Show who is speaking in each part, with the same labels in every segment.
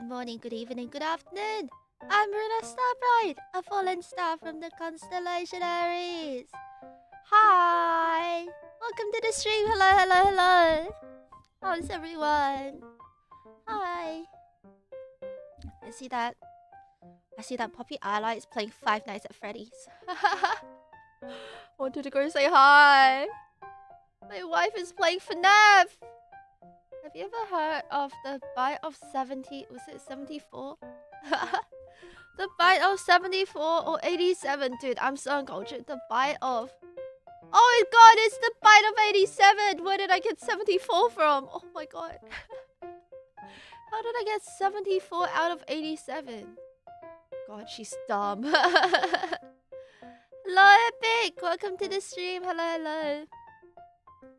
Speaker 1: good morning, good evening, good afternoon. I'm Ruuna Starbright, a fallen star from the constellation Aries. Hi! Welcome to the stream. Hello, hello, hello. How's everyone? Hi. I see that Poppy Ally is playing Five Nights at Freddy's. Wanted to go say hi. My wife is playing FNAF. Have you ever heard of the bite of 70? Was it 74? The bite of 74 or 87? Dude, I'm so uncultured. The bite of... Oh my god, it's the bite of 87! Where did I get 74 from? Oh my god. How did I get 74 out of 87? God, she's dumb. Hello, Epic! Welcome to the stream. Hello, hello.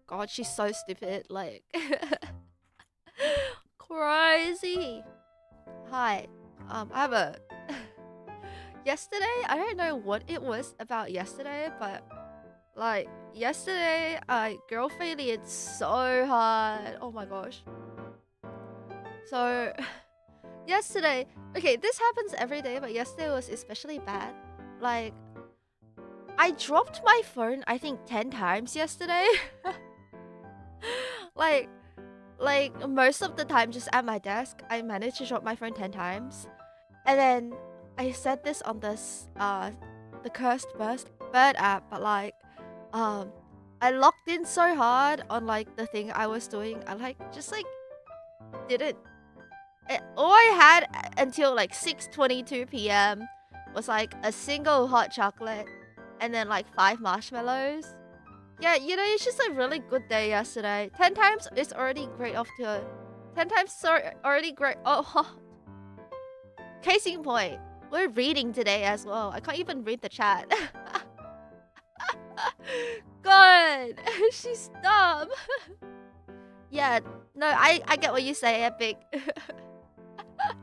Speaker 1: God, she's so stupid. Like... Crazy. Hi. I have a... Yesterday, I don't know what it was about yesterday, but... Like, yesterday, I girl failed so hard. Oh my gosh. So... Yesterday... Okay, this happens every day, but yesterday was especially bad. Like... I dropped my phone, I think, 10 times yesterday. Like, most of the time, just at my desk, I managed to drop my phone 10 times. And then, I said this on this, the Cursed Bird app, but like, I locked in so hard on, like, the thing I was doing. I, like, just, like, didn't... all I had until, like, 6:22 p.m. was, like, a single hot chocolate and then, like, 5 marshmallows. Yeah, you know, it's just a really good day yesterday. 10 times is already great off to... 10 times is already great... Oh, case in point. We're reading today as well. I can't even read the chat. God, she's dumb. Yeah, no, I get what you say, Epic. I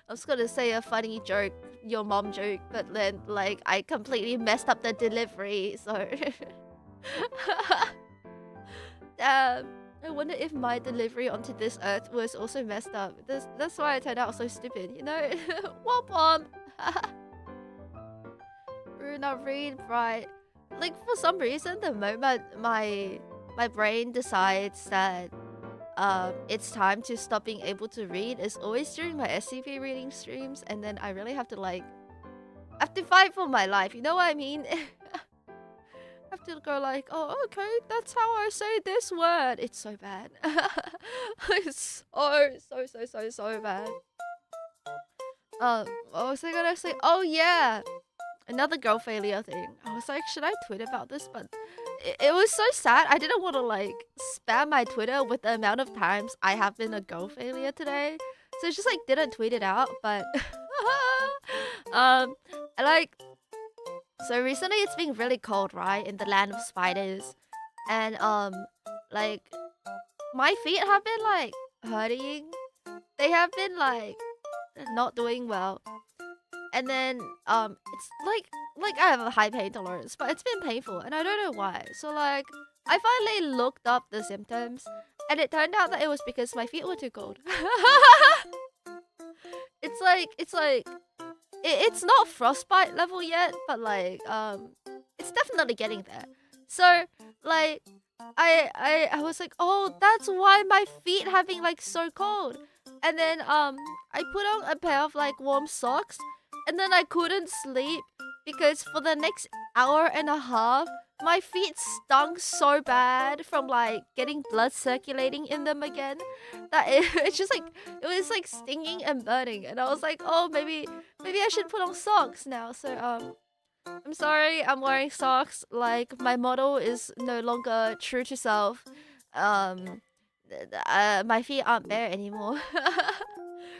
Speaker 1: was gonna say a funny joke, your mom joke, but then, like, I completely messed up the delivery, so... Damn, I wonder if my delivery onto this earth was also messed up. That's why I turned out so stupid, you know? Womp womp! Ruuna read bright. Like, for some reason, the moment my brain decides that it's time to stop being able to read is always during my SCP reading streams, and then I really have to, like... I have to fight for my life, you know what I mean? I have to go like, oh, okay, that's how I say this word. It's so bad. It's so bad. What was I gonna say? Oh yeah, another girl failure thing. I was like, should I tweet about this? But it was so sad. I didn't want to like spam my Twitter with the amount of times I have been a girl failure today, so I just like didn't tweet it out. But I like. So recently it's been really cold, right? In the land of spiders. And like my feet have been like hurting. They have been like not doing well. And then it's like I have a high pain tolerance, but it's been painful and I don't know why. So like I finally looked up the symptoms and it turned out that it was because my feet were too cold. It's not frostbite level yet, but like it's definitely getting there. So like I was like, oh, that's why my feet have been like so cold. And then I put on a pair of like warm socks, and then I couldn't sleep because for the next hour and a half my feet stunk so bad from like getting blood circulating in them again that it's just like it was like stinging and burning, and I was like, oh, maybe I should put on socks now. So I'm sorry, I'm wearing socks. Like my motto is no longer true to self. My feet aren't bare anymore.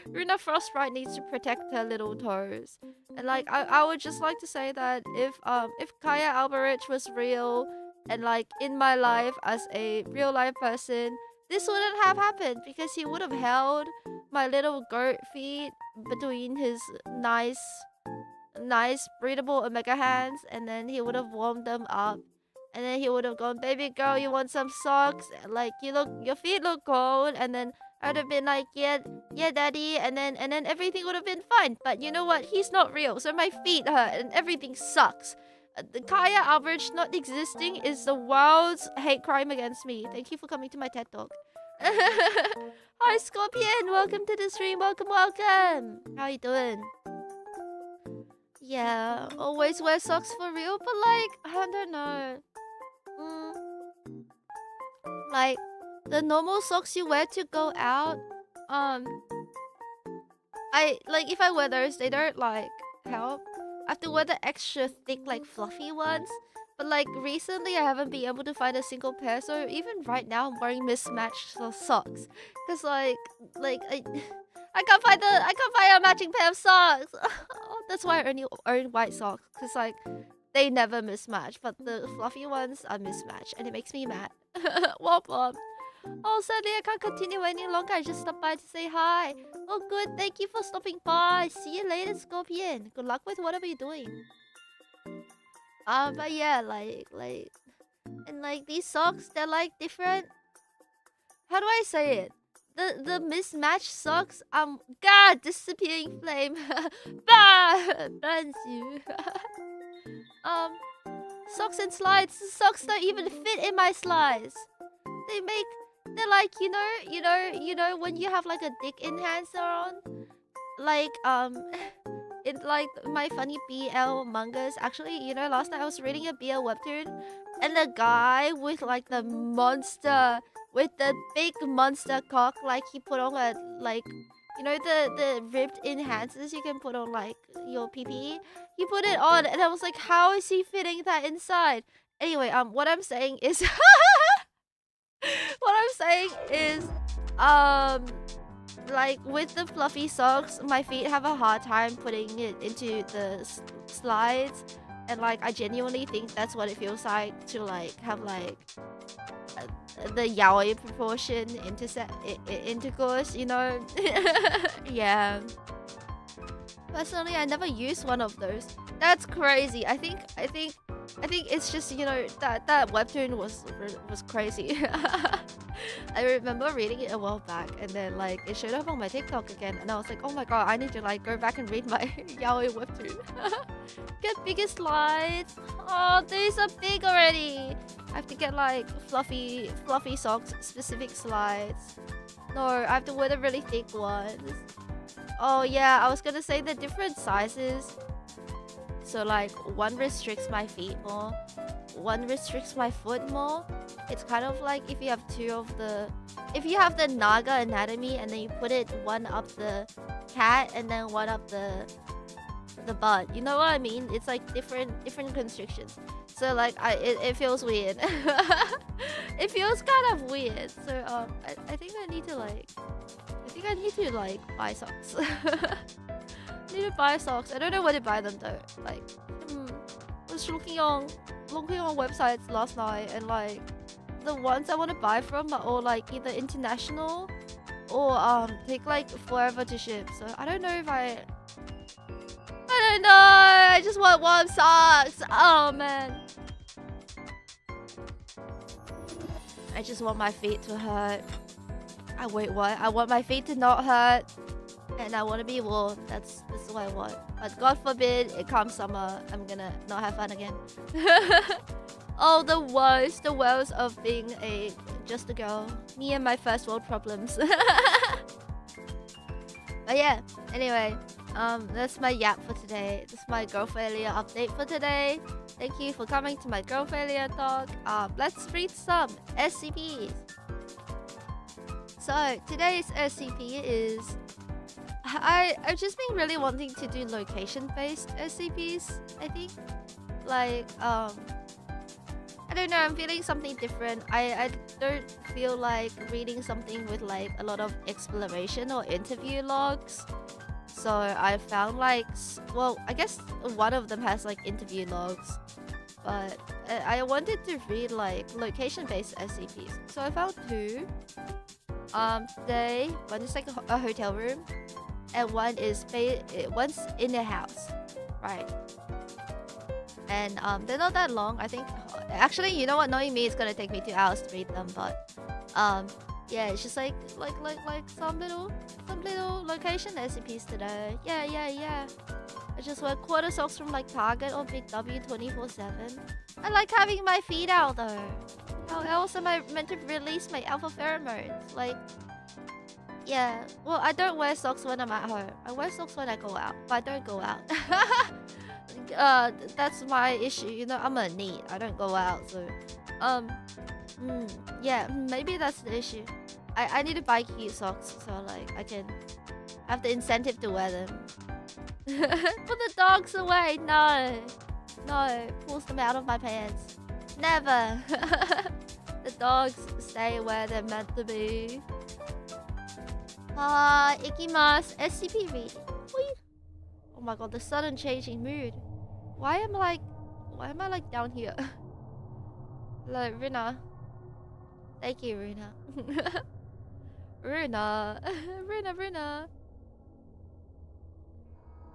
Speaker 1: Ruuna Frostbright needs to protect her little toes. And like I would just like to say that if Kaya Alberich was real and like in my life as a real life person, this wouldn't have happened because he would have held my little goat feet between his nice breathable omega hands, and then he would have warmed them up. And then he would have gone, baby girl, you want some socks? Like, your feet look cold. And then I'd have been like, yeah, daddy, and then everything would have been fine. But you know what? He's not real, so my feet hurt and everything sucks. The Kaya average not existing is the world's hate crime against me. Thank you for coming to my TED Talk. Hi, Scorpion. Welcome to the stream. Welcome. How you doing? Yeah, always wear socks for real, but like, I don't know. Like, the normal socks you wear to go out, if I wear those, they don't like help. I have to wear the extra thick, like fluffy ones. But like recently, I haven't been able to find a single pair. So even right now, I'm wearing mismatched socks. Cause I can't find a matching pair of socks. That's why I only own white socks. Cause like they never mismatch, but the fluffy ones are mismatched, and it makes me mad. Womp womp. Oh, sadly, I can't continue any longer. I just stopped by to say hi. Oh, good. Thank you for stopping by. See you later, Scorpion. Good luck with whatever you're doing. But yeah, and like these socks, they're like different. How do I say it? The mismatched socks. God, disappearing flame. Bah, burns you. Socks and slides. The socks don't even fit in my slides. They're like, you know when you have like a dick enhancer on, like in like my funny BL mangas. Actually, last night I was reading a BL webtoon, and the guy with like the big monster cock, like he put on a like, the ribbed enhancers you can put on like your PP. He put it on, and I was like, how is he fitting that inside? Anyway, what I'm saying is. What I'm saying is, like with the fluffy socks, my feet have a hard time putting it into the slides, and like I genuinely think that's what it feels like to like have like the yaoi proportion intercourse, Yeah. Personally, I never used one of those. That's crazy. I think it's just, that webtoon was crazy. I remember reading it a while back, and then like it showed up on my TikTok again, and I was like, oh my god, I need to like go back and read my yaoi webtoon. Get bigger slides. Oh, these are big already. I have to get like fluffy socks, specific slides. No, I have to wear the really thick ones. Oh yeah, I was gonna say the different sizes. So like one restricts my feet more, one restricts my foot more. It's kind of like if you have if you have the Naga anatomy and then you put it one up the cat and then one up the butt. You know what I mean? It's like different constrictions. So like it feels weird. It feels kind of weird. So I think I need to buy socks. I need to buy socks. I don't know where to buy them though. Like, I was looking on websites last night, and like the ones I want to buy from are all like either international or take like forever to ship. So I don't know if I don't know. I just want warm socks. Oh man. I just want my feet to hurt. Wait, what? I want my feet to not hurt. And I want to be warm. That's what I want. But God forbid it comes summer, I'm gonna not have fun again. Oh, the woes of being just a girl. Me and my first world problems. But yeah, anyway, that's my yap for today. This is my girl failure update for today. Thank you for coming to my girl failure talk. Let's read some SCPs. So today's SCP is I've just been really wanting to do location-based SCPs, I think. Like, I don't know, I'm feeling something different. I don't feel like reading something with like a lot of exploration or interview logs. So I found like, well, I guess one of them has like interview logs. But I wanted to read like location-based SCPs. So I found two. Today, one is like a hotel room. And one's in a house, right? And they're not that long. I think actually, you know what? Knowing me, it's gonna take me 2 hours to read them. But Yeah, it's just like some little location SCPs today. Yeah. I just wear quarter socks from like Target or Big W 24/7. I like having my feet out though. How else am I meant to release my alpha pheromones? Like, yeah. Well, I don't wear socks when I'm at home. I wear socks when I go out, but I don't go out. That's my issue. You know, I'm a neat. I don't go out, so yeah, maybe that's the issue. I need to buy cute socks so like I can have the incentive to wear them. Put the dogs away. No, pulls them out of my pants. Never. The dogs stay where they're meant to be. Ikimasu. SCP reading. Oh my god, the sudden changing mood. Why am I like down here? Hello, Runa. Thank you, Runa. Runa.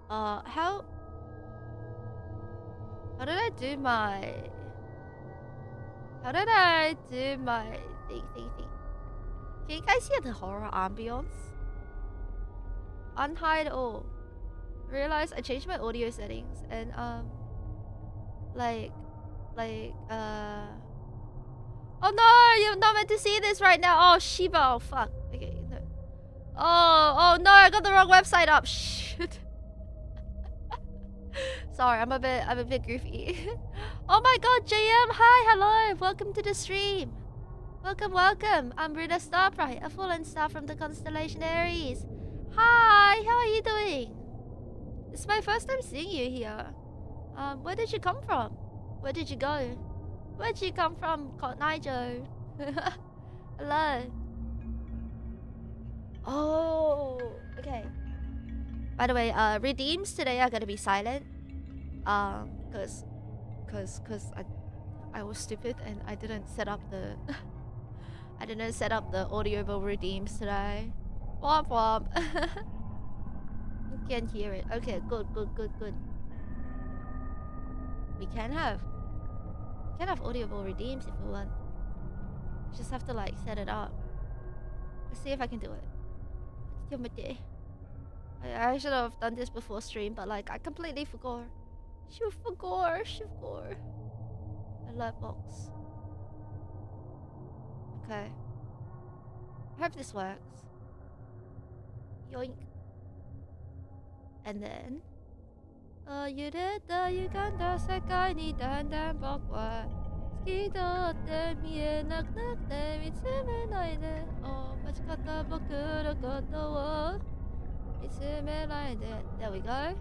Speaker 1: How did I do my thing? Can you guys hear the horror ambience? Unhide all. Realize I changed my audio settings and oh no, you're not meant to see this right now. Oh Shiba, oh fuck. Okay, no. Oh no, I got the wrong website up. Shit. Sorry, I'm a bit goofy. Oh my god, JM, hi, hello, welcome to the stream. Welcome. I'm Ruuna Starbright, a fallen star from the constellation Aries. Hi, how are you doing? It's my first time seeing you here. Where did you come from? Where did you go? Where'd you come from, Nigel? Hello. Oh, okay. By the way, redeems today are gonna be silent. Cause I was stupid and I didn't set up the audible redeems today. Womp womp. You can hear it. Okay, good. We can have audible redeems if we want. We just have to like set it up. Let's see if I can do it. I should have done this before stream, but like I completely forgot. She forgot. Alert box. Okay. I hope this works. Yoink. And thenゆれた歪んだ世界にだんだん僕は好きだって見えなくなって見つめないで間違った僕のことを見つめないで There we go.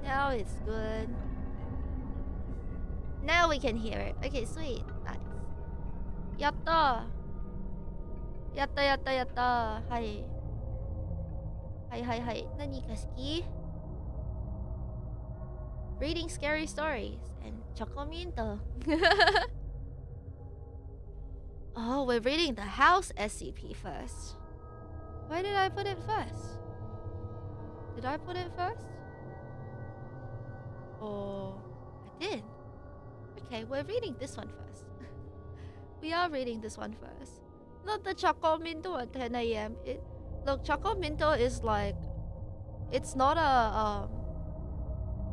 Speaker 1: Now it's good. Now we can hear it. Okay, sweet. Nice. やったはい何が好き Reading scary stories and chocolate. Oh, we're reading the house SCP first. Why did I put it first? Did I put it first? Oh, I did. Okay, we're reading this one first. We are reading this one first. Not the Choco Minto at 10 a.m. Look, Choco Minto is like... It's not a...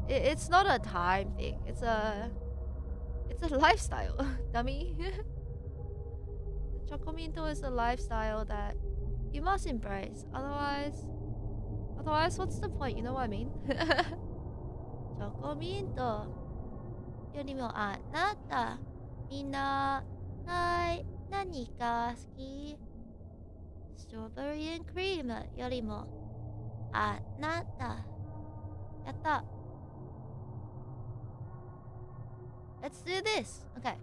Speaker 1: It's not a time thing. It's a lifestyle, dummy. Choco Minto is a lifestyle that you must embrace. Otherwise, what's the point? You know what I mean? Choco Minto. よりもあなたみんなはい何が好き Strawberry and cream よりもあなたやった Let's do this. Okay.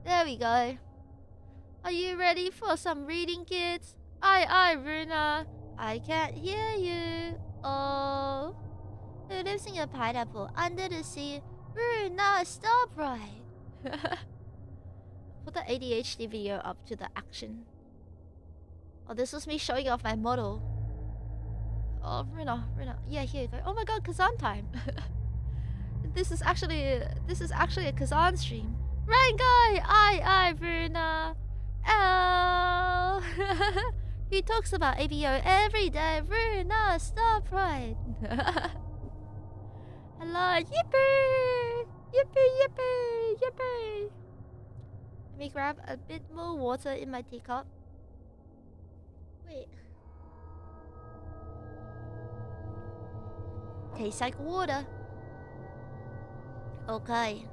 Speaker 1: There we go. Are you ready for some reading, kids? I, Ruuna. I can't hear you. Oh. Who lives in a pineapple under the sea? Ruuna Starbright. Put the ADHD video up to the action. Oh, this was me showing off my model. Oh, Ruuna. Yeah, here you go. Oh my god, Kazan time. This is actually a Kazan stream. Right, guy. I, Ruuna. Oh. He talks about ABO every day. Ruuna Starbright. Hello. Yippee! Yippee! Let me grab a bit more water in my teacup. Wait. Tastes like water. Okay.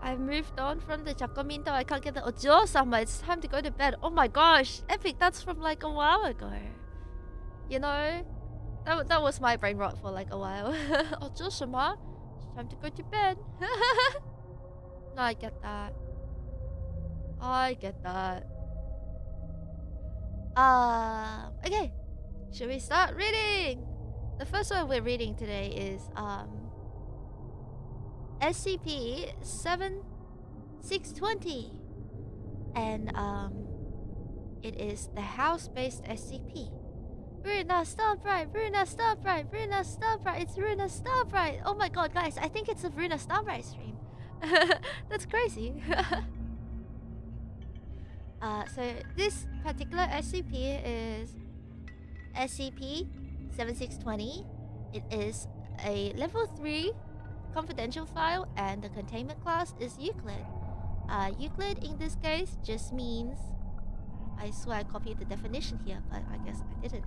Speaker 1: I've moved on from the Chakominto. I can't get the Ojo-sama. It's time to go to bed. Oh my gosh. Epic, that's from like a while ago. You know? That was my brain rot for like a while. Ojo-sama, it's time to go to bed. No, I get that. Okay. Should we start reading? The first one we're reading today is SCP-7620, and it is the house-based SCP. Ruuna Starbright. It's Ruuna Starbright. Oh my god, guys, I think it's a Ruuna Starbright stream. That's crazy. So this particular SCP is SCP-7620. It is a level 3 confidential file, and the containment class is Euclid. Euclid in this case just means... I swear I copied the definition here, but I guess I didn't.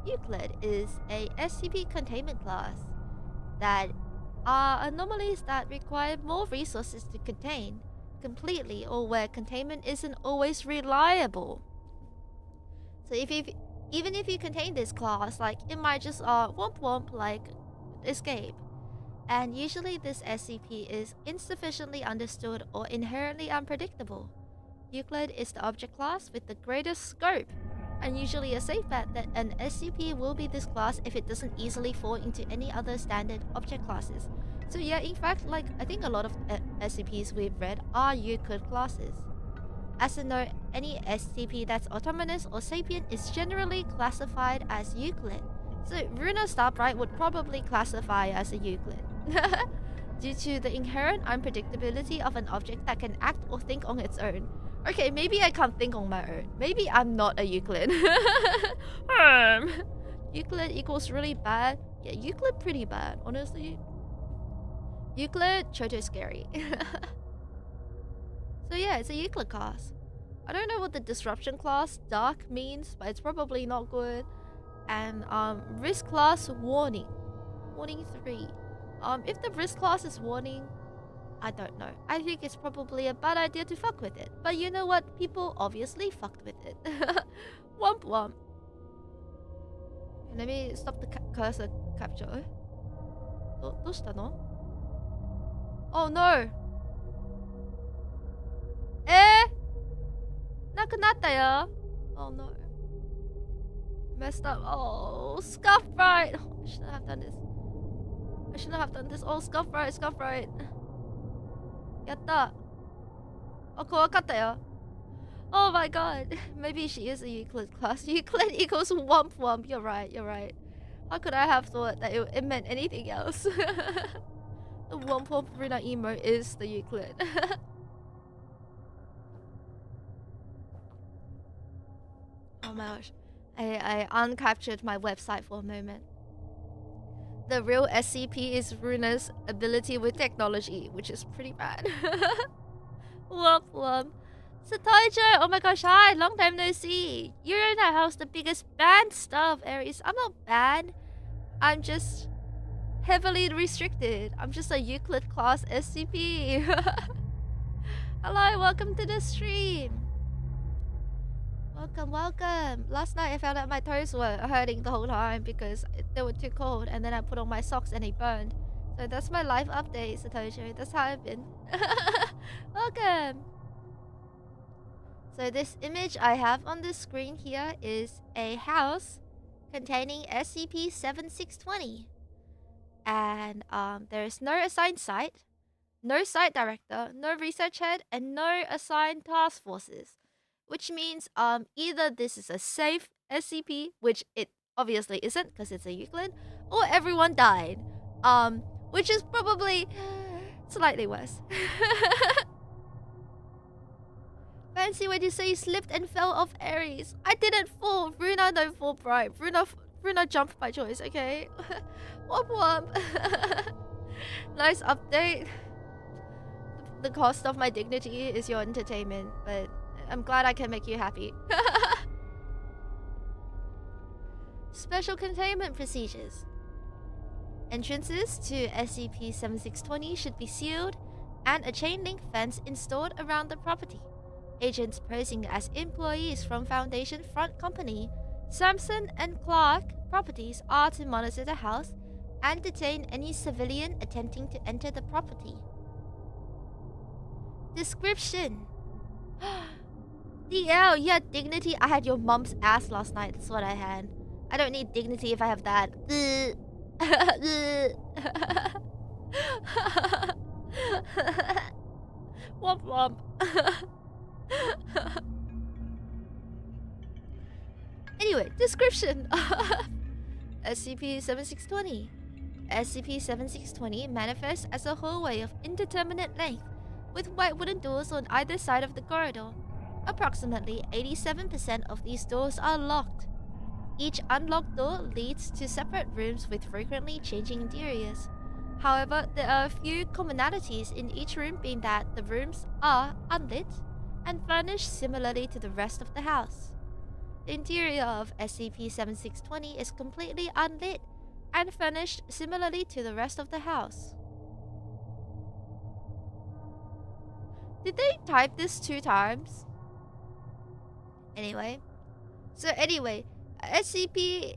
Speaker 1: Euclid is a SCP containment class that are anomalies that require more resources to contain completely, or where containment isn't always reliable. So even if you contain this class, like, it might just womp like escape. And usually this SCP is insufficiently understood or inherently unpredictable. Euclid is the object class with the greatest scope, and usually a safe bet that an SCP will be this class if it doesn't easily fall into any other standard object classes. So yeah, in fact, like, I think a lot of SCPs we've read are Euclid classes. As a note, any SCP that's autonomous or sapient is generally classified as Euclid. So Ruuna Starbright would probably classify as a Euclid. Due to the inherent unpredictability of an object that can act or think on its own. Okay, maybe I can't think on my own. Maybe I'm not a Euclid. Euclid equals really bad. Yeah, Euclid pretty bad, honestly. Euclid, Choto scary. So yeah, it's a Euclid class. I don't know what the disruption class, dark, means, but it's probably not good. And risk class, warning. Warning 3. If the risk class is warning, I don't know. I think it's probably a bad idea to fuck with it. But you know what? People obviously fucked with it. Womp. Let me stop the cursor capture. どうしたの? Oh no! なくなったよ. Oh no. Messed up. Oh, Scuffbright! Oh, I shouldn't have done this. Oh, Scuffbright. やった. Oh, 怖かったよ. Oh my god. Maybe she is a Euclid class. Euclid equals womp. You're right. How could I have thought that it meant anything else? The womp Ruuna emo is the Euclid. Oh my gosh. I uncaptured my website for a moment. The real SCP is Ruuna's ability with technology, which is pretty bad. Womp. Satoijo, oh my gosh, hi, long time no see. You're in the house, the biggest banned stuff, Aries. I'm not banned. I'm just heavily restricted. I'm just a Euclid class SCP. Hello, welcome to the stream. Welcome. Last night I found out my toes were hurting the whole time because they were too cold, and then I put on my socks and they burned. So that's my life update, Satoshi. That's how I've been. Welcome. So this image I have on the screen here is a house containing SCP-7620. And there is no assigned site, no site director, no research head, and no assigned task forces. which means either this is a safe SCP, which it obviously isn't because it's a Euclid, or everyone died, which is probably slightly worse. Fancy when you say you slipped and fell off Aries. I didn't fall. Ruuna don't fall bright. Ruuna jumped by choice, okay? Womp womp. Nice update. The cost of my dignity is your entertainment, but I'm glad I can make you happy. Special containment procedures. Entrances to SCP-7620 should be sealed and a chain link fence installed around the property. Agents posing as employees from Foundation Front Company, Sampson and Clark Properties are to monitor the house and detain any civilian attempting to enter the property. Description. DL, you had dignity. I had your mom's ass last night. That's what I had. I don't need dignity if I have that. Womp womp. Anyway, description. SCP-7620. SCP-7620 manifests as a hallway of indeterminate length with white wooden doors on either side of the corridor. Approximately 87% of these doors are locked. Each unlocked door leads to separate rooms with frequently changing interiors. However, there are a few commonalities in each room, being that the rooms are unlit and furnished similarly to the rest of the house. The interior of SCP-7620 is completely unlit and furnished similarly to the rest of the house. Did they type this 2 times? Anyway, SCP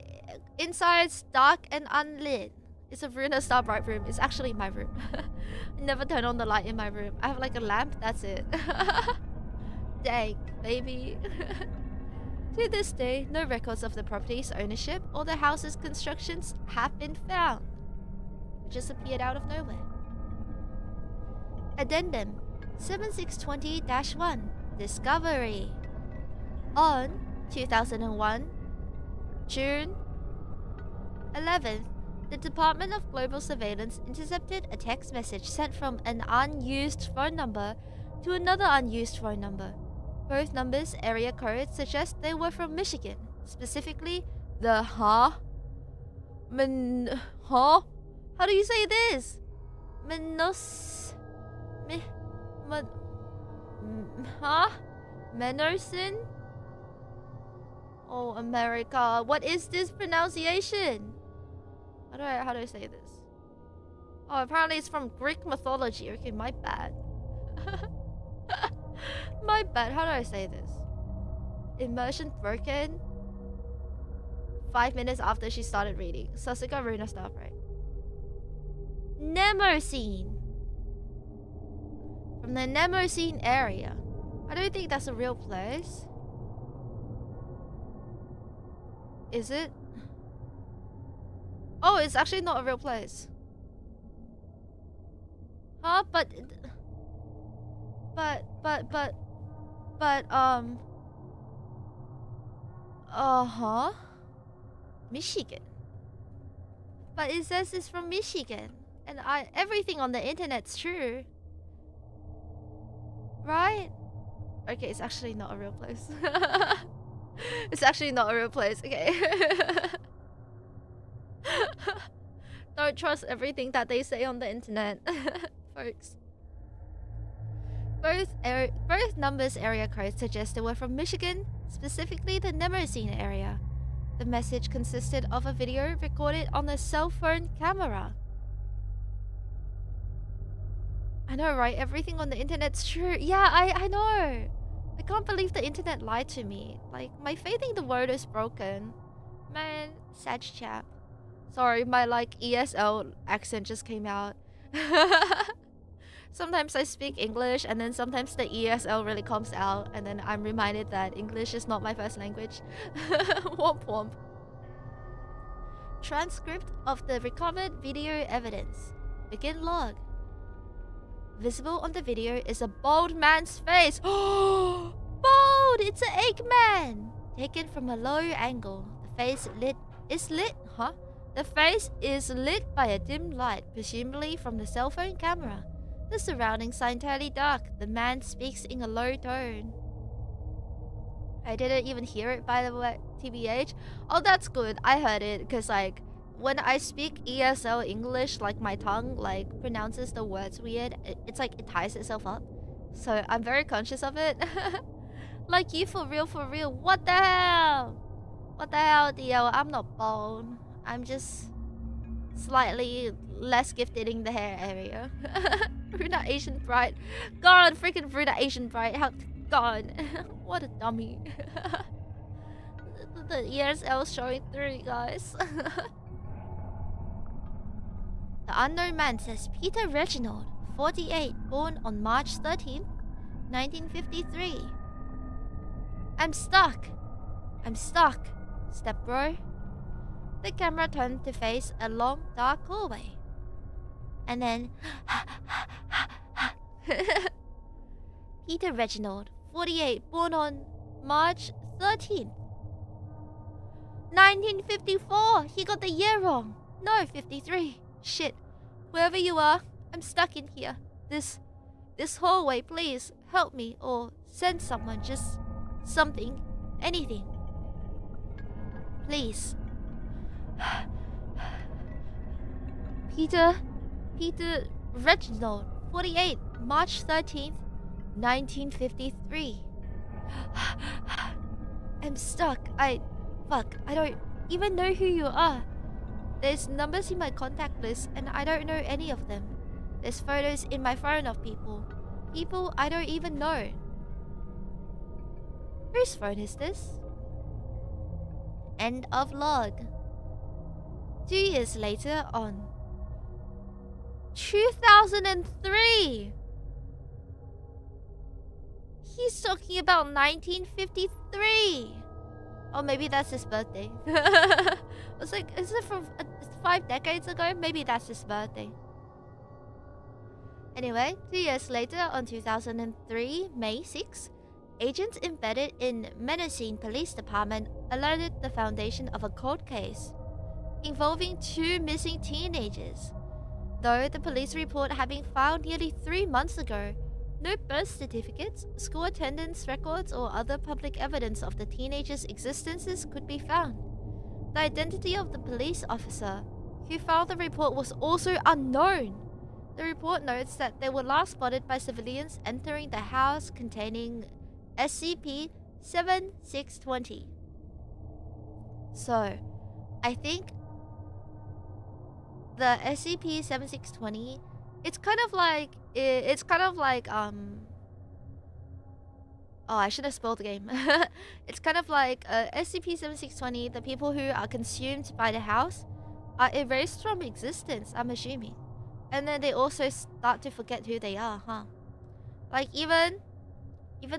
Speaker 1: inside's dark and unlit. It's a Ruuna Starbright room. It's actually my room. I never turn on the light in my room. I have like a lamp, that's it. Dang, baby. To this day, no records of the property's ownership or the house's constructions have been found. It just appeared out of nowhere. Addendum 7620-1 Discovery. On 2001, June 11th, the Department of Global Surveillance intercepted a text message sent from an unused phone number to another unused phone number. Both numbers' area codes suggest they were from Michigan, specifically the How do you say this? Menerson? Oh, America. What is this pronunciation? How do I say this? Oh, apparently it's from Greek mythology. Okay, my bad. My bad. How do I say this? Immersion broken. 5 minutes after she started reading. Sasuka Ruuna Starbright. Nemocene. From the Nemocene area. I don't think that's a real place. Is it? Oh, it's actually not a real place. Huh? But Michigan. But it says it's from Michigan. And everything on the internet's true. Right? Okay, it's actually not a real place. It's actually not a real place. Okay. Don't trust everything that they say on the internet, folks. Both numbers' area codes suggest they were from Michigan, specifically the Nemocene area. The message consisted of a video recorded on a cell phone camera. I know, right? Everything on the internet's true. Yeah, I know. I can't believe the internet lied to me. Like, my faith in the world is broken. Man, sad chap. Sorry, my like ESL accent just came out. Sometimes I speak English and then sometimes the ESL really comes out and then I'm reminded that English is not my first language. Womp womp. Transcript of the recovered video evidence. Begin log. Visible on the video is a bald man's face. Bald! Lord, it's an Eggman! Taken from a low angle. The face The face is lit by a dim light, presumably from the cell phone camera. The surroundings are entirely dark. The man speaks in a low tone. I didn't even hear it, by the way, TBH. Oh, that's good. I heard it, because, like, when I speak ESL English, like, my tongue, like, pronounces the words weird. It's like, it ties itself up. So, I'm very conscious of it. Like, you for real, for real. What the hell? What the hell, Dio? I'm not bald. I'm just slightly less gifted in the hair area. Ruuna Asian Bright. God, freaking Ruuna Asian Bright. How... God. What a dummy. The ESL showing through, guys. The unknown man says Peter Reginald, 48, born on March 13th, 1953. I'm stuck. I'm stuck. Step bro. The camera turned to face a long, dark hallway. And then... Peter Reginald, 48, born on March 13th. 1954! He got the year wrong. No, 53. Shit. Wherever you are, I'm stuck in here. This hallway, please help me or send someone, just something, anything. Please. Peter Reginald, 48, March 13th, 1953. I'm stuck. I don't even know who you are. There's numbers in my contact list and I don't know any of them. There's photos in my phone of people I don't even know. Whose phone is this? End of log. 2 years later on 2003. He's talking about 1953. Or maybe that's his birthday. I was like, is it from 5 decades ago? Maybe that's his birthday. Anyway, 2 years later, on 2003, May 6, agents embedded in Menacing Police Department alerted the foundation of a cold case involving 2 missing teenagers. Though the police report had been filed nearly 3 months ago, no birth certificates, school attendance records, or other public evidence of the teenagers' existences could be found. The identity of the police officer who filed the report was also unknown. The report notes that they were last spotted by civilians entering the house containing SCP-2620. So, I think the SCP-7620, it's kind of like oh, I should have spoiled the game. It's kind of like SCP-7620, the people who are consumed by the house are erased from existence, I'm assuming. And then they also start to forget who they are, huh? Like even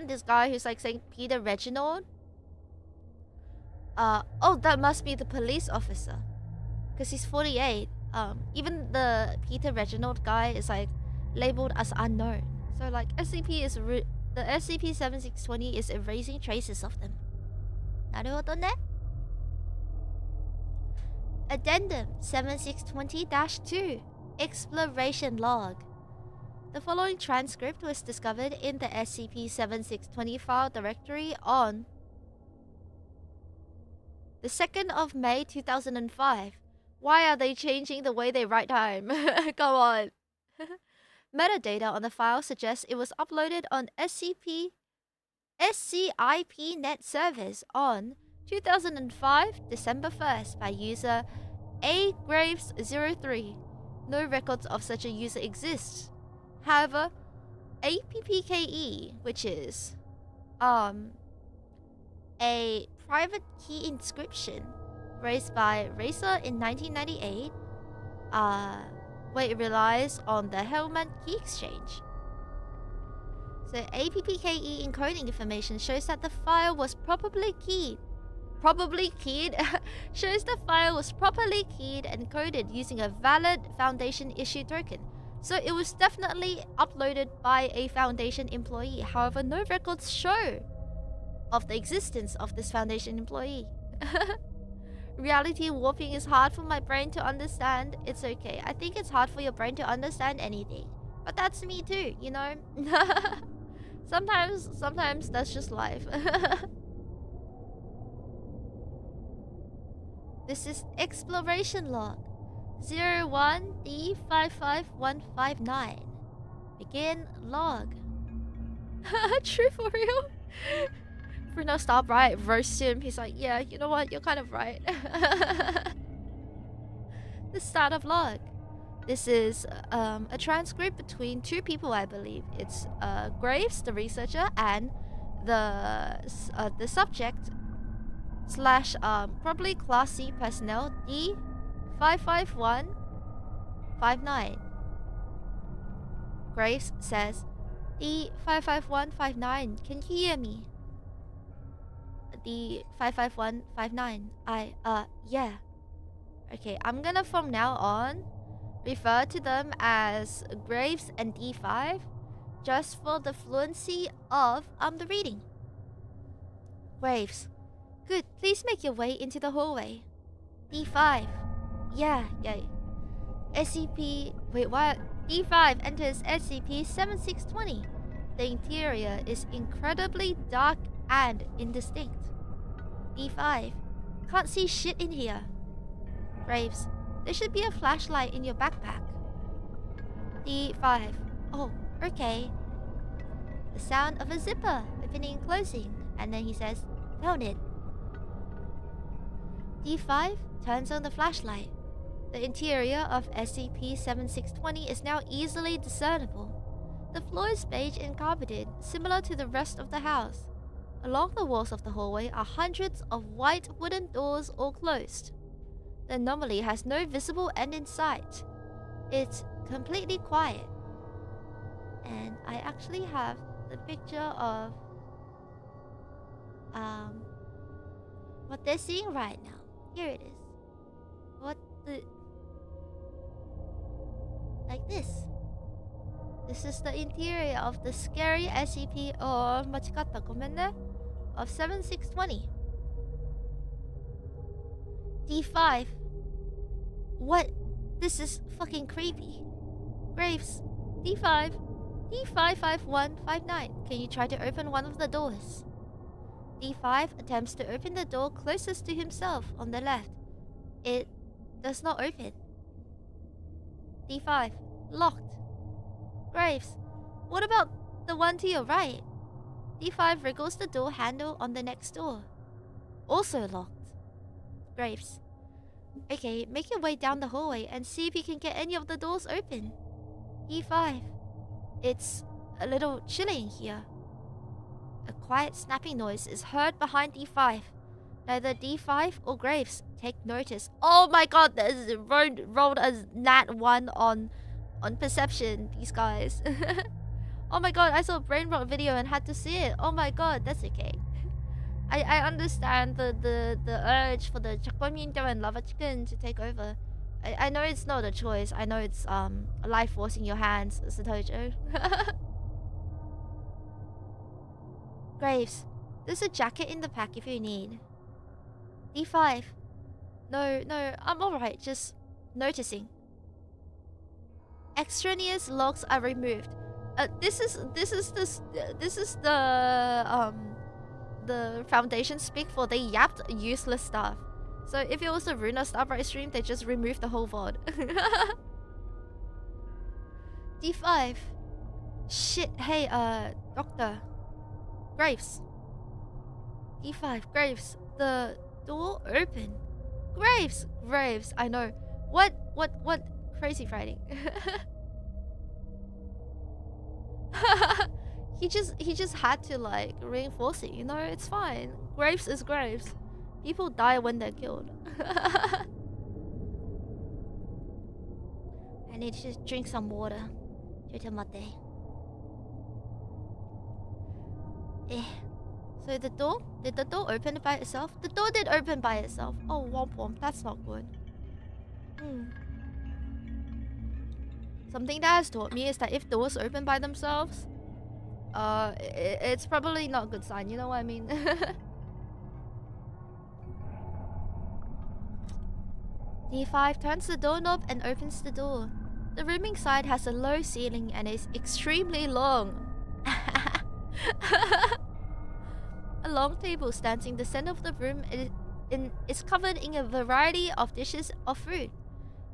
Speaker 1: this guy who's like saying Peter Reginald. Oh, that must be the police officer, because he's 48. Even the Peter Reginald guy is like labeled as unknown. So like the SCP-7620 is erasing traces of them. なるほどね. Addendum 7620-2 Exploration Log. The following transcript was discovered in the SCP-7620 file directory on the 2nd of May 2005. Why are they changing the way they write time? Come on. Metadata on the file suggests it was uploaded on SCIP-net servers on 2005 December 1st by user agraves03. No records of such a user exist. However, APPKE, which is a private key inscription raised by Racer in 1998, where it relies on the Hellman key exchange. So APPKE encoding information shows that the file was shows the file was properly keyed and coded using a valid Foundation issue token. So it was definitely uploaded by a Foundation employee. However, no records show of the existence of this Foundation employee. Reality warping is hard for my brain to understand. It's okay. I think it's hard for your brain to understand anything. But that's me too, you know? Sometimes that's just life. This is exploration log 01D55159. Begin log. True for real? Ruuna Starbright roasts him. He's like, yeah, you know what? You're kind of right. The start of log. This is a transcript between two people, I believe. It's Graves, the researcher, and the subject slash probably Class C personnel D55159. Graves says, D55159, can you hear me? D55159. Yeah. Okay, I'm gonna from now on refer to them as Graves and D5 just for the fluency of the reading. Graves. Good, please make your way into the hallway. D5. Yeah. SCP... Wait, what? D5 enters SCP-7620. The interior is incredibly dark and indistinct. D5. Can't see shit in here. Graves. There should be a flashlight in your backpack. D5. Oh, okay. The sound of a zipper opening and closing. And then he says, found it. D5 turns on the flashlight. The interior of SCP-7620 is now easily discernible. The floor is beige and carpeted, similar to the rest of the house. Along the walls of the hallway are hundreds of white wooden doors, all closed. The anomaly has no visible end in sight. It's completely quiet. And I actually have the picture of what they're seeing right now. Here it is. Like this. This is the interior of the scary SCP machikatta, gomen ne, of 7620. D5. What? This is fucking creepy. Graves. D5. D55159. Can you try to open one of the doors? D5 attempts to open the door closest to himself on the left. It does not open. D5. Locked. Graves. What about the one to your right? D5 wriggles the door handle on the next door. Also locked. Graves. Okay, make your way down the hallway and see if you can get any of the doors open. D5. It's a little chilly in here. A quiet snapping noise is heard behind D5. Neither D5 or Graves take notice. Oh my god, there's rolled a nat 1 on perception, these guys. Oh my god, I saw a brain rot video and had to see it. Oh my god, that's okay. I understand the urge for the chakominto and lava chicken to take over. I know it's not a choice. I know it's a life force in your hands, Satojo. Graves, there's a jacket in the pack if you need. D5. No, I'm alright, just noticing. Extraneous logs are removed. This is the Foundation speak for. They yapped useless stuff. So if it was a Ruuna Starbright stream, they just removed the whole VOD. D5. Shit, hey, Doctor. Graves. D5, Graves. The door open. Graves, I know. What crazy writing. He just had to like reinforce it, you know, it's fine. Graves is Graves. People die when they're killed. I need to just drink some water. Chotomate. So the door? Did the door open by itself? The door did open by itself. Oh, womp womp. That's not good. Something that has taught me is that if doors open by themselves, it's probably not a good sign, you know what I mean? D5 turns the doorknob and opens the door. The room inside has a low ceiling and is extremely long. A long table stands in the center of the room and is covered in a variety of dishes of food.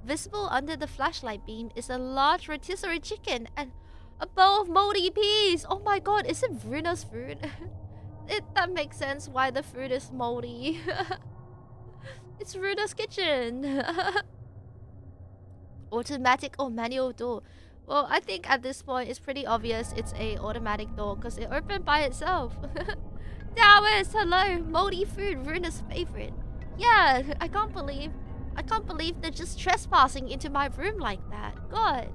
Speaker 1: Visible under the flashlight beam is a large rotisserie chicken and a bowl of moldy peas. Oh my god, is it Ruuna's food? That makes sense why the food is moldy. It's Ruuna's kitchen. Automatic or manual door? Well, I think at this point it's pretty obvious it's a automatic door because it opened by itself. Taoist, hello. Moldy food, Ruuna's favorite. Yeah, I can't believe they're just trespassing into my room like that. God,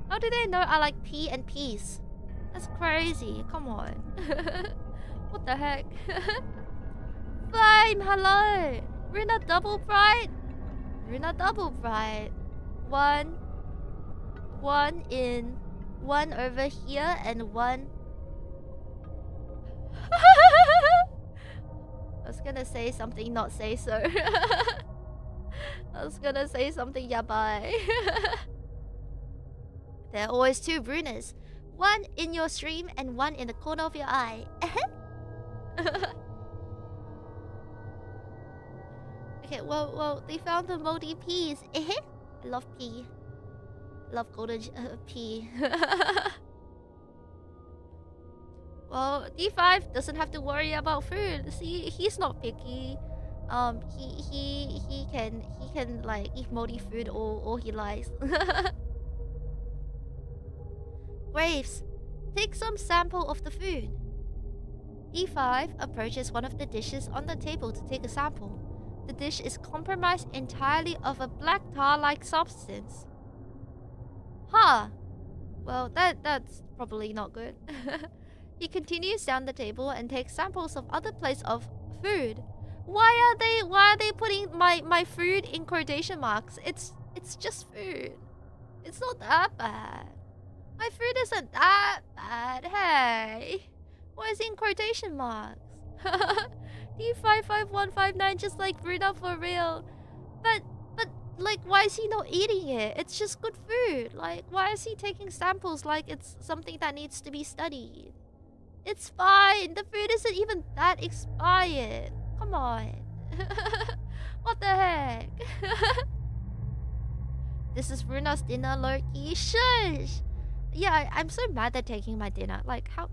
Speaker 1: how do they know I like pea and peas? That's crazy. Come on. What the heck? Flame, hello. Ruuna double bright. Ruuna double bright. One in, one over here, and one. I was gonna say something, not say so. I was gonna say something yabai. There are always two Ruunas. One in your stream and one in the corner of your eye. Okay, well, they found the moldy peas. I love pea. Love golden pea. Well, D5 doesn't have to worry about food. See, he's not picky. He can like eat moldy food all he likes. Graves, take some sample of the food. D5 approaches one of the dishes on the table to take a sample. The dish is comprised entirely of a black tar-like substance. Huh. Well, that's probably not good. He continues down the table and takes samples of other plates of food. Why are they putting my food in quotation marks? It's just food. It's not that bad. My food isn't that bad. Hey, why is it in quotation marks? D55159 just like Ruuna for real. But like, why is he not eating it? It's just good food. Like, why is he taking samples like it's something that needs to be studied? It's fine. The food isn't even that expired. Come on. What the heck? This is Ruuna's dinner, Loki. Shush. Yeah, I'm so mad they're taking my dinner. Like, how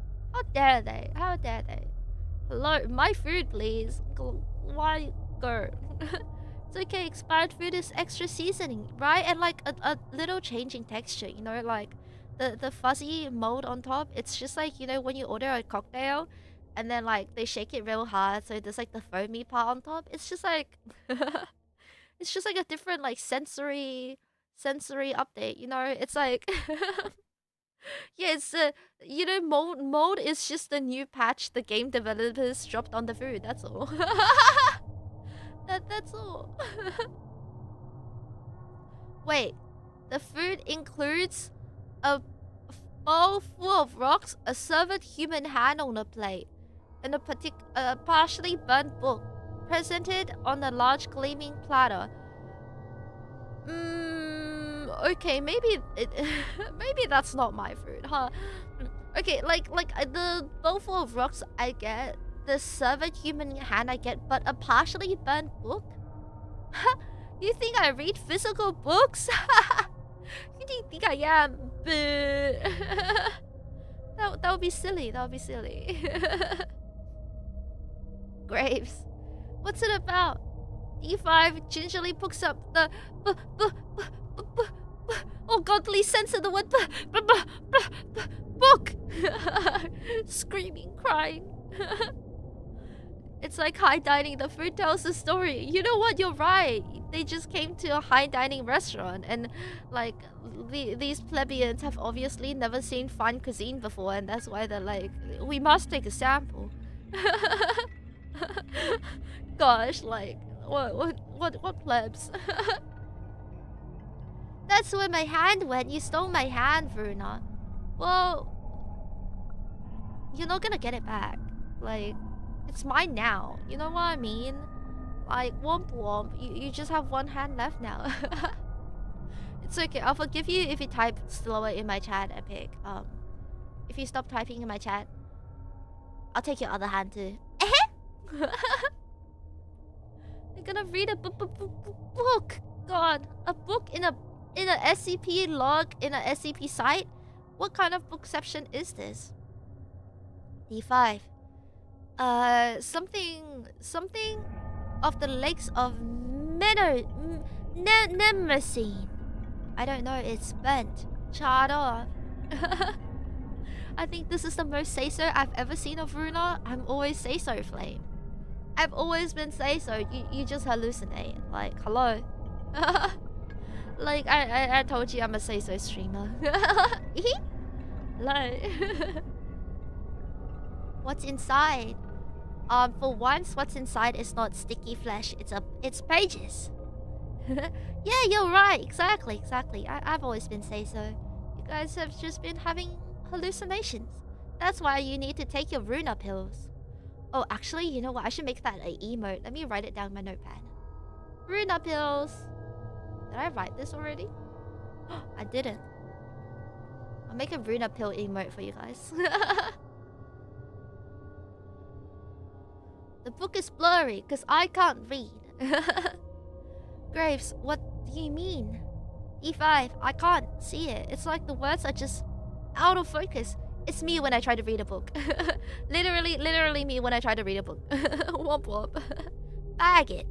Speaker 1: dare they? How dare they? Hello, my food, please. Why go? It's okay, expired food is extra seasoning, right? And like a little change in texture, you know, like the fuzzy mold on top. It's just like, you know, when you order a cocktail and then like they shake it real hard, so there's like the foamy part on top. It's just like it's just like a different like sensory update, you know? It's like yeah, it's you know, mold is just the new patch the game developers dropped on the food. That's all. That's all. Wait, the food includes a bowl full of rocks, a severed human hand on a plate, and a partially burnt book presented on a large gleaming platter. Okay, maybe maybe that's not my food, huh? Okay, like the bowl full of rocks I get, the severed human hand I get, but a partially burnt book? You think I read physical books? Who do you think I am? That would be silly. That would be silly. Graves, what's it about? D5 gingerly picks up the oh god, please censor the word book. Screaming, crying. It's like high dining. The food tells the story. You know what? You're right. They just came to a high dining restaurant, and like these plebeians have obviously never seen fine cuisine before, and that's why they're like, we must take a sample. Gosh, like what plebs? That's where my hand went. You stole my hand, Ruuna. Well, you're not gonna get it back. Like, it's mine now. You know what I mean? Like, womp womp. You just have one hand left now. It's okay. I'll forgive you if you type slower in my chat, Epic. If you stop typing in my chat, I'll take your other hand too. You're gonna read a book. God, a book in a SCP log in a SCP site? What kind of bookception is this? D5. Something of the lakes of Nemersine. I don't know, it's burnt. Charred off. I think this is the most say-so I've ever seen of Ruuna. I'm always say-so, Flame. I've always been say-so. You just hallucinate. Like, hello. Like, I told you I'm a say-so streamer. Hello. What's inside? For once, what's inside is not sticky flesh. It's pages. Yeah, you're right. Exactly. I've always been say-so. You guys have just been having hallucinations. That's why you need to take your Ruuna pills. Oh, actually, you know what? I should make that an emote. Let me write it down in my notepad. Ruuna pills. Did I write this already? I didn't. I'll make a Ruuna pill emote for you guys. The book is blurry because I can't read. Graves, what do you mean? E5, I can't see it. It's like the words are just out of focus. It's me when I try to read a book. literally me when I try to read a book. Womp womp. Bag it.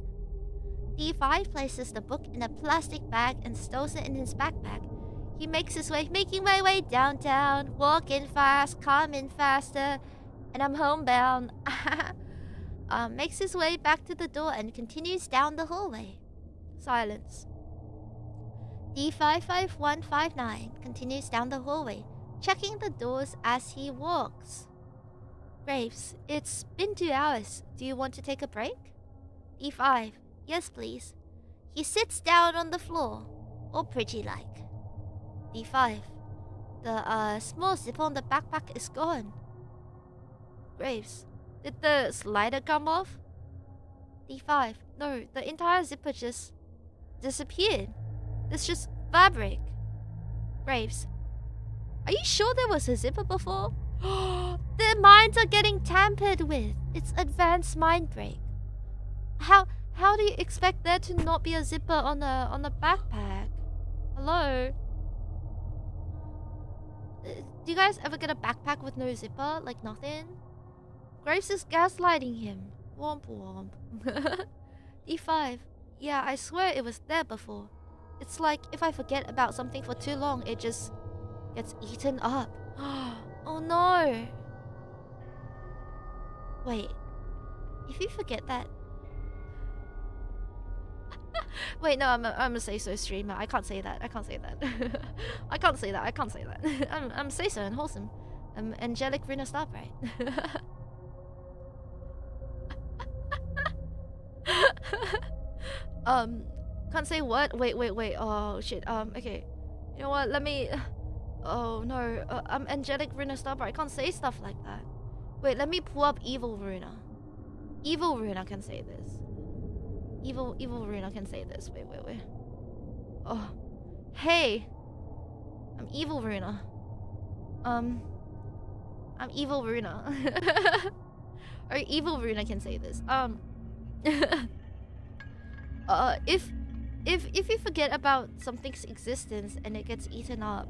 Speaker 1: D5 places the book in a plastic bag and stows it in his backpack. He makes his way, making my way downtown, walking fast, coming faster, and I'm homebound. Makes his way back to the door and continues down the hallway. Silence. D55159 continues down the hallway, checking the doors as he walks. Graves, it's been 2 hours. Do you want to take a break? D5, yes please. He sits down on the floor, all pretty like. D5, the small zip on the backpack is gone. Graves, did the slider come off? D5, no, the entire zipper just disappeared. It's just fabric. Graves, are you sure there was a zipper before? Their minds are getting tampered with. It's advanced mind break. How do you expect there to not be a zipper on the backpack? Hello? Do you guys ever get a backpack with no zipper? Like nothing? Graves is gaslighting him. Womp womp. D5. Yeah, I swear it was there before. It's like if I forget about something for too long, it just gets eaten up. Oh no. Wait. If you forget that... Wait, no, I'm a say-so streamer. I can't say that. I can't say that. I can't say that. I'm say-so and wholesome. I'm Angelic Ruuna Starbright. Can't say what? Wait. Oh shit. Okay. You know what? Let me. Oh no. I'm Angelic Ruuna Starbright. I can't say stuff like that. Wait. Let me pull up Evil Ruuna. Evil Ruuna can say this. Evil Ruuna can say this. Wait. Oh. Hey. I'm Evil Ruuna. I'm Evil Ruuna. Or Evil Ruuna can say this. If you forget about something's existence and it gets eaten up,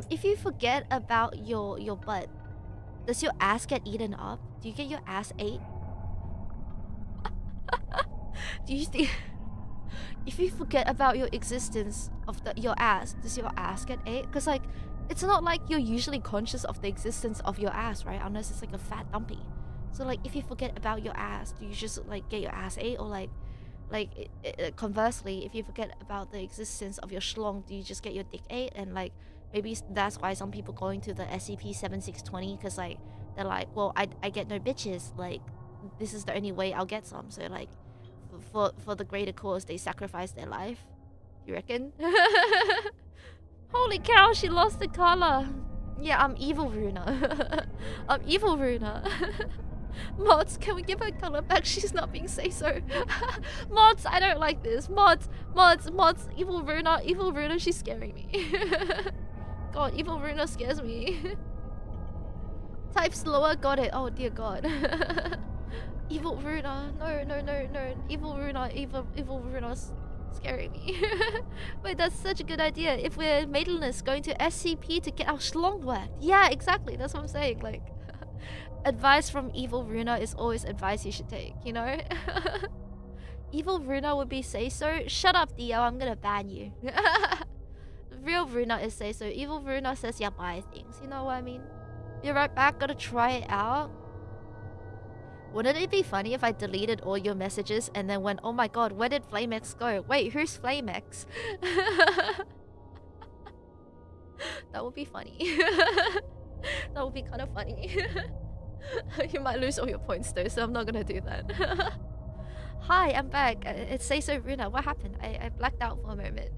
Speaker 1: if you forget about your butt, does your ass get eaten up? Do you get your ass ate? Do you think if you forget about your existence of your ass, does your ass get ate? Because like, it's not like you're usually conscious of the existence of your ass, right? Unless it's like a fat dumpy. So like, if you forget about your ass, do you just like get your ass ate, or like conversely, if you forget about the existence of your schlong, do you just get your dick ate? And like, maybe that's why some people go into the SCP-7620, because like they're like, well, I get no bitches, like this is the only way I'll get some. So like, for the greater cause, they sacrifice their life. You reckon? Holy cow, she lost the color. Yeah, I'm evil Ruuna. I'm evil Ruuna. Mods, can we give her color back? She's not being say-so. Mods, I don't like this. Mods, evil Ruuna, she's scaring me. God, evil Ruuna scares me. Type slower, got it. Oh dear God. Evil Ruuna, no. Evil Ruuna's scaring me. Wait, that's such a good idea. If we're maidenless, going to SCP to get our schlong wet. Yeah, exactly. That's what I'm saying. Like, advice from evil Ruuna is always advice you should take, you know? Evil Ruuna would be say-so. Shut up, Dio. I'm gonna ban you. Real Ruuna is say-so. Evil Ruuna says yeah, buy things. You know what I mean? Be right back. Gotta try it out. Wouldn't it be funny if I deleted all your messages and then went, oh my god, where did FlameX go? Wait, who's FlameX? That would be funny. That would be kind of funny. You might lose all your points though, so I'm not gonna do that. Hi, I'm back. It's Say-So Ruuna. What happened? I blacked out for a moment.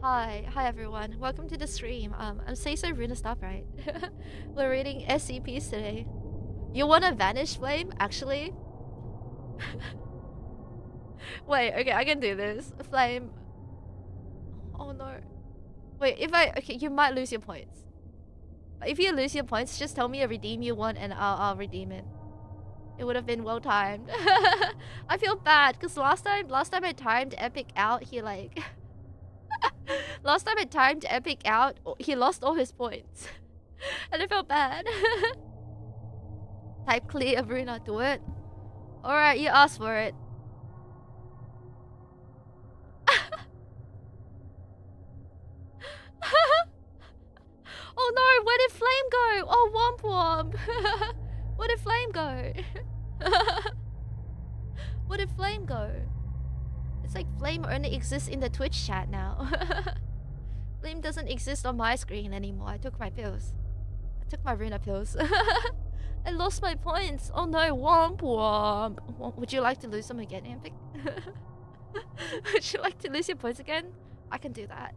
Speaker 1: Hi everyone. Welcome to the stream. I'm Say-So Ruuna Starbright. We're reading SCPs today. You wanna vanish, Flame? Actually? Wait, okay, I can do this. Flame. Oh no. Wait, okay, you might lose your points. If you lose your points, just tell me a redeem you want and I'll redeem it. It would have been well timed. I feel bad because last time I timed Epic out, he like last time I timed Epic out, he lost all his points. And I felt bad. Type clear, Ruuna, do it. Alright, you asked for it. Oh no, where did Flame go? Oh, Womp Womp. Where did Flame go? Where did Flame go? It's like Flame only exists in the Twitch chat now. Flame doesn't exist on my screen anymore. I took my pills. I took my Ruuna pills. I lost my points. Oh no, Womp Womp. Would you like to lose them again, Ampic? Would you like to lose your points again? I can do that.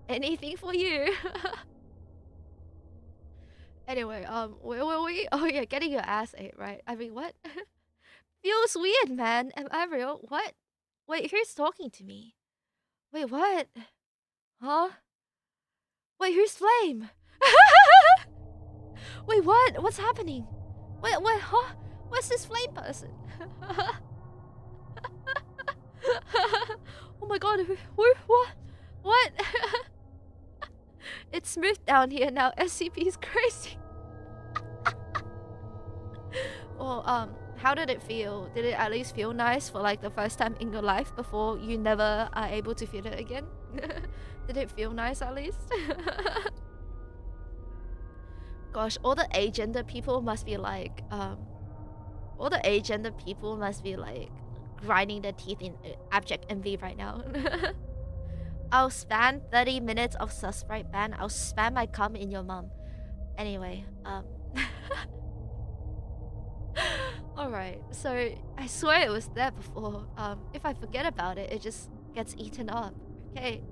Speaker 1: Anything for you. Anyway, where were we? Oh yeah, getting your ass ate, right? I mean, what? Feels weird, man. Am I real? What? Wait, who's talking to me? Wait, what? Huh? Wait, who's Flame? Wait, what? What's happening? Wait, what? Huh? What's this Flame person? Oh my god, what? What? It's smooth down here now. SCP is crazy. Well, how did it feel? Did it at least feel nice for like the first time in your life before you never are able to feel it again? Did it feel nice at least? Gosh, all the agender people must be like, grinding their teeth in abject envy right now. I'll spam 30 minutes of Starbright ban. I'll spam my cum in your mum. Anyway, alright, so I swear it was there before. If I forget about it, it just gets eaten up. Okay.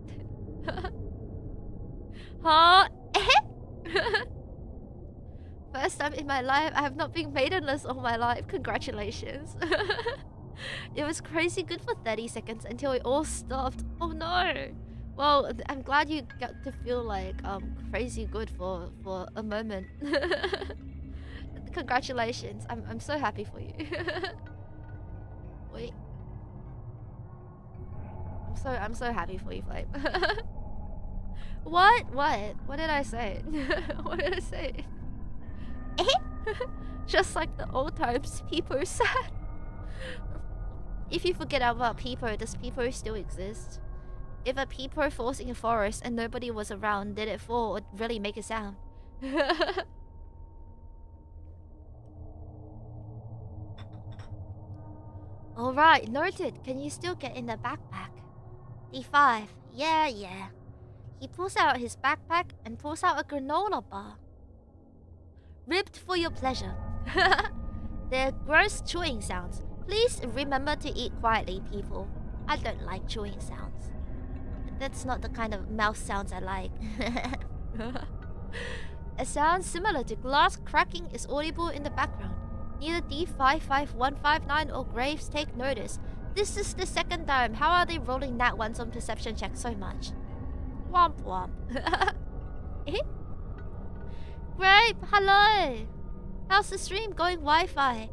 Speaker 1: Huh? First time in my life, I have not been maidenless all my life. Congratulations. It was crazy good for 30 seconds until it all stopped. Oh no. Well, I'm glad you got to feel like crazy good for a moment. Congratulations. I'm so happy for you. Wait. I'm so happy for you, Flame. What? What did I say? What did I say? Just like the old times, Peepo said. If you forget about Peepo, does Peepo still exist? If a Peepo falls in a forest and nobody was around, did it fall or really make a sound? Alright, noted. Can you still get in the backpack? D5. Yeah. He pulls out his backpack and pulls out a granola bar. Ribbed for your pleasure. They're gross chewing sounds. Please remember to eat quietly, people. I don't like chewing sounds. That's not the kind of mouth sounds I like. A sound similar to glass cracking is audible in the background. Neither D55159 or Graves take notice. This is the second time. How are they rolling that ones on perception check so much? Womp womp. Grape, hello. How's the stream going? Wi-Fi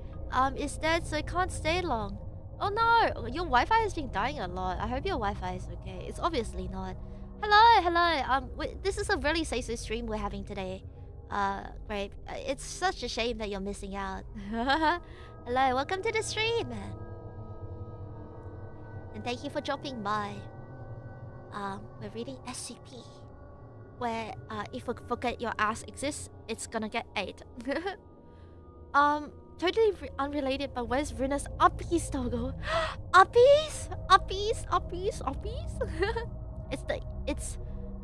Speaker 1: is dead, so it can't stay long. Oh no, your Wi-Fi has been dying a lot. I hope your Wi-Fi is okay. It's obviously not. Hello. This is a really safe stream we're having today. Grape, it's such a shame that you're missing out. Hello, welcome to the stream. And thank you for dropping by. We're reading SCP, where if we forget your ass exists, it's gonna get 8. Totally unrelated, but where's Ruuna's uppies toggle? Uppies?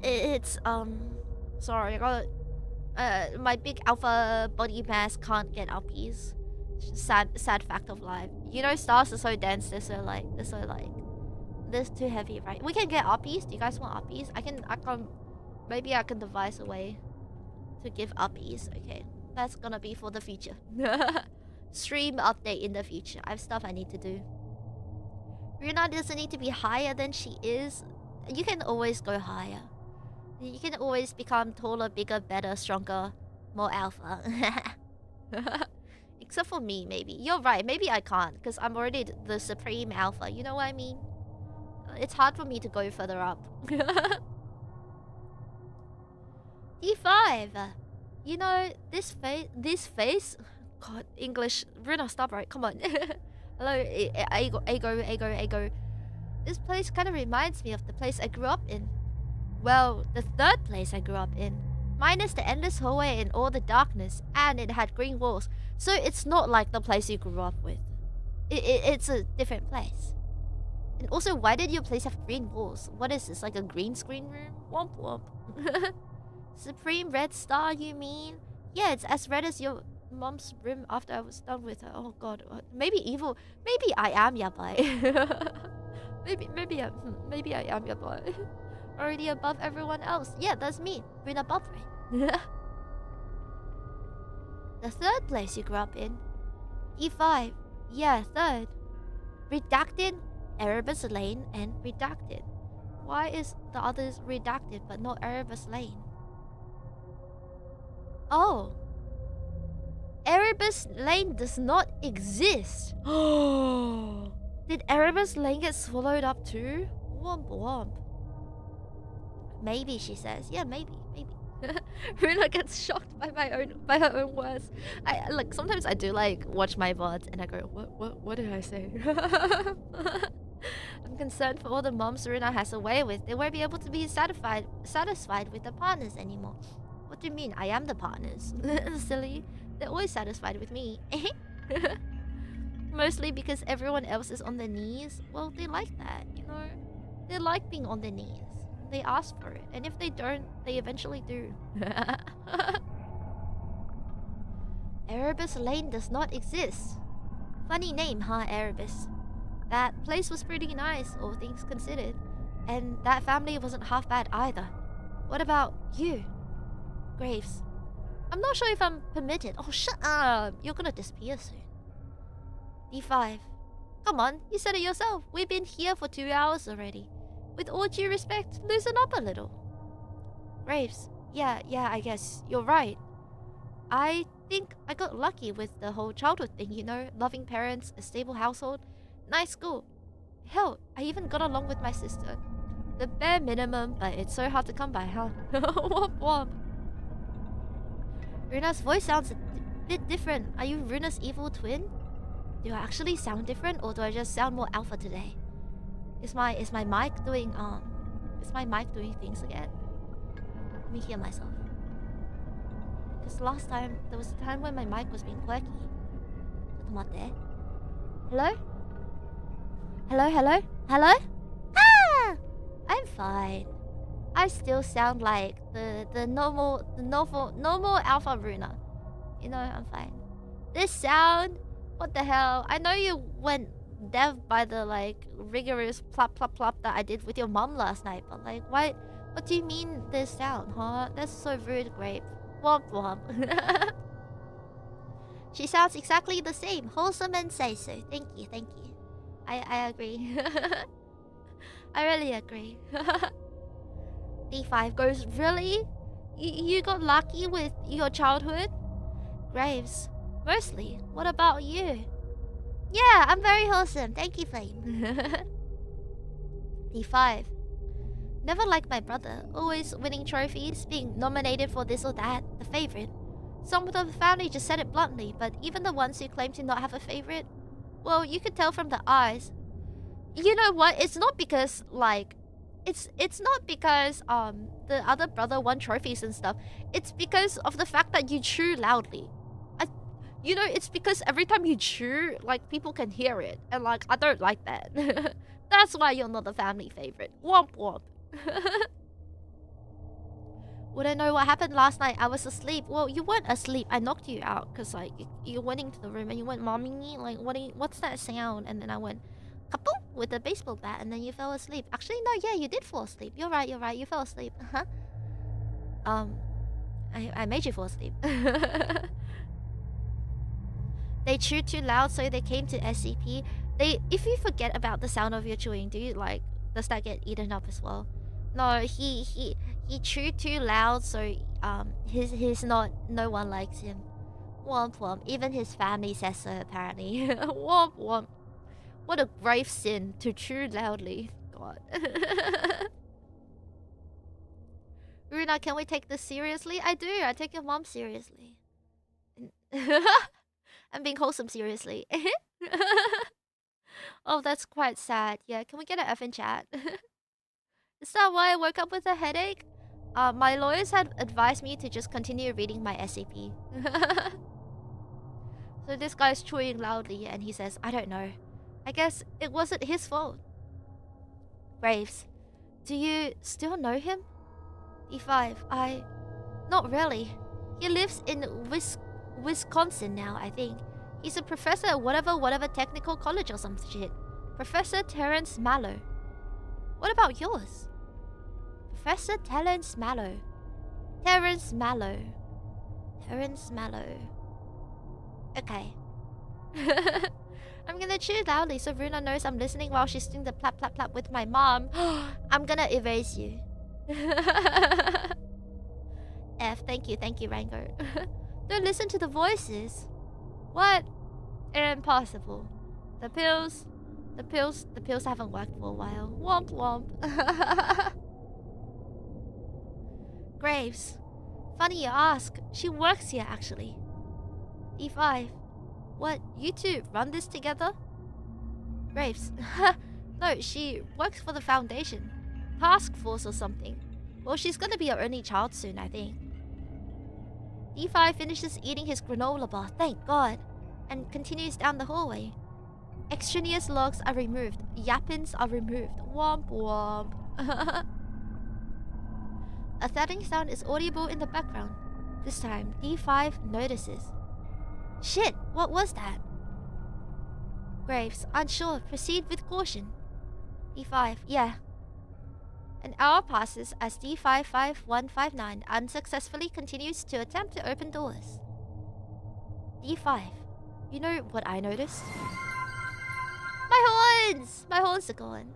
Speaker 1: It's sorry, I got my big alpha body mass can't get uppies. Sad fact of life. You know, stars are so dense, they're too heavy, right? We can get uppies. Do you guys want uppies? Maybe I can devise a way to give uppies. Okay, that's gonna be for the future. Stream update in the future. I have stuff I need to do. Ruuna doesn't need to be higher than she is. You can always go higher. You can always become taller, bigger, better, stronger, more alpha. Except for me, maybe. You're right, maybe I can't, because I'm already the supreme alpha. You know what I mean? It's hard for me to go further up. D5. You know, this face... God, English. Ruuna Starbright, come on. Hello, Ego. This place kind of reminds me of the place I grew up in. Well, the third place I grew up in. Minus the endless hallway and all the darkness, and it had green walls. So it's not like the place you grew up with. It's a different place. And also, why did your place have green walls? What is this, like a green screen room? Womp womp. Supreme red star, you mean? Yeah, it's as red as your mom's room after I was done with her. Oh god, maybe evil. Maybe I am yabai. maybe I am yabai. Already above everyone else. Yeah, that's me. Ruuna above, right? The third place you grew up in. E5. Yeah, third. Redacted, Erebus Lane, and redacted. Why is the others redacted but not Erebus Lane? Oh. Erebus Lane does not exist. Did Erebus Lane get swallowed up too? Womp womp. Maybe, she says. Yeah, maybe. Ruuna gets shocked by her own words. Sometimes I do watch my VODs and I go, what did I say? I'm concerned for all the moms Ruuna has away with. They won't be able to be satisfied with their partners anymore. What do you mean? I am the partners. Silly. They're always satisfied with me. Mostly because everyone else is on their knees. Well, they like that, you know? They like being on their knees. They ask for it. And if they don't, they eventually do. Erebus Lane does not exist. Funny name, huh, Erebus? That place was pretty nice, all things considered. And that family wasn't half bad either. What about you, Graves? I'm not sure if I'm permitted. Oh, shut up. You're gonna disappear soon. D5. Come on, you said it yourself. We've been here for 2 hours already. With all due respect, loosen up a little. Graves. Yeah, I guess. You're right. I think I got lucky with the whole childhood thing, you know? Loving parents, a stable household, nice school. Hell, I even got along with my sister. The bare minimum, but it's so hard to come by, huh? Womp womp. Ruuna's voice sounds a bit different. Are you Ruuna's evil twin? Do I actually sound different, or do I just sound more alpha today? Is my mic doing things again? Let me hear myself. Because last time there was a time when my mic was being quirky. Hello? Hello? Ah! I'm fine. I still sound like the normal alpha Ruuna. You know, I'm fine. This sound, what the hell? I know you went deaf by the rigorous plop plop plop that I did with your mom last night, but why What do you mean this sound, huh? That's so rude, Grape. Womp womp. She sounds exactly the same. Wholesome and say so. Thank you, thank you. I agree. I really agree. D5 goes, really? You got lucky with your childhood? Graves, mostly. What about you? Yeah, I'm very wholesome. Thank you, Flame. D5. Never like my brother. Always winning trophies, being nominated for this or that. The favorite. Some of the family just said it bluntly, but even the ones who claim to not have a favorite, well, you could tell from the eyes. You know what? It's not because, like... It's not because the other brother won trophies and stuff. It's because of the fact that you chew loudly. You know, it's because every time you chew, like, people can hear it. And, like, I don't like that. That's why you're not the family favorite. Womp womp. Would I know what happened last night? I was asleep. Well, you weren't asleep. I knocked you out because, like, you went into the room and you went, "Mommy, like, what's that sound?" And then I went, kapoom, with a baseball bat, and then you fell asleep. Actually, no, yeah, you did fall asleep. You're right. You fell asleep. I made you fall asleep. They chewed too loud, so they came to SCP. If you forget about the sound of your chewing, does that get eaten up as well? No, he chewed too loud, so no one likes him. Womp womp. Even his family says so, apparently. Womp womp. What a grave sin to chew loudly. God. Ruuna, can we take this seriously? I do. I take your mom seriously. I'm being wholesome seriously. Oh, that's quite sad. Yeah, can we get an F in chat? Is that why I woke up with a headache? My lawyers had advised me to just continue reading my SCP. So this guy's chewing loudly and he says, I don't know. I guess it wasn't his fault. Graves, do you still know him? D5, not really. He lives in Wisconsin now, I think. He's a professor at whatever technical college or some shit. Professor Terrence Mallow. What about yours? Professor Terrence Mallow. Terrence Mallow. Terrence Mallow. Okay. I'm gonna chew loudly so Ruuna knows I'm listening while she's doing the plap plap plap with my mom. I'm gonna erase you. F, thank you, Rango. Don't listen to the voices. What? Impossible. The pills haven't worked for a while. Womp womp. Graves. Funny you ask. She works here, actually. E5. What? You two run this together? Graves. No, she works for the Foundation. Task Force or something. Well, she's gonna be our only child soon, I think. D5 finishes eating his granola bar, thank God, and continues down the hallway. Extraneous logs are removed. Yappins are removed. Womp womp. A thudding sound is audible in the background. This time, D5 notices. Shit, what was that? Graves, unsure, proceed with caution. D5, yeah. An hour passes as D55159 unsuccessfully continues to attempt to open doors. D5, you know what I noticed? My horns! My horns are gone.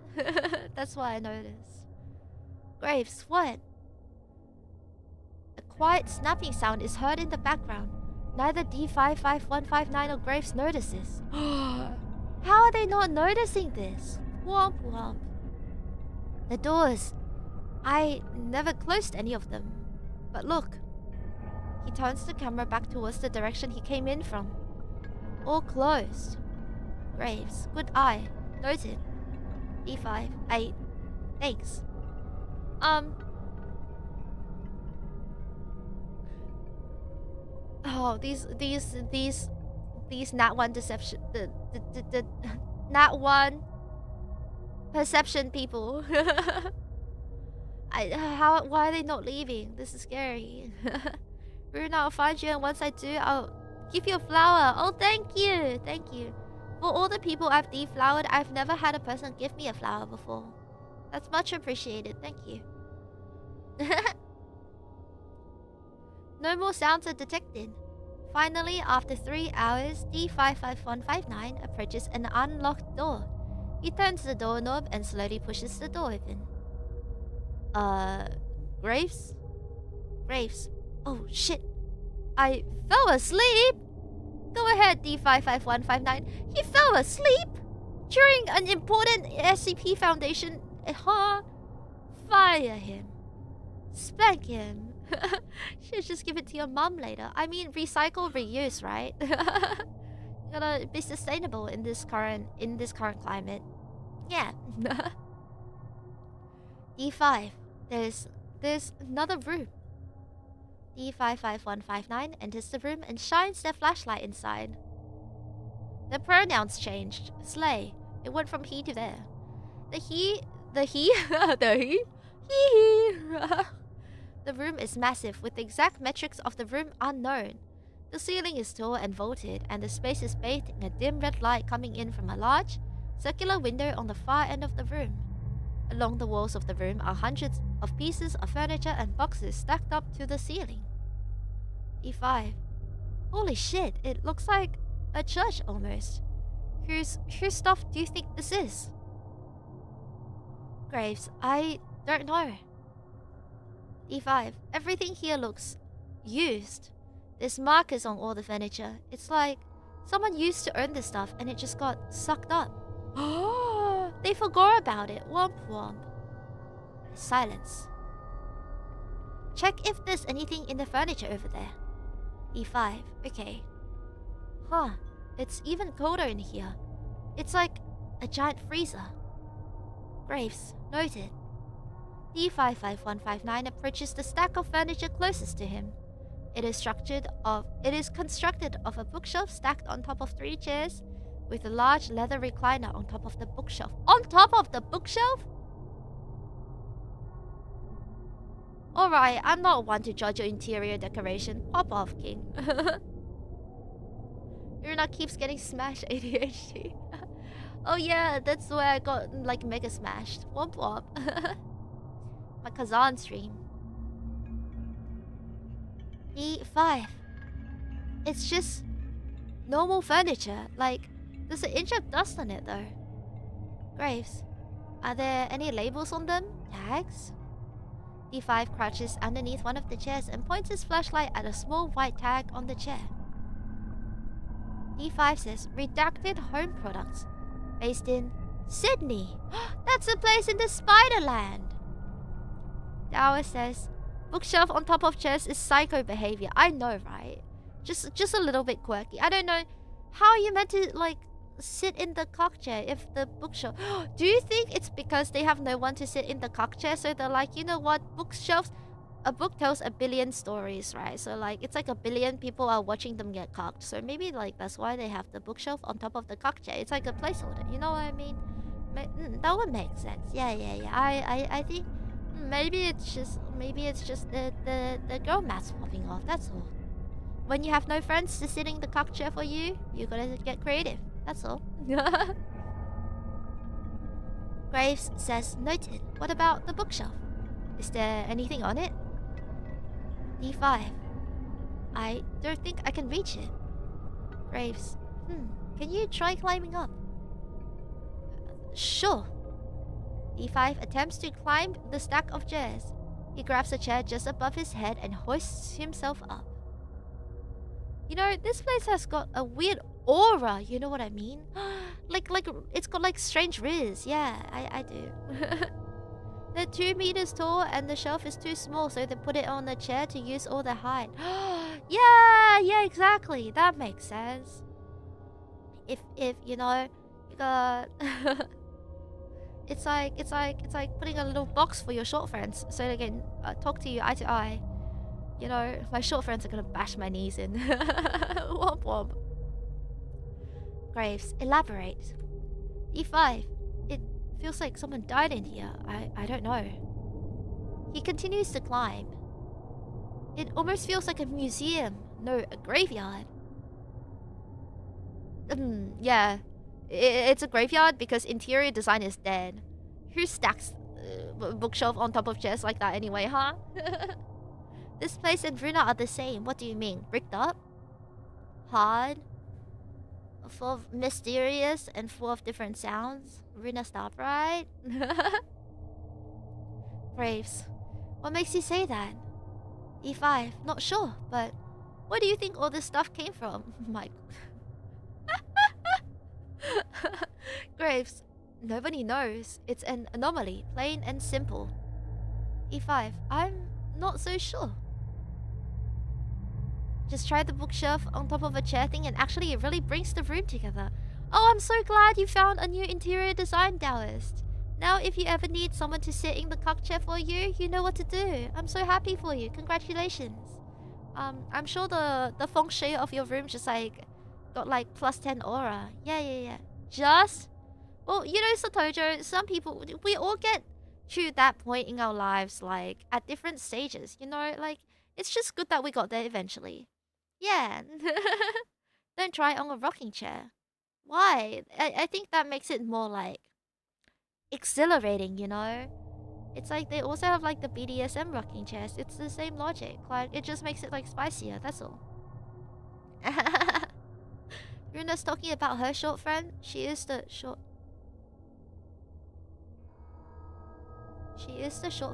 Speaker 1: That's why I noticed. Graves, what? A quiet snapping sound is heard in the background. Neither D55159 or Graves notices. How are they not noticing this? Womp womp. The doors. I never closed any of them. But look. He turns the camera back towards the direction he came in from. All closed. Graves. Good eye. Noted. D5. Thanks. Oh, these Nat 1 deception, the Nat 1 perception people. Why are they not leaving? This is scary. Ruuna, I'll find you, and once I do, I'll give you a flower. Oh, thank you. For all the people I've deflowered, I've never had a person give me a flower before. That's much appreciated. Thank you. No more sounds are detected. Finally, after 3 hours, D55159 approaches an unlocked door. He turns the doorknob and slowly pushes the door open. Graves? Graves. Oh shit. I fell asleep? Go ahead, D55159. He fell asleep? During an important SCP Foundation. Fire him. Spank him. Should just give it to your mom later. I mean, recycle, reuse, right? You gotta be sustainable in this current climate. Yeah. D5. There's another room. D55159 enters the room and shines their flashlight inside. The pronouns changed. Slay. It went from he to there. The he. The room is massive, with the exact metrics of the room unknown. The ceiling is tall and vaulted, and the space is bathed in a dim red light coming in from a large, circular window on the far end of the room. Along the walls of the room are hundreds of pieces of furniture and boxes stacked up to the ceiling. E5. Holy shit, it looks like a church almost. Whose stuff do you think this is? Graves, I don't know. E5. Everything here looks used. There's markers on all the furniture. It's like someone used to own this stuff and it just got sucked up. They forgot about it. Womp womp. Silence. Check if there's anything in the furniture over there. E5. Okay. Huh. It's even colder in here. It's like a giant freezer. Graves. Noted. D55159 approaches the stack of furniture closest to him. It is constructed of a bookshelf stacked on top of 3 chairs, with a large leather recliner on top of the bookshelf. On top of the bookshelf? Alright, I'm not one to judge your interior decoration. Pop off, King. Ruuna keeps getting smashed ADHD. Oh yeah, that's where I got like mega smashed. Womp womp. My Kazan stream. E5. It's just normal furniture. Like, there's an inch of dust on it though. Graves. Are there any labels on them? Tags? D5 crouches underneath one of the chairs and points his flashlight at a small white tag on the chair. D5 says, Redacted Home Products. Based in Sydney. That's a place in the Spiderland. Dower says, bookshelf on top of chairs is psycho behavior. I know, right? Just a little bit quirky. I don't know how are you meant to like sit in the cock chair if the bookshelf. Do you think it's because they have no one to sit in the cock chair, so they're like, you know what, bookshelves, a book tells a billion stories, right? So like it's like a billion people are watching them get cocked. So maybe like that's why they have the bookshelf on top of the cock chair. It's like a placeholder. You know what I mean? That would make sense. Yeah. I think maybe it's just the girl mask popping off. That's all. When you have no friends to sit in the cock chair for you, you gotta get creative. That's all. Graves says, noted. What about the bookshelf? Is there anything on it? D5. I don't think I can reach it. Graves. Can you try climbing up? Sure. D5 attempts to climb the stack of chairs. He grabs a chair just above his head and hoists himself up. You know, this place has got a weird aura, you know what I mean? like it's got like strange riz. Yeah, I do. They're 2 meters tall and the shelf is too small, so they put it on the chair to use all the height. yeah, exactly. That makes sense. If you know, you got it's like putting a little box for your short friends so they can talk to you eye to eye. You know, my short friends are gonna bash my knees in. Womp womp. Graves, elaborate. E5. It feels like someone died in here. I don't know. He continues to climb. It almost feels like a museum. No, a graveyard. Yeah. It's a graveyard because interior design is dead. Who stacks bookshelf on top of chairs like that anyway, huh? This place and Ruuna are the same. What do you mean? Bricked up? Hard? Full of mysterious and full of different sounds? Ruuna Starbright? Graves. What makes you say that? E5. Not sure, but where do you think all this stuff came from? My... Graves. Nobody knows. It's an anomaly. Plain and simple. E5. I'm not so sure. Just tried the bookshelf on top of a chair thing and actually it really brings the room together. Oh, I'm so glad you found a new interior design, Taoist. Now if you ever need someone to sit in the cock chair for you, you know what to do. I'm so happy for you. Congratulations. I'm sure the feng shui of your room just like got like +10 aura. Yeah. Just... Well, you know, Satojo, some people, we all get to that point in our lives, like, at different stages, you know? Like, it's just good that we got there eventually. Yeah. Don't try on a rocking chair. Why? I think that makes it more, like, exhilarating, you know? It's like they also have, like, the BDSM rocking chairs. It's the same logic. Like, it just makes it, like, spicier, that's all. Runa's talking about her short friend. She is the short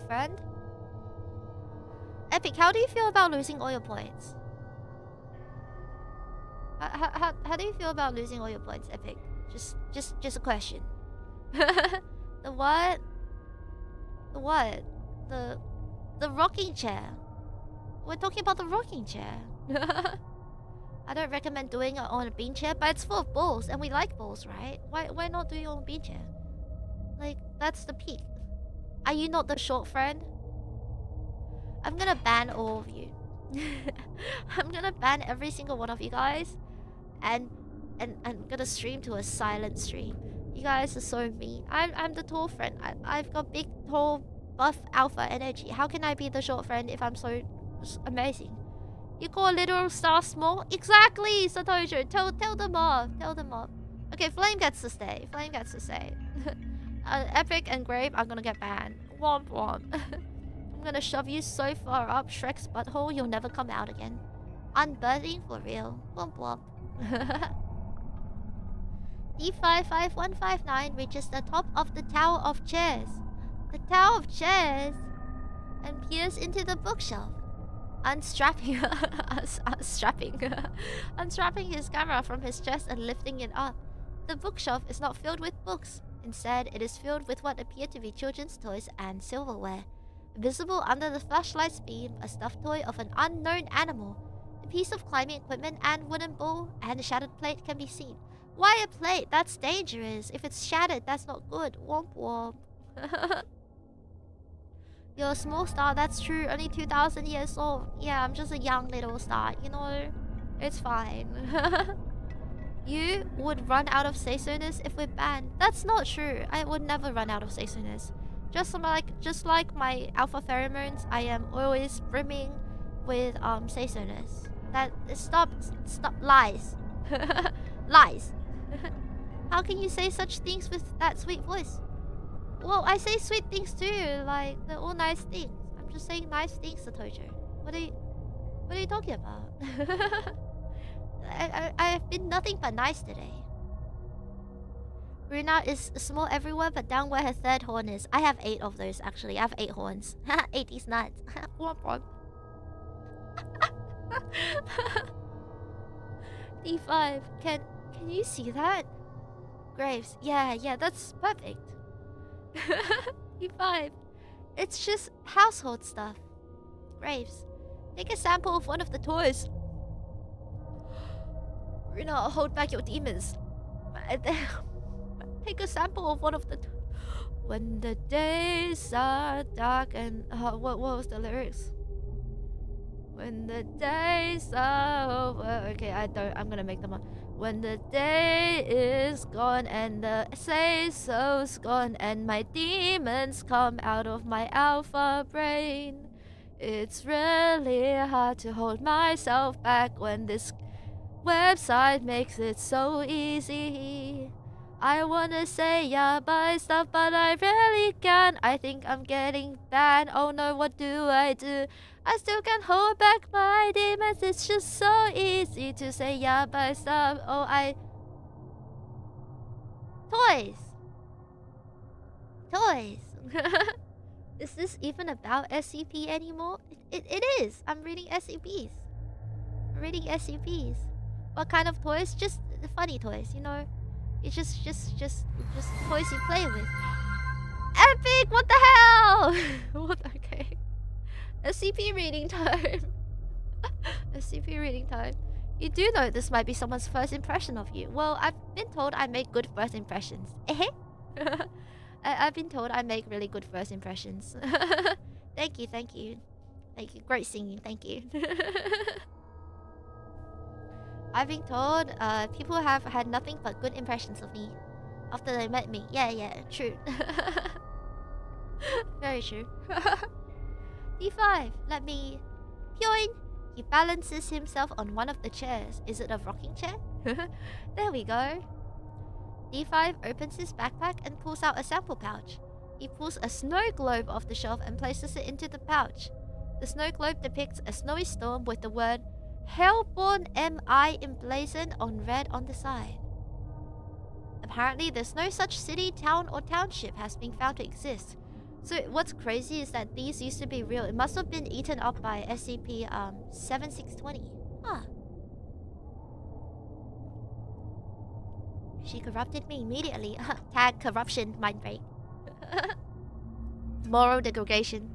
Speaker 1: friend. Epic, how do you feel about losing all your points? How do you feel about losing all your points, Epic? Just a question. The what? The what? The rocking chair. We're talking about the rocking chair. I don't recommend doing it on a bean chair, but it's full of balls, and we like balls, right? Why not do it on a bean chair? Like, that's the peak. Are you not the short friend? I'm gonna ban all of you. I'm gonna ban every single one of you guys. And I'm gonna stream to a silent stream. You guys are so mean. I'm the tall friend. I've got big, tall, buff, alpha energy. How can I be the short friend if I'm so amazing? You call little star small? Exactly, Satojo. Tell them off. Tell them off. Okay, Flame gets to stay. Flame gets to stay. Epic and Grave are gonna get banned. Womp womp. I'm gonna shove you so far up Shrek's butthole you'll never come out again. Unbirthing for real. Womp womp. D55159 reaches the top of the Tower of Chairs. The Tower of Chairs! And peers into the bookshelf. Unstrapping unstrapping his camera from his chest and lifting it up. The bookshelf is not filled with books. Instead, it is filled with what appear to be children's toys and silverware. Visible under the flashlight's beam, a stuffed toy of an unknown animal. A piece of climbing equipment and wooden ball and a shattered plate can be seen. Why a plate? That's dangerous. If it's shattered, that's not good. Womp womp. You're a small star, that's true. Only 2,000 years old. Yeah, I'm just a young little star, you know? It's fine. You would run out of say-so-ness if we're banned. That's not true. I would never run out of say-so-ness. Just like my alpha pheromones, I am always brimming with say-so-ness. Stop lies. Lies. How can you say such things with that sweet voice? Well, I say sweet things too, like they're all nice things. I'm just saying nice things, Satojo. What are you talking about? I've been nothing but nice today. Ruuna is small everywhere but down where her third horn is. I have 8 of those actually. I have 8 horns. 8 is nuts. D5, can you see that? Graves, yeah, that's perfect. D5, it's just household stuff. Graves, take a sample of one of the toys. Ruuna, hold back your demons. Take a sample of one of the... When the days are dark and... what was the lyrics? When the days are over... Okay, I'm gonna make them up. When the day is gone and the say-so's gone and my demons come out of my alpha brain. It's really hard to hold myself back when this website makes it so easy. I wanna say yabai stuff, but I rarely can. I think I'm getting bad. Oh no, what do? I still can't hold back my demons. It's just so easy to say yabai stuff. Oh, Toys! Toys! Is this even about SCP anymore? It is! I'm reading SCPs. I'm reading SCPs. What kind of toys? Just funny toys, you know? It's just toys you play with. Epic! What the hell? What? Okay. SCP reading time. SCP reading time. You do know this might be someone's first impression of you. Well, I've been told I make good first impressions. I've been told I make really good first impressions. Thank you, thank you. Thank you. Great singing, thank you. I've been told people have had nothing but good impressions of me after they met me. Yeah, true. Very true. D5, let me... Pyoin! He balances himself on one of the chairs. Is it a rocking chair? There we go. D5 opens his backpack and pulls out a sample pouch. He pulls a snow globe off the shelf and places it into the pouch. The snow globe depicts a snowy storm with the word Hellborn MI emblazoned on red on the side. Apparently, there's no such city, town, or township has been found to exist. So what's crazy is that these used to be real. It must have been eaten up by SCP-7620. Huh. She corrupted me immediately. Tag corruption, mind break. Moral degradation.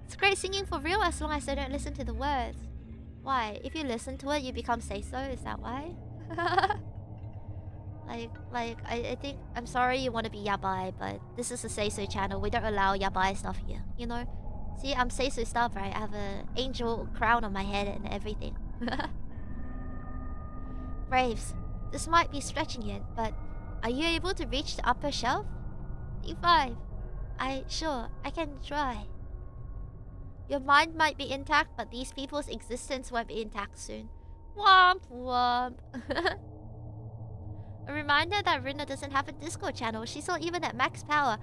Speaker 1: It's great singing for real as long as I don't listen to the words. Why? If you listen to it, you become say-so? Is that why? I think... I'm sorry you want to be yabai, but this is a say-so channel. We don't allow yabai stuff here, you know? See, I'm say-so Starbright. I have an angel crown on my head and everything. Graves, this might be stretching it, but are you able to reach the upper shelf? D5. Sure, I can try. Your mind might be intact, but these people's existence won't be intact soon. Womp womp. A reminder that Ruuna doesn't have a Discord channel. She's not even at max power.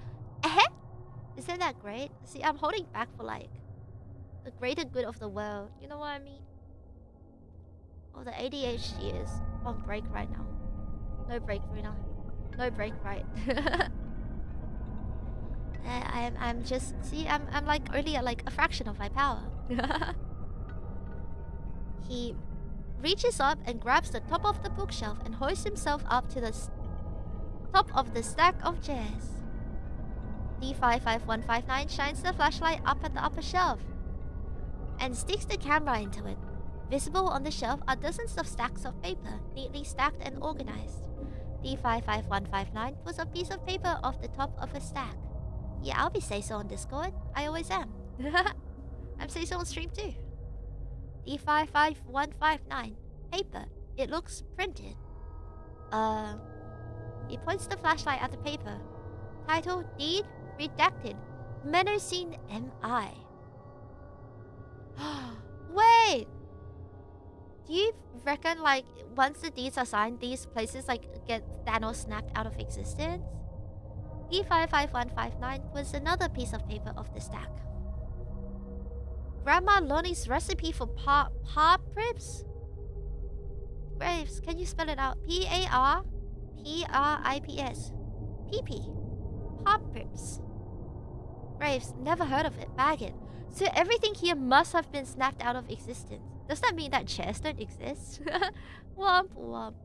Speaker 1: Isn't that great? See, I'm holding back for like the greater good of the world. You know what I mean? Oh, the ADHD is on break right now. No break, Ruuna. No break, right? I'm just... See, I'm like only at like a fraction of my power. He reaches up and grabs the top of the bookshelf and hoists himself up to the top of the stack of chairs. D55159 shines the flashlight up at the upper shelf and sticks the camera into it. Visible on the shelf are dozens of stacks of paper, neatly stacked and organized. D55159 pulls a piece of paper off the top of a stack. Yeah, I'll be say-so on Discord. I always am. I'm say-so on stream too. D55159. Paper. It looks printed. He points the flashlight at the paper. Title, Deed, Redacted. Menacing MI. Wait! Do you reckon, like, once the deeds are signed, these places, like, get Thanos snapped out of existence? D55159 puts another piece of paper off the stack. Grandma Lonnie's recipe for parprips? Graves, can you spell it out? Parprips. PP. Parprips. Graves, never heard of it. Bag it. So everything here must have been snapped out of existence. Does that mean that chairs don't exist? Womp womp.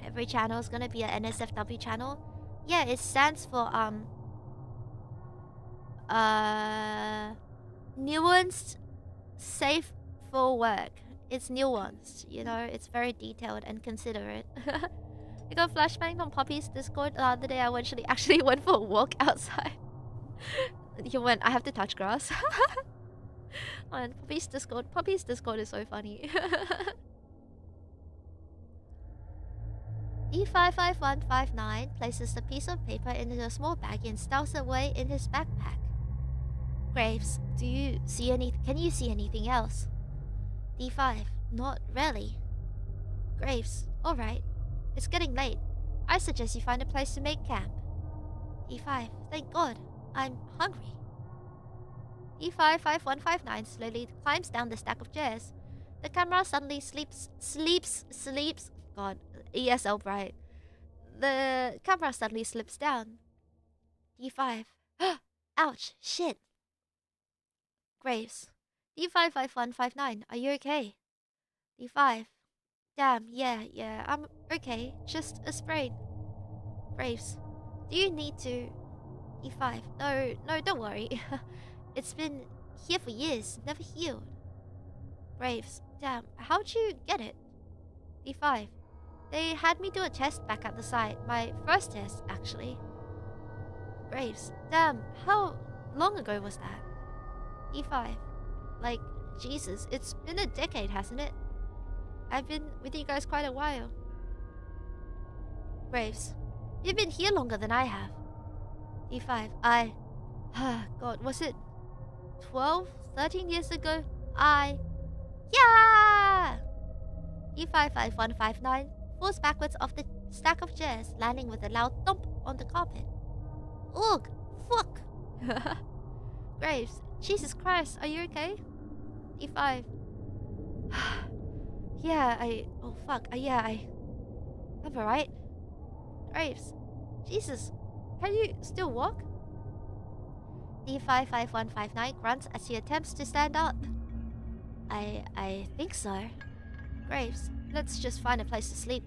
Speaker 1: Every channel is gonna be an NSFW channel. Yeah, it stands for nuanced, safe for work. It's nuanced, you know. It's very detailed and considerate. I got flashbanged on Poppy's Discord the other day. I actually went for a walk outside. You went. I have to touch grass. On Poppy's Discord is so funny. D55159 places the piece of paper into a small bag and stows it away in his backpack. Graves, can you see anything else? D5, not really. Graves, Alright. It's getting late. I suggest you find a place to make camp. D5. Thank God. I'm hungry. D55159 slowly climbs down the stack of chairs. The camera suddenly sleeps. God, ESL bright. The camera suddenly slips down. D5. Ouch, shit. Graves. D55159, are you okay? D5. Damn, yeah, I'm okay. Just a sprain. Graves. Do you need to... D5. No, don't worry. It's been here for years, never healed. Graves. Damn, how'd you get it? D5. They had me do a test back at the site. My first test, actually. Graves. Damn, how long ago was that? D5. Like, Jesus, it's been a decade, hasn't it? I've been with you guys quite a while. Graves. You've been here longer than I have. D5. God, was it 12, 13 years ago? Yeah! D55159 falls backwards off the stack of chairs, landing with a loud thump on the carpet. Ugh! Fuck! Graves. Jesus Christ, are you okay? D5. Oh fuck, I'm alright. Graves. Jesus, can you still walk? D55159 grunts as he attempts to stand up. I think so. Graves, let's just find a place to sleep.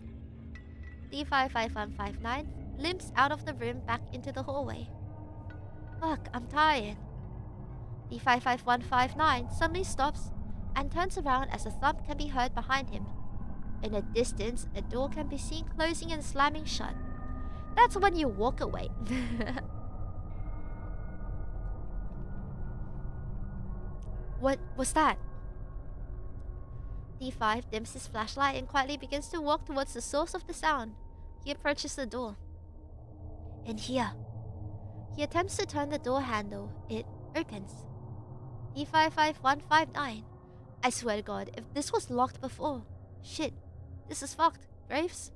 Speaker 1: D55159 limps out of the room back into the hallway. Fuck, I'm tired. D55159 suddenly stops and turns around as a thump can be heard behind him. In the distance, a door can be seen closing and slamming shut. That's when you walk away. What was that? D5 dims his flashlight and quietly begins to walk towards the source of the sound. He approaches the door. In here. He attempts to turn the door handle. It opens. D55159. I swear to God, if this was locked before. Shit. This is fucked. Graves?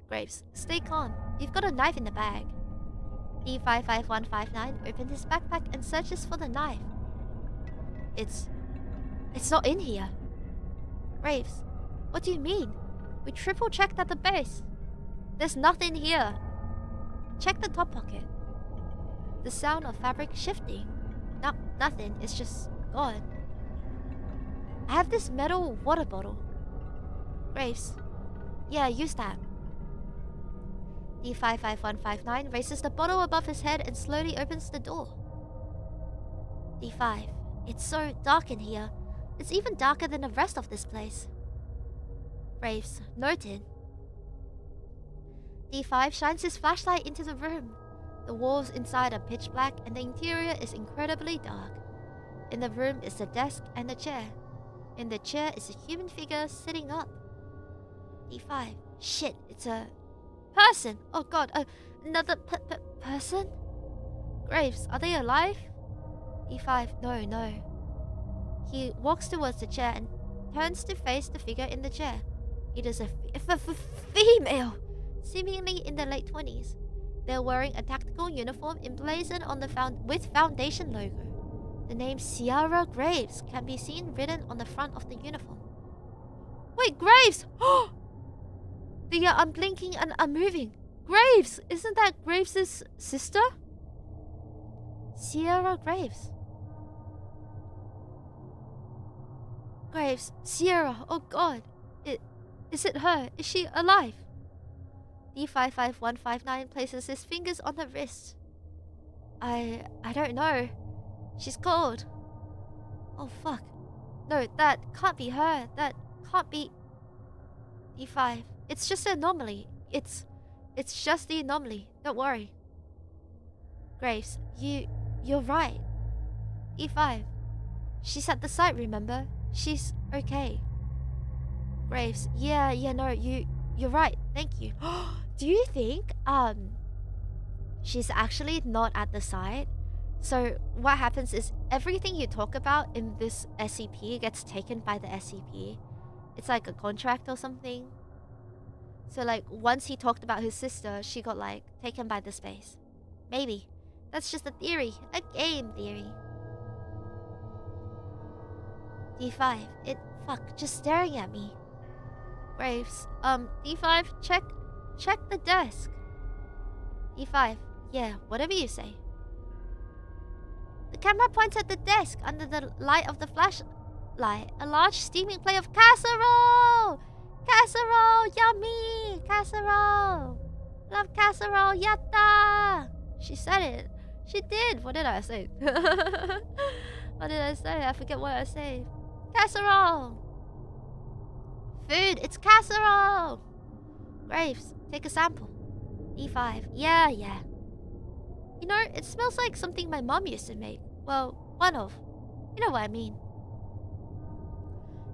Speaker 1: Graves, stay calm. You've got a knife in the bag. D55159 opens his backpack and searches for the knife. It's not in here. Graves, what do you mean? We triple checked at the base. There's nothing here. Check the top pocket. The sound of fabric shifting. No, nothing. It's just gone. I have this metal water bottle. Graves. Yeah, use that. D55159 raises the bottle above his head and slowly opens the door. D5. It's so dark in here. It's even darker than the rest of this place. Graves. Noted. D5 shines his flashlight into the room. The walls inside are pitch black and the interior is incredibly dark. In the room is the desk and the chair. In the chair is a human figure sitting up. D5. Shit, it's a person. Oh god, another person? Graves, are they alive? D5. No. He walks towards the chair and turns to face the figure in the chair. It is a female, seemingly in the late 20s. They're wearing a tactical uniform emblazoned on the with Foundation logo. The name Ciara Graves can be seen written on the front of the uniform. Wait, Graves! I'm blinking and I'm moving. Graves! Isn't that Graves' sister? Ciara Graves. Graves. Ciara. Oh god. Is it her? Is she alive? D55159 places his fingers on her wrist. I don't know. She's cold. Oh fuck. No, that can't be her. That can't be... D5. It's just an anomaly. It's just the anomaly. Don't worry. Graves, you're right. E5. She's at the site, remember? She's okay. Graves, yeah, no, you're right. Thank you. Do you think she's actually not at the site? So what happens is everything you talk about in this SCP gets taken by the SCP. It's like a contract or something. So like once he talked about his sister, she got like taken by the space. Maybe. That's just a theory. A game theory. D5. Fuck, just staring at me. Graves. D5, check the desk. D5. Yeah, whatever you say. The camera points at the desk under the light of the flashlight. A large steaming plate of casserole! Casserole! Yummy! Casserole! Love casserole! Yatta! She said it. She did. What did I say? What did I say? I forget what I said. Casserole! Food! It's casserole! Graves, take a sample. D5. Yeah. You know, it smells like something my mom used to make. Well, one of. You know what I mean.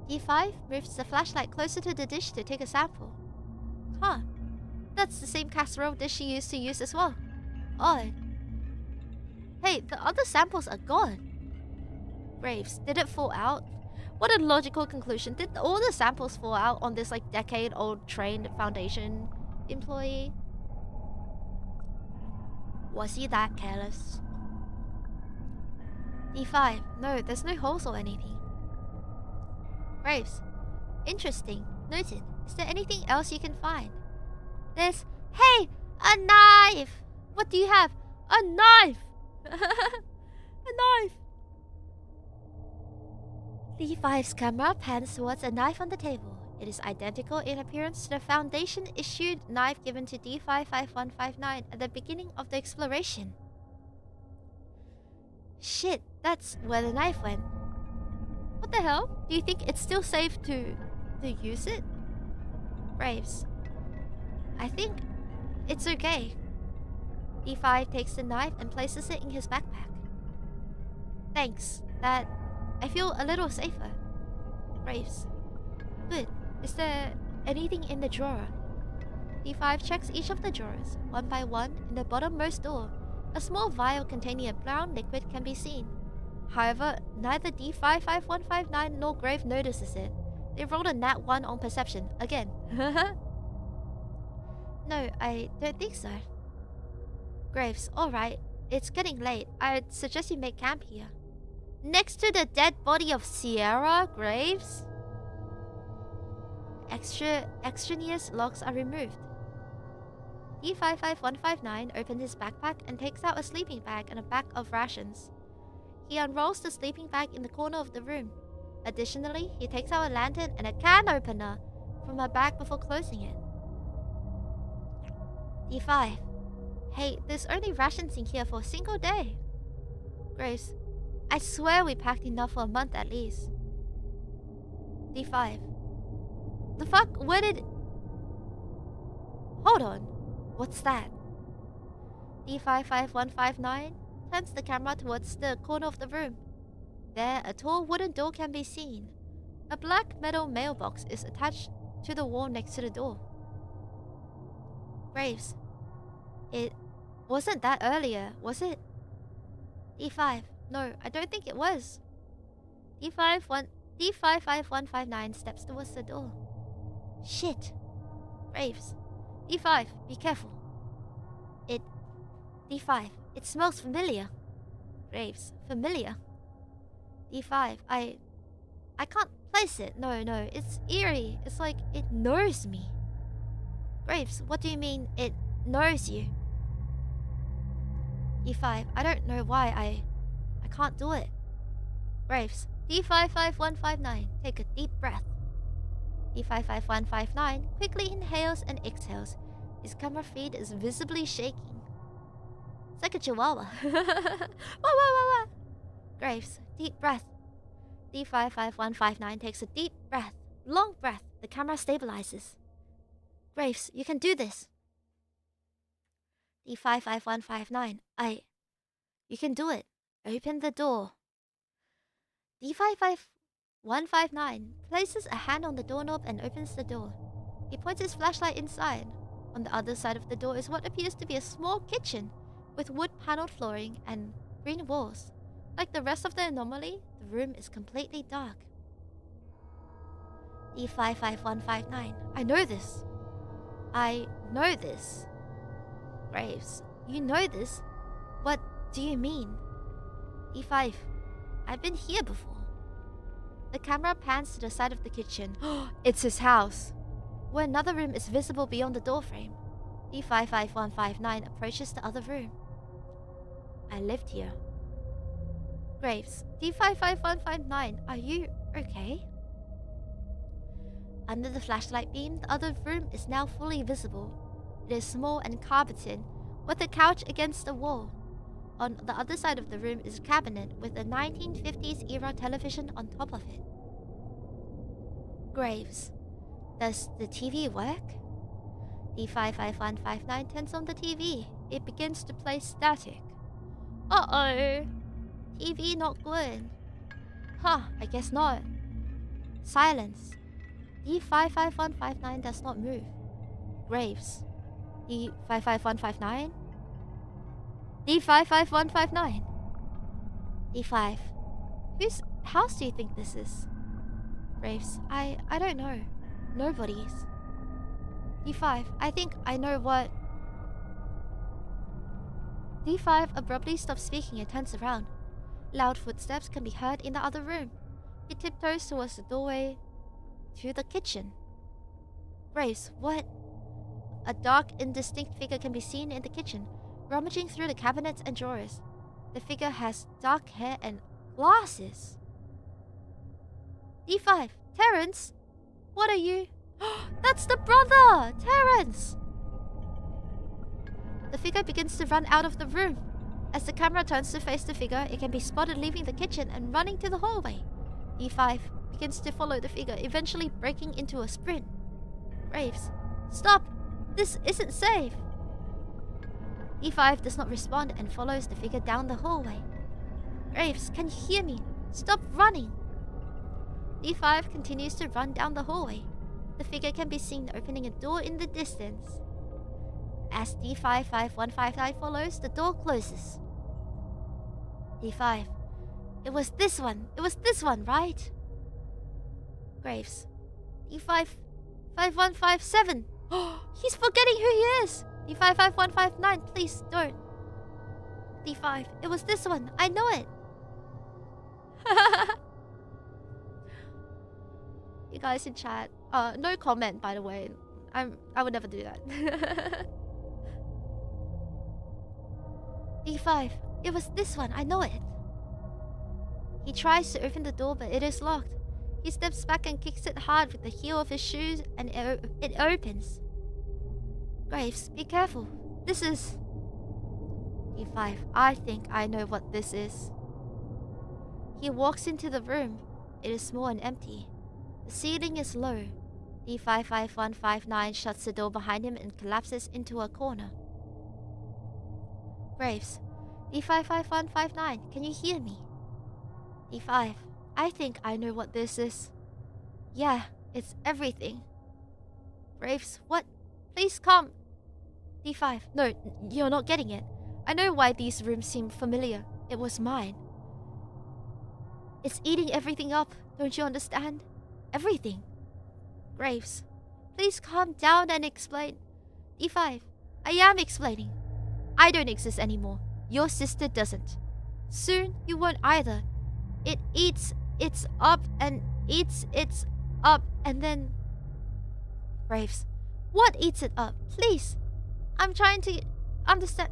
Speaker 1: D5 moves the flashlight closer to the dish to take a sample. Huh. That's the same casserole dish she used to use as well. Odd. Hey, the other samples are gone. Graves, did it fall out? What a logical conclusion. Did all the samples fall out on this like decade-old trained Foundation employee? Was he that careless? D5. No, there's no holes or anything. Graves. Interesting. Noted. Is there anything else you can find? There's... Hey! A knife! What do you have? A knife! A knife! D5's camera pans towards a knife on the table. It is identical in appearance to the Foundation-issued knife given to D55159 at the beginning of the exploration. Shit, that's where the knife went. What the hell? Do you think it's still safe to use it? Graves. I think it's okay. D5 takes the knife and places it in his backpack. Thanks. I feel a little safer. Graves. Good. Is there anything in the drawer? D5 checks each of the drawers. One by one, in the bottommost door, a small vial containing a brown liquid can be seen. However, neither D55159 nor Grave notices it. They rolled a nat 1 on perception. Again. No, I don't think so. Graves, alright. It's getting late. I'd suggest you make camp here. Next to the dead body of Sierra, Graves? Extraneous locks are removed. D55159 opens his backpack and takes out a sleeping bag and a bag of rations. He unrolls the sleeping bag in the corner of the room. Additionally, he takes out a lantern and a can opener from a bag before closing it. D5. Hey, there's only rations in here for a single day. Grace, I swear we packed enough for a month at least. D5. The fuck? Where did... Hold on. What's that? D55159 turns the camera towards the corner of the room. There, a tall wooden door can be seen. A black metal mailbox is attached to the wall next to the door. Graves. It wasn't that earlier, was it? D5. No, I don't think it was. D55159 steps towards the door. Shit. Graves. D5, be careful. D5, it smells familiar. Graves, familiar. D5, I can't place it. No, it's eerie. It's like it knows me. Graves, what do you mean it knows you? D5, I don't know why I can't do it. Graves, D55159, take a deep breath. D55159 quickly inhales and exhales. His camera feed is visibly shaking. It's like a chihuahua. Wah. Graves, deep breath. D55159 takes a deep breath. Long breath. The camera stabilizes. Graves, you can do this. D55159, you can do it. Open the door. D55159 places a hand on the doorknob and opens the door. He points his flashlight inside. On the other side of the door is what appears to be a small kitchen with wood-paneled flooring and green walls. Like the rest of the anomaly, the room is completely dark. D55159, I know this. I know this. Graves, you know this? What do you mean? D5, I've been here before. The camera pans to the side of the kitchen. It's his house. Where another room is visible beyond the doorframe. D55159 approaches the other room. I lived here. Graves, D55159, are you okay? Under the flashlight beam, the other room is now fully visible. It is small and carpeted, with a couch against the wall. On the other side of the room is a cabinet with a 1950s era television on top of it. Graves, does the TV work? D55159 turns on the TV. It begins to play static. Uh-oh. TV not good. Huh, I guess not. Silence. D55159 does not move. Graves. D55159? D55159. D5. Whose house do you think this is? Graves. I don't know. Nobody's. D5. I think I know what... D5 abruptly stops speaking and turns around. Loud footsteps can be heard in the other room. He tiptoes towards the doorway to the kitchen. Graves, what? A dark, indistinct figure can be seen in the kitchen, rummaging through the cabinets and drawers. The figure has dark hair and glasses. D5, Terrence? What are you? That's the brother! Terrence! The figure begins to run out of the room. As the camera turns to face the figure, it can be spotted leaving the kitchen and running to the hallway. D5 begins to follow the figure, eventually breaking into a sprint. Graves, stop! This isn't safe! D5 does not respond and follows the figure down the hallway. Graves, can you hear me? Stop running! D5 continues to run down the hallway. The figure can be seen opening a door in the distance. As D55159 follows, the door closes. D5. It was this one, right? Graves. D55157. He's forgetting who he is! D55159, please don't. D5. It was this one, I know it! You guys in chat. No comment, by the way. I would never do that. D5. It was this one, I know it. He tries to open the door, but it is locked. He steps back and kicks it hard with the heel of his shoes, and it opens. Graves, be careful. This is... D5. I think I know what this is. He walks into the room. It is small and empty. The ceiling is low. D55159 shuts the door behind him and collapses into a corner. Graves. D55159, can you hear me? D5. I think I know what this is. Yeah, it's everything. Graves, what? Please come. D5. No, you're not getting it. I know why these rooms seem familiar. It was mine. It's eating everything up, don't you understand? Everything. Graves, please calm down and explain. D5, I am explaining. I don't exist anymore. Your sister doesn't. Soon you won't either. It eats its up and eats its up and then... Graves, what eats it up? Please. I'm trying to understand.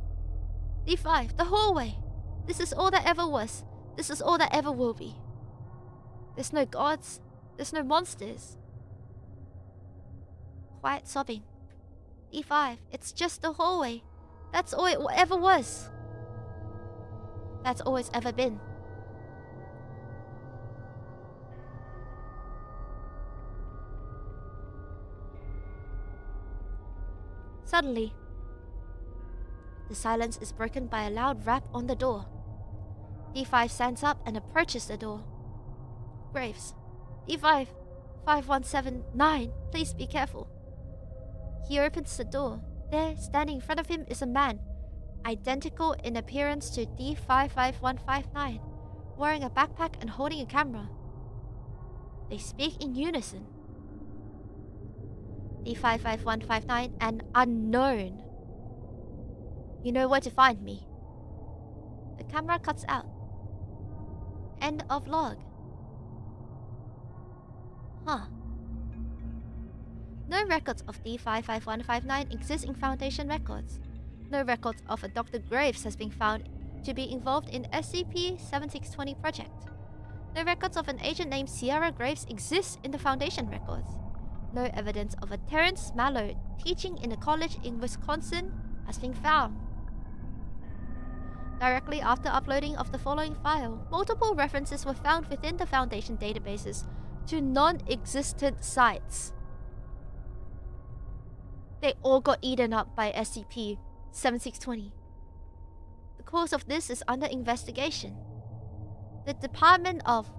Speaker 1: D5, the hallway. This is all that ever was. This is all that ever will be. There's no gods. There's no monsters. Quiet sobbing. D5, it's just the hallway. That's all it ever was. That's all it's ever been. Suddenly, the silence is broken by a loud rap on the door. D5 stands up and approaches the door. Graves. D5, 5179, please be careful. He opens the door. There, standing in front of him, is a man, identical in appearance to D55159, wearing a backpack and holding a camera. They speak in unison. D55159 and unknown. You know where to find me. The camera cuts out. End of log. Huh. No records of D55159 exist in Foundation records. No records of a Dr. Graves has been found to be involved in SCP-7620 project. No records of an agent named Sierra Graves exist in the Foundation records. No evidence of a Terrence Mallow teaching in a college in Wisconsin has been found. Directly after uploading of the following file, multiple references were found within the Foundation databases to non-existent sites. They all got eaten up by SCP-7620. The cause of this is under investigation. The Department of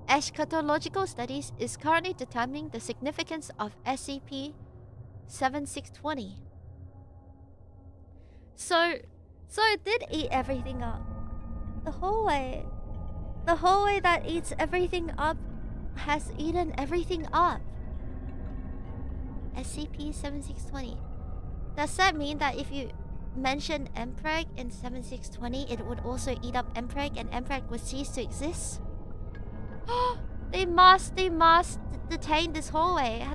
Speaker 1: Eschatological Studies is currently determining the significance of SCP-7620. So it did eat everything up. The hallway that eats everything up has eaten everything up. SCP-7620. Does that mean that if you mention Mpreg in 7620, it would also eat up Mpreg and Mpreg would cease to exist? They must detain this hallway.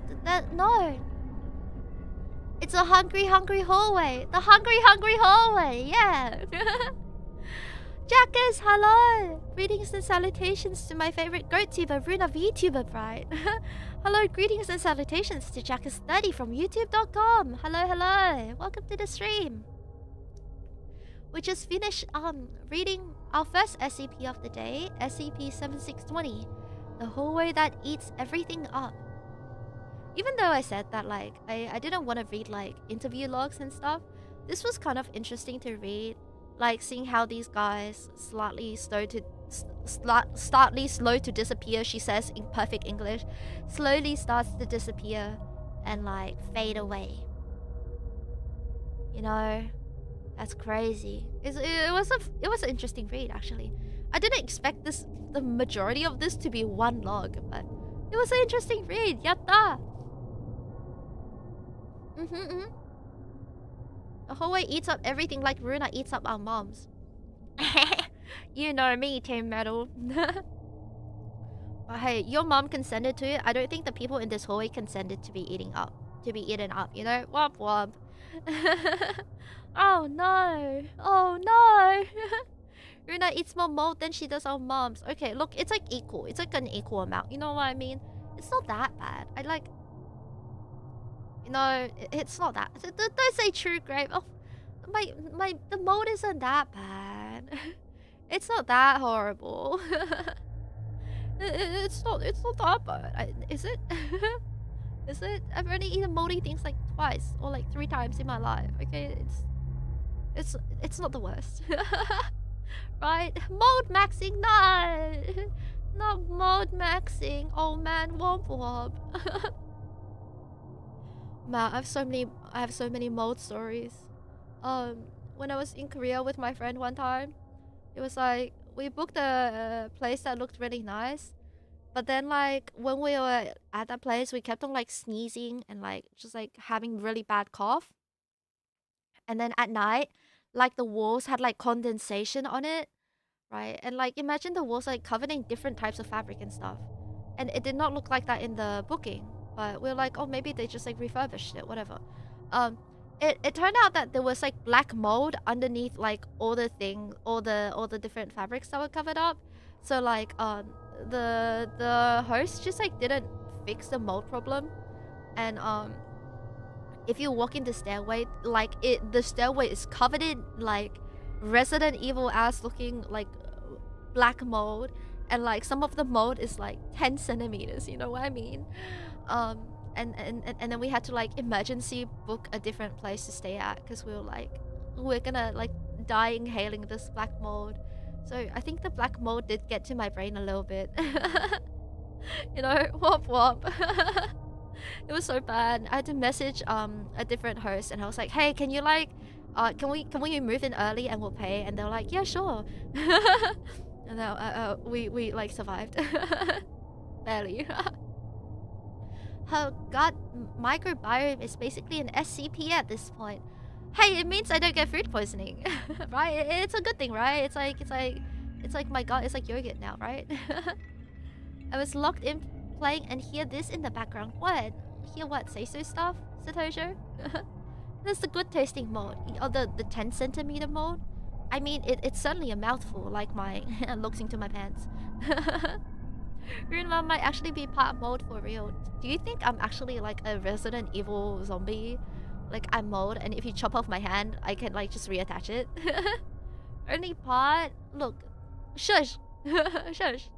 Speaker 1: No. It's a hungry hallway. The hungry hallway, yeah. Jackers, hello! Greetings and salutations to my favorite GoatTuber, Ruuna Vtuber. Hello, greetings and salutations to Jackers30 from youtube.com. Hello. Welcome to the stream. We just finished reading our first SCP of the day, SCP-7620, the hallway that eats everything up. Even though I said that like I didn't want to read like interview logs and stuff, this was kind of interesting to read, like seeing how these guys slightly slow to disappear, she says in perfect English, slowly starts to disappear and like fade away. You know, that's crazy. It was an interesting read actually. I didn't expect the majority of this to be one log, but it was an interesting read. Yatta. The hallway eats up everything like Ruuna eats up our moms. You know me, Team Metal. But hey, your mom consented to it. I don't think the people in this hallway consented to be eaten up, you know? Womp womp. Oh no. Ruuna eats more mold than she does our moms. Okay, look, it's like equal. It's like an equal amount. You know what I mean? It's not that bad. It's not that. Don't say true, Grave. Oh, the mold isn't that bad. It's not that horrible. It's not that bad. Is it? Is it? I've only eaten moldy things like twice or like 3 times in my life. Okay, it's not the worst. Right? Mold maxing, no, not mold maxing. Oh man, womp womp. Man, I have so many mold stories. When I was in Korea with my friend one time, it was like we booked a place that looked really nice, but then like when we were at that place, we kept on like sneezing and like just like having really bad cough. And then at night, like the walls had like condensation on it, right? And like imagine the walls like covered in different types of fabric and stuff, and it did not look like that in the booking. But we were like, oh, maybe they just like refurbished it, whatever. It turned out that there was like black mold underneath like all the different fabrics that were covered up. So like the host just like didn't fix the mold problem, and if you walk in the stairway, like the stairway is covered in like Resident Evil ass looking like black mold, and like some of the mold is like 10 centimeters. You know what I mean? And then we had to like emergency book a different place to stay at because we were like, we're gonna like die inhaling this black mold. So I think the black mold did get to my brain a little bit. You know, womp womp. It was so bad. I had to message a different host and I was like, hey, can you like can we move in early and we'll pay? And they were like, yeah, sure. And then we like survived. Barely. her gut microbiome is basically an SCP at this point. Hey, it means I don't get food poisoning, right? It's a good thing, right? It's like my gut is like yogurt now, right? I was locked in playing and hear this in the background. What? Hear what? Say so stuff, Satojo? That's the good tasting mode. Or the 10 centimeter mode. I mean, it's certainly a mouthful, like my looks into my pants. Ruuna might actually be part mode for real. Do you think I'm actually like a Resident Evil zombie? Like I'm mode, and if you chop off my hand, I can like just reattach it. Only part. Look, shush, shush.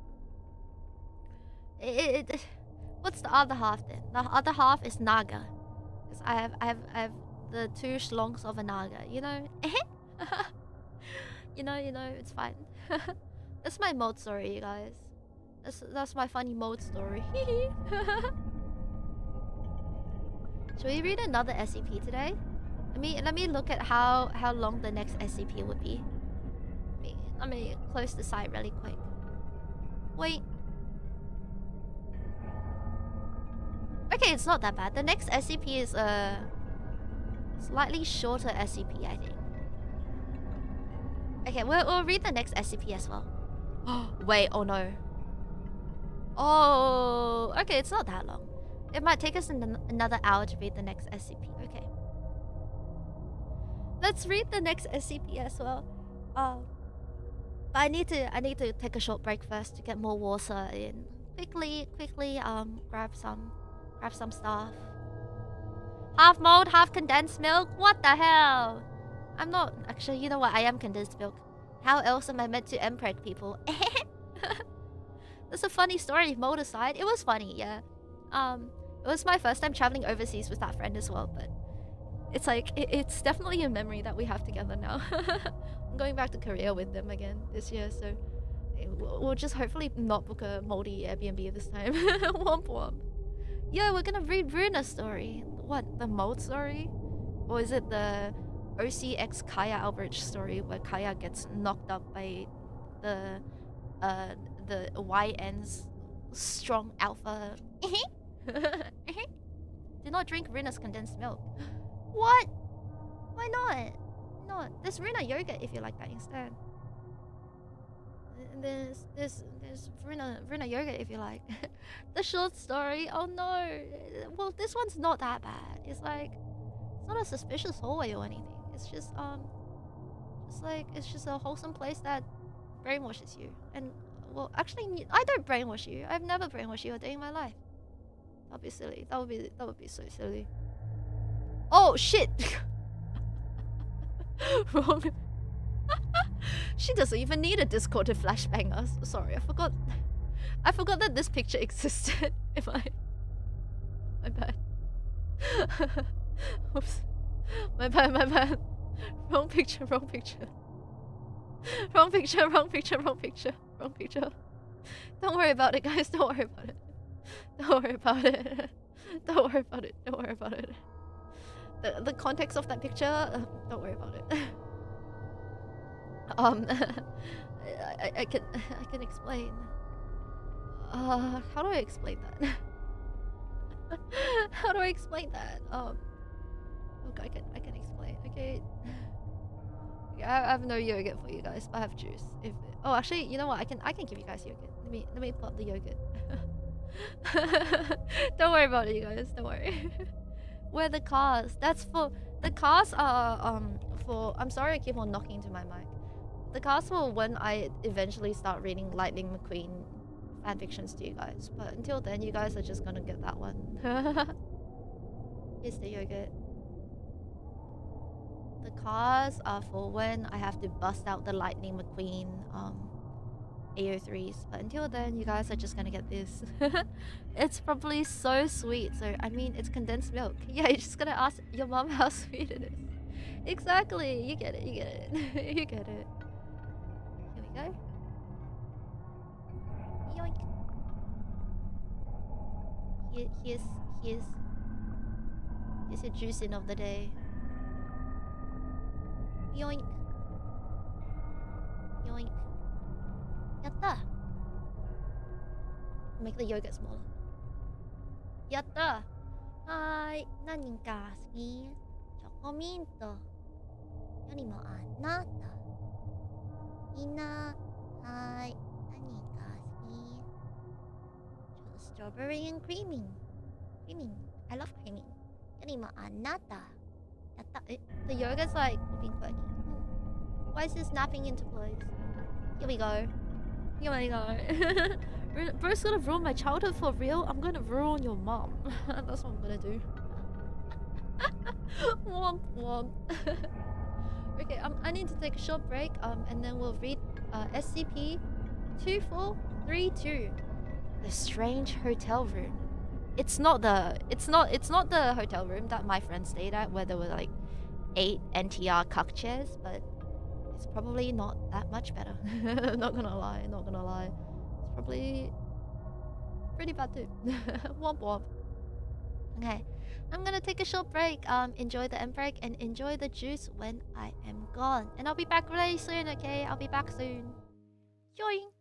Speaker 1: What's the other half then? The other half is Naga. Cause I have the 2 schlongs of a Naga. You know. you know. It's fine. That's my mode story, you guys. That's my funny mode story. Should we read another SCP today? Let me look at how long the next SCP would be. Let me close the site really quick. Wait. Okay, it's not that bad. The next SCP is a slightly shorter SCP, I think. Okay, we'll read the next SCP as well. Wait, oh no. Oh, okay, it's not that long. It might take us another hour to read the next SCP. Okay. Let's read the next SCP as well. But I need to take a short break first to get more water in. Quickly, grab some stuff. Half mold, half condensed milk? What the hell? I'm not actually, you know what, I am condensed milk. How else am I meant to impreg people? That's a funny story, mold aside. It was funny, yeah. It was my first time traveling overseas with that friend as well, but it's like it's definitely a memory that we have together now. I'm going back to Korea with them again this year, so we'll just hopefully not book a moldy Airbnb this time. Womp womp. Yeah, we're gonna read Ruuna story. What, the mold story? Or is it the OCX Kaya Albridge story where Kaya gets knocked up by the YN's strong alpha? Do not drink Ruuna's condensed milk. What? Why not? No, there's Ruuna yogurt if you like that instead. There's Ruuna yogurt if you like. The short story. Oh no. Well, this one's not that bad. It's like it's not a suspicious hallway or anything. It's just it's just a wholesome place that brainwashes you. And well, actually, I don't brainwash you. I've never brainwashed you a day in my life. That'd be silly. That would be so silly. Oh shit! Wrong. She doesn't even need a Discord to flashbang us. Sorry, I forgot. I forgot that this picture existed. My bad. Oops. My bad. Wrong picture. Wrong picture. Don't worry about it, guys. Don't worry about it. The context of that picture, don't worry about it. I can explain. How do I explain that? How do I explain that? Okay, I can explain. Okay. Yeah, I have no yogurt for you guys, but I have juice. Oh, actually, you know what? I can give you guys yogurt. Let me pull up the yogurt. Don't worry about it, you guys. Don't worry. Where the cars? That's for the cars are for. I'm sorry, I keep on knocking into my mic. The cars for when I eventually start reading Lightning McQueen fanfictions to you guys. But until then, you guys are just gonna get that one. Here's the yogurt. The cars are for when I have to bust out the Lightning McQueen AO3s. But until then, you guys are just gonna get this. It's probably so sweet. So, I mean, it's condensed milk. Yeah, you're just gonna ask your mom how sweet it is. Exactly. You get it. You get it. You get it. Here we go. Yoink. Here's your juicing of the day. Yoink. Yoink. Yatta. Make the yogurt smaller. やった。はーい。何が好き？チョコミントよりもあなた。みんな、はーい。何が好き？ストロベリー and creaming. Creaming. I love creaming. よりもあなた。やった。The yoga's like being quirky. Why is this snapping into place? Here we go. Here we go. Bro's gonna ruin my childhood for real. I'm gonna ruin your mom. That's what I'm gonna do. Womp womp. Okay, I need to take a short break. And then we'll read SCP-2432, the strange hotel room. It's not the hotel room that my friend stayed at, where there were like 8 NTR cuck chairs, but it's probably not that much better. Not gonna lie. It's probably pretty bad too. Womp womp. Okay, I'm gonna take a short break. Enjoy the end break and enjoy the juice when I am gone. And I'll be back really soon, okay? I'll be back soon. Yoing!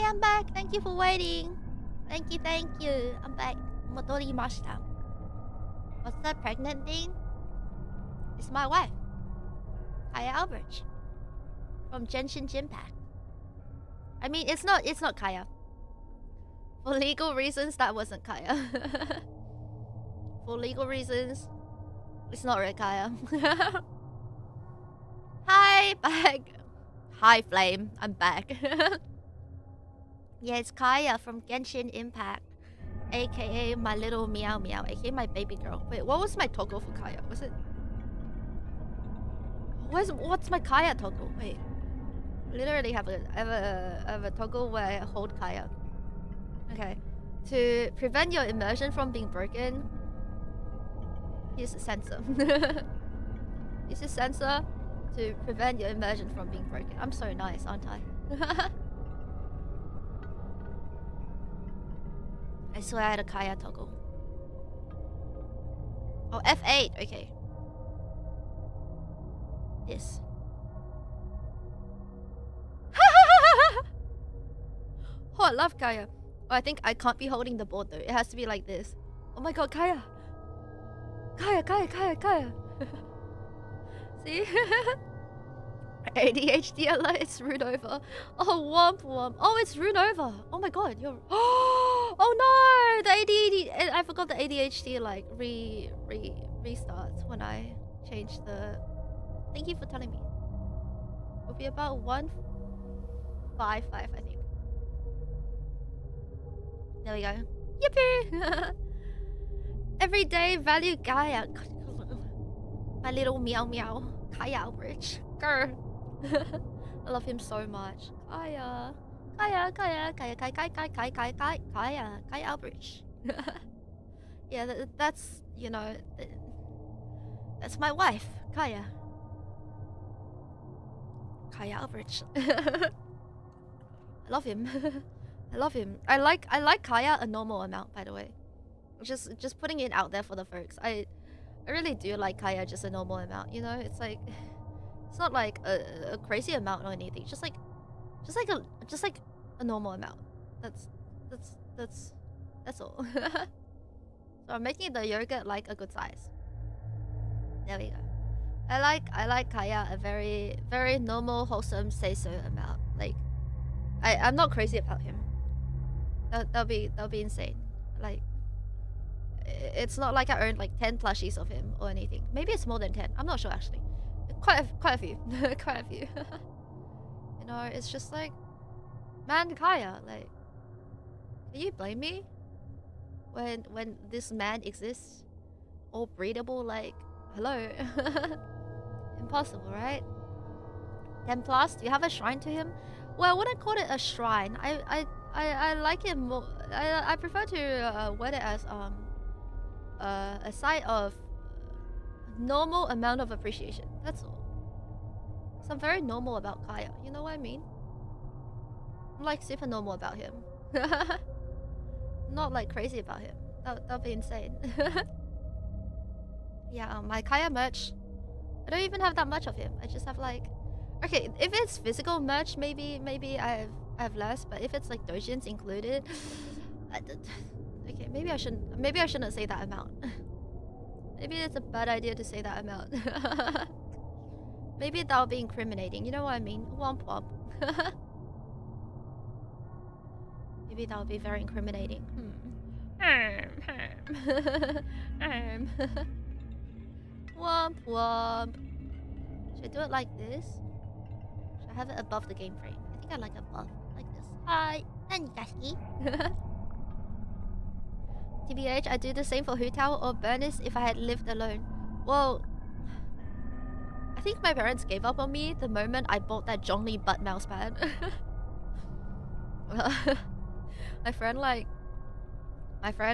Speaker 1: I'm back. Thank you for waiting. Thank you. I'm back. Motorimashita. What's that pregnant thing? It's my wife, Kaya Albrecht, from Genshin Impact. I mean, it's not Kaya. For legal reasons, that wasn't Kaya. For legal reasons, It's not red, Kaya. Hi, back. Hi, Flame. I'm back. Yeah, it's Kaya from Genshin Impact, aka my little meow meow, aka my baby girl. Wait, what was my toggle for Kaya? Was it? What's my Kaya toggle? Wait, literally have a toggle where I hold Kaya. Okay, to prevent your immersion from being broken, use a sensor. Use a sensor to prevent your immersion from being broken. I'm so nice, aren't I? I swear I had a Kaya toggle. Oh, F8. Okay. This. Oh, I love Kaya. Oh, I think I can't be holding the board though. It has to be like this. Oh my god, Kaya. Kaya. See? ADHD alert, it's Runova. Oh, womp womp. Oh, it's Runova. Oh my god, you're... Oh no! The ADHD... I forgot the ADHD, like, restarts when I change the... Thank you for telling me. It'll be about 155, I think. There we go. Yippee! Everyday value Gaia. My little meow meow. Kaya Albridge. Grr. I love him so much. Kaya Albridge. Yeah, that's, you know, that's my wife, Kaya. Kaya Albridge. I love him. I love him. I like Kaya a normal amount, by the way. Just putting it out there for the folks. I really do like Kaya just a normal amount, you know? It's like, it's not like a crazy amount or anything. Just like a normal amount. That's all. So I'm making the yogurt like a good size. There we go. I like Kaya a very normal, wholesome, say so amount. Like, I'm not crazy about him. That'll be insane. Like, it's not like I owned like 10 plushies of him or anything. Maybe it's more than 10. I'm not sure actually. Quite a few. Quite a few. You know, it's just like, man, Kaya, like, can you blame me when this man exists, all breedable? Like, hello. Impossible, right? 10 plus. Do you have a shrine to him? Well, I wouldn't call it a shrine. I like it more. I prefer to word it as a site of normal amount of appreciation. That's all. So I'm very normal about Kaya. You know what I mean? I'm like super normal about him. Not like crazy about him. That'd be insane. Yeah, my Kaya merch. I don't even have that much of him. I just have like, okay, if it's physical merch, maybe I have less. But if it's like dojins included, okay, maybe I shouldn't say that amount. Maybe it's a bad idea to say that amount. Maybe that would be incriminating. You know what I mean? Womp womp. Maybe that would be very incriminating. Womp womp. Should I do it like this? Should I have it above the game frame? I think I like it above, like this. Hi, Angaski. TBH, I'd do the same for Hutao or Bernice if I had lived alone. Well, I think my parents gave up on me the moment I bought that Zhongli butt mousepad. My friend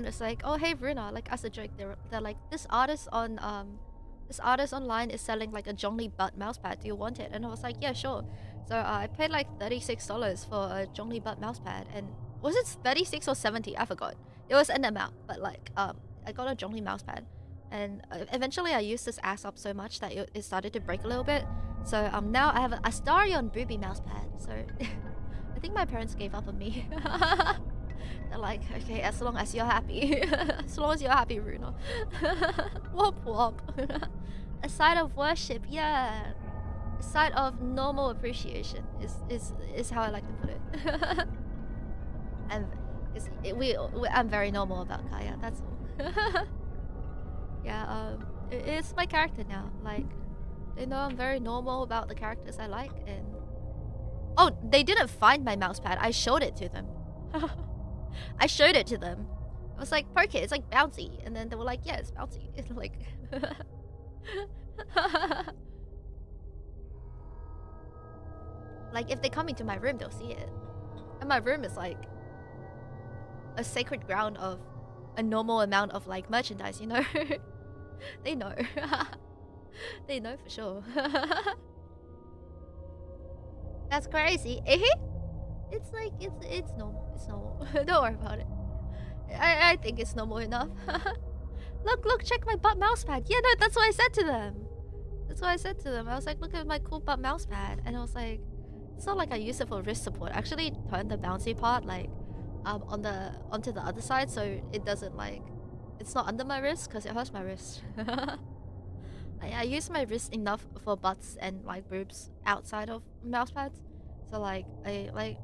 Speaker 1: is like, oh hey Ruuna, like as a joke, they're like, this artist online is selling like a Zhongli butt mousepad. Do you want it? And I was like, yeah, sure. So I paid like $36 for a Zhongli butt mousepad, and was it 36 or 70? I forgot. It was an amount, but like I got a Zhongli mousepad, and eventually I used this ass up so much that it started to break a little bit. So now I have a Astarion booby mousepad. So I think my parents gave up on me. They're like, okay, as long as you're happy. As long as you're happy, Ruuna. Womp womp. A side of worship, yeah. A side of normal appreciation is how I like to put it. And I'm very normal about Kaya, that's all. Yeah, It's my character now. Like, they know I'm very normal about the characters I like, and oh, they didn't find my mousepad. I showed it to them. I showed it to them. I was like, poke it, it's like bouncy. And then they were like, yeah, it's bouncy. It's like... like, if they come into my room, they'll see it. And my room is like a sacred ground of a normal amount of like merchandise, you know? They know. They know for sure. That's crazy. It's like, it's normal. It's normal. Don't worry about it. I think it's normal enough. Look, check my butt mousepad. Yeah, no, that's what I said to them. That's what I said to them. I was like, look at my cool butt mousepad. And I was like, it's not like I use it for wrist support. I actually turned the bouncy part like onto the other side so it doesn't like, it's not under my wrist because it hurts my wrist. I use my wrist enough for butts and like boobs outside of mousepads. So like I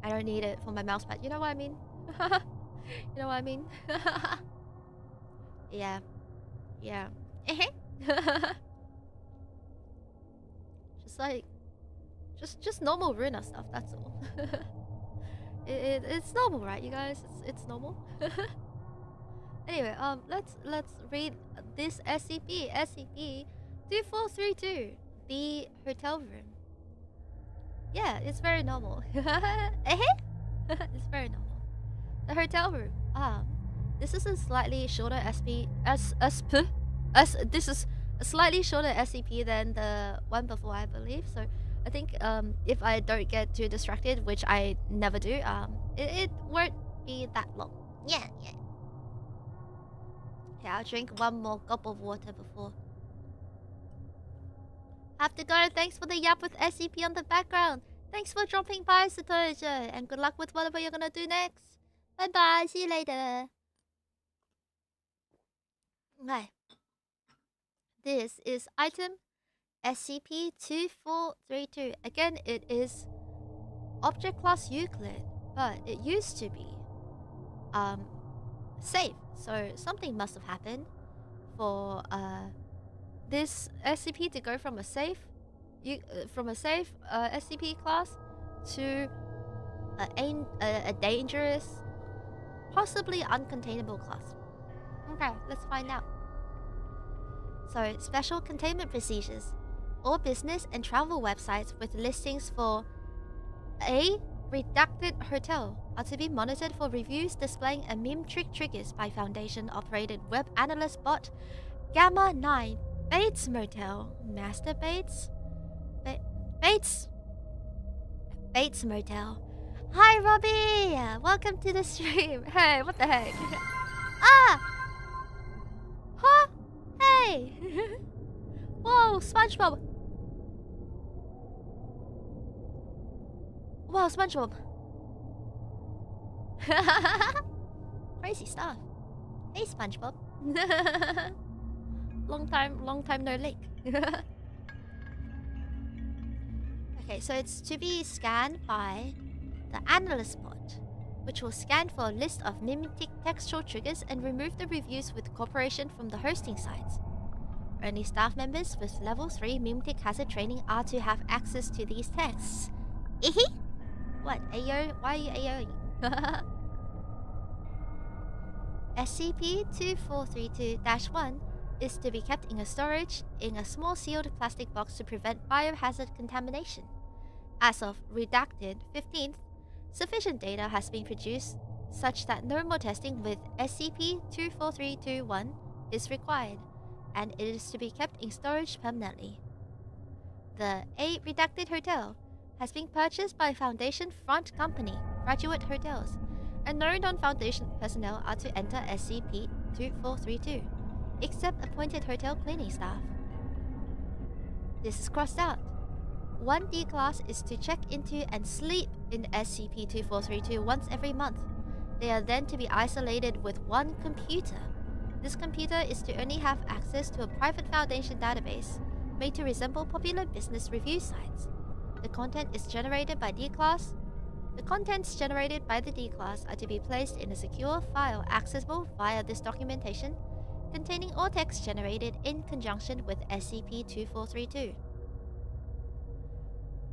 Speaker 1: don't need it for my mousepad. You know what I mean? You know what I mean? Yeah. Yeah. Just like just normal Ruuna stuff, that's all. It's normal, right, you guys? It's normal. Anyway, let's read this SCP-2432, the hotel room. Yeah, it's very normal. It's very normal. The hotel room. This is a slightly shorter this is a slightly shorter SCP than the one before, I believe. So I think if I don't get too distracted, which I never do, it won't be that long. Yeah. Yeah, I'll drink one more cup of water before. Have to go. Thanks for the yap with SCP on the background. Thanks for dropping by, Satojo, and good luck with whatever you're gonna do next. Bye bye. See you later. Okay. This is item SCP-2432. Again, it is object class Euclid, but it used to be safe. So something must have happened for this SCP to go from a safe SCP class to a dangerous, possibly uncontainable class. Okay, let's find out. So, special containment procedures. All business and travel websites with listings for a redacted hotel are to be monitored for reviews displaying a meme triggers by Foundation-operated web analyst bot Gamma 9 Bates Motel. Master Bates? Bates Motel. Hi, Robbie! Welcome to the stream. Hey, what the heck? Huh? Hey! Whoa, SpongeBob! Wow, SpongeBob! Crazy stuff. Hey, SpongeBob. long time no link. Okay, so it's to be scanned by the analyst bot, which will scan for a list of mimetic textual triggers and remove the reviews with cooperation from the hosting sites. Only staff members with level 3 mimetic hazard training are to have access to these texts. What? Ayo? Why are you ayoing? SCP-2432-1 is to be kept in a storage in a small sealed plastic box to prevent biohazard contamination. As of redacted 15th, sufficient data has been produced such that no more testing with SCP-2432-1 is required, and it is to be kept in storage permanently. The A redacted hotel has been purchased by Foundation Front Company, Graduate Hotels, and no non-Foundation personnel are to enter SCP-2432, except appointed hotel cleaning staff. This is crossed out. 1D class is to check into and sleep in SCP-2432 once every month. They are then to be isolated with one computer. This computer is to only have access to a private Foundation database, made to resemble popular business review sites. The content is generated by D-Class. The contents generated by the D-Class are to be placed in a secure file accessible via this documentation containing all text generated in conjunction with SCP-2432.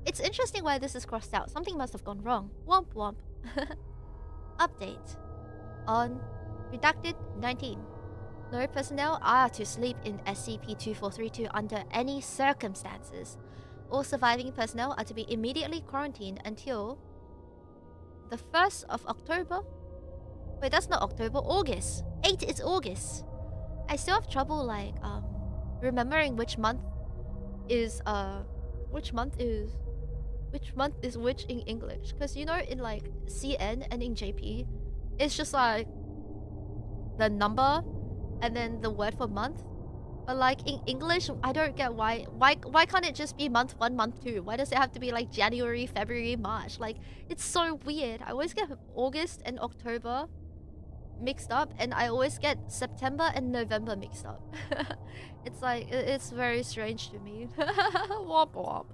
Speaker 1: It's interesting why this is crossed out. Something must have gone wrong. Womp womp. Update. On Redacted 19. No personnel are to sleep in SCP-2432 under any circumstances. All surviving personnel are to be immediately quarantined until the 1st of October? Wait, that's not October, August. 8 is August. I still have trouble remembering which month is which in English. Because you know in like CN and in JP, it's just like the number and then the word for month. But like in English, I don't get why can't it just be month 1, month 2? Why does it have to be like January, February, March? Like, it's so weird. I always get August and October mixed up, and I always get September and November mixed up. It's like, it's very strange to me. Womp womp.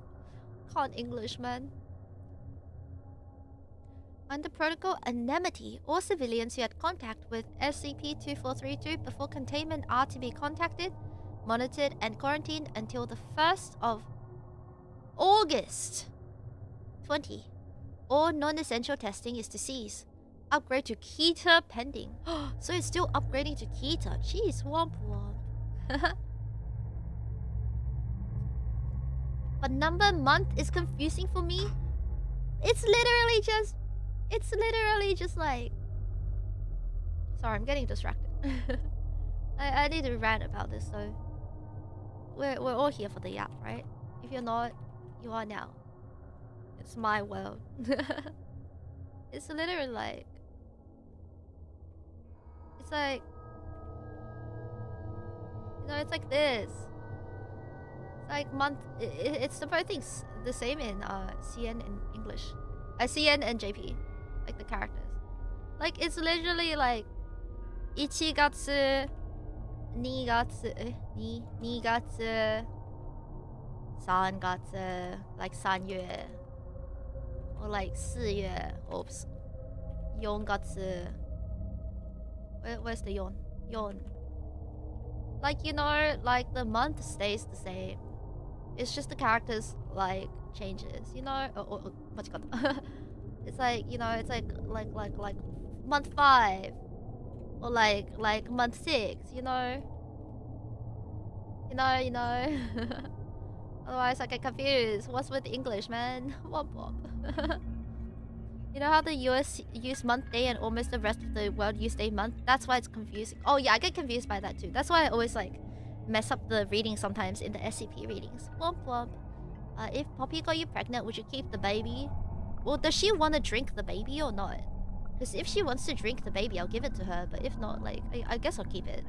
Speaker 1: Can't English, man. Under Protocol Anemone, all civilians who had contact with SCP-2432 before containment are to be contacted, monitored, and quarantined until the 1st of August 20. All non-essential testing is to cease. Upgrade to Keter pending. So it's still upgrading to Keter. Jeez, womp womp. But number month is confusing for me. It's literally just like... Sorry, I'm getting distracted. I need to rant about this though. We're all here for the yap, right? If you're not, you are now. It's my world. It's literally like... It's like... You know, it's like this. It's like month... It's the both things the same in CN and English. CN and JP. Like the characters. Like, it's literally like... 1月... 2月... 2月... 3月... Like 3月... Or like 4月... Oops. 4月... Where's the yon? Yon. Like, you know, like the month stays the same. It's just the characters, like, changes, you know? It's like, you know, it's like month 5. Or like month 6, you know? You know? Otherwise I get confused. What's with English, man? Womp womp. You know how the US use month day and almost the rest of the world use day month? That's why it's confusing. Oh yeah, I get confused by that too. That's why I always like mess up the reading sometimes in the SCP readings. Womp womp. If Poppy got you pregnant, would you keep the baby? Well, does she want to drink the baby or not? Because if she wants to drink the baby, I'll give it to her. But if not, like, I guess I'll keep it.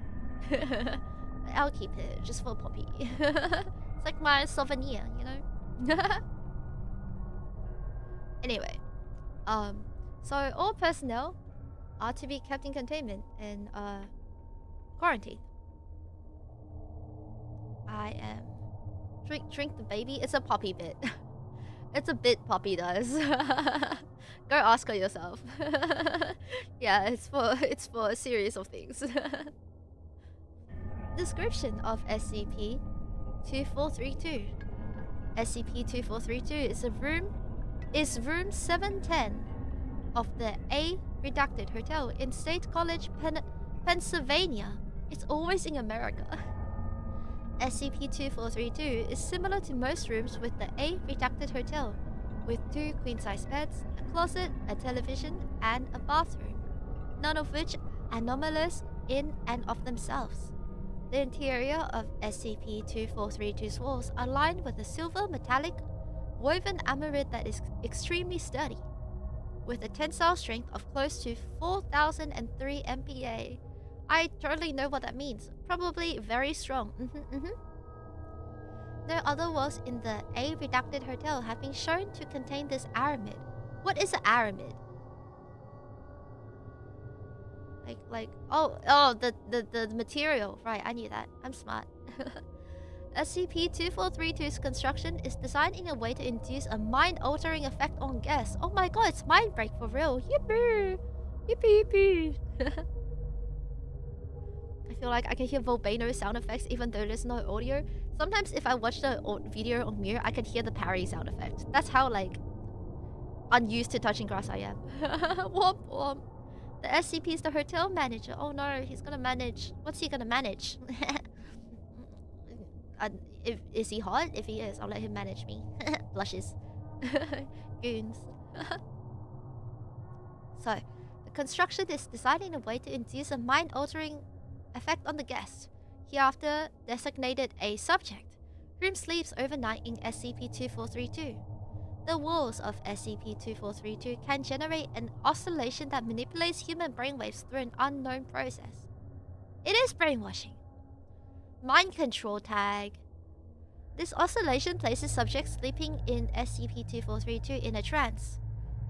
Speaker 1: I'll keep it just for Poppy. It's like my souvenir, you know? Anyway. So all personnel are to be kept in containment and quarantined. I am drink the baby. It's a Poppy bit. It's a bit Poppy does. Go ask her yourself. Yeah, it's for a series of things. Description of SCP-2432. SCP-2432 is room 710 of the A Redacted Hotel in State College, Pennsylvania. It's always in America. SCP-2432 is similar to most rooms with the A Redacted Hotel, with 2 queen-size beds, a closet, a television, and a bathroom, none of which are anomalous in and of themselves. The interior of SCP-2432's walls are lined with a silver metallic woven amulet that is extremely sturdy, with a tensile strength of close to 4,003 MPa. I totally know what that means. Probably very strong. No other walls in the A Redacted Hotel have been shown to contain this aramid. What is an aramid? The material. Right, I knew that. I'm smart. SCP-2432's construction is designed in a way to induce a mind-altering effect on guests. Oh my god, it's mind break for real. Yippee! Yippee yippee! I feel like I can hear volcano sound effects even though there's no audio. Sometimes if I watch the video on mute, I can hear the parry sound effect. That's how like unused to touching grass I am. Womp womp. The SCP is the hotel manager. Oh no, he's gonna manage. What's he gonna manage? Is he hot? If he is, I'll let him manage me. Blushes. Goons. So, the construction is designed in a way to induce a mind-altering effect on the guest. Hereafter designated a subject, whom sleeps overnight in SCP-2432. The walls of SCP-2432 can generate an oscillation that manipulates human brainwaves through an unknown process. It is brainwashing. Mind control tag. This oscillation places subjects sleeping in SCP-2432 in a trance.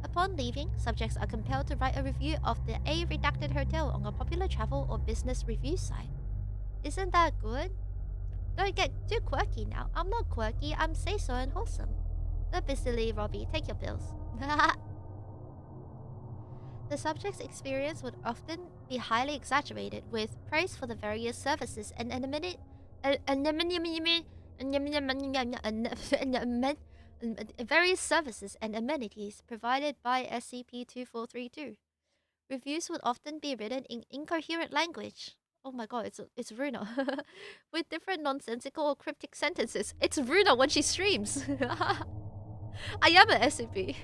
Speaker 1: Upon leaving, subjects are compelled to write a review of the A redacted hotel on a popular travel or business review site. Isn't that good? Don't get too quirky now. I'm not quirky, I'm say-so and wholesome. Don't be silly, Robbie. Take your pills. The subject's experience would often be highly exaggerated, with praise for the various services and various services and amenities provided by SCP-2432. Reviews would often be written in incoherent language. Oh my god, it's Ruuna. With different nonsensical or cryptic sentences. It's Ruuna when she streams. I am an SCP.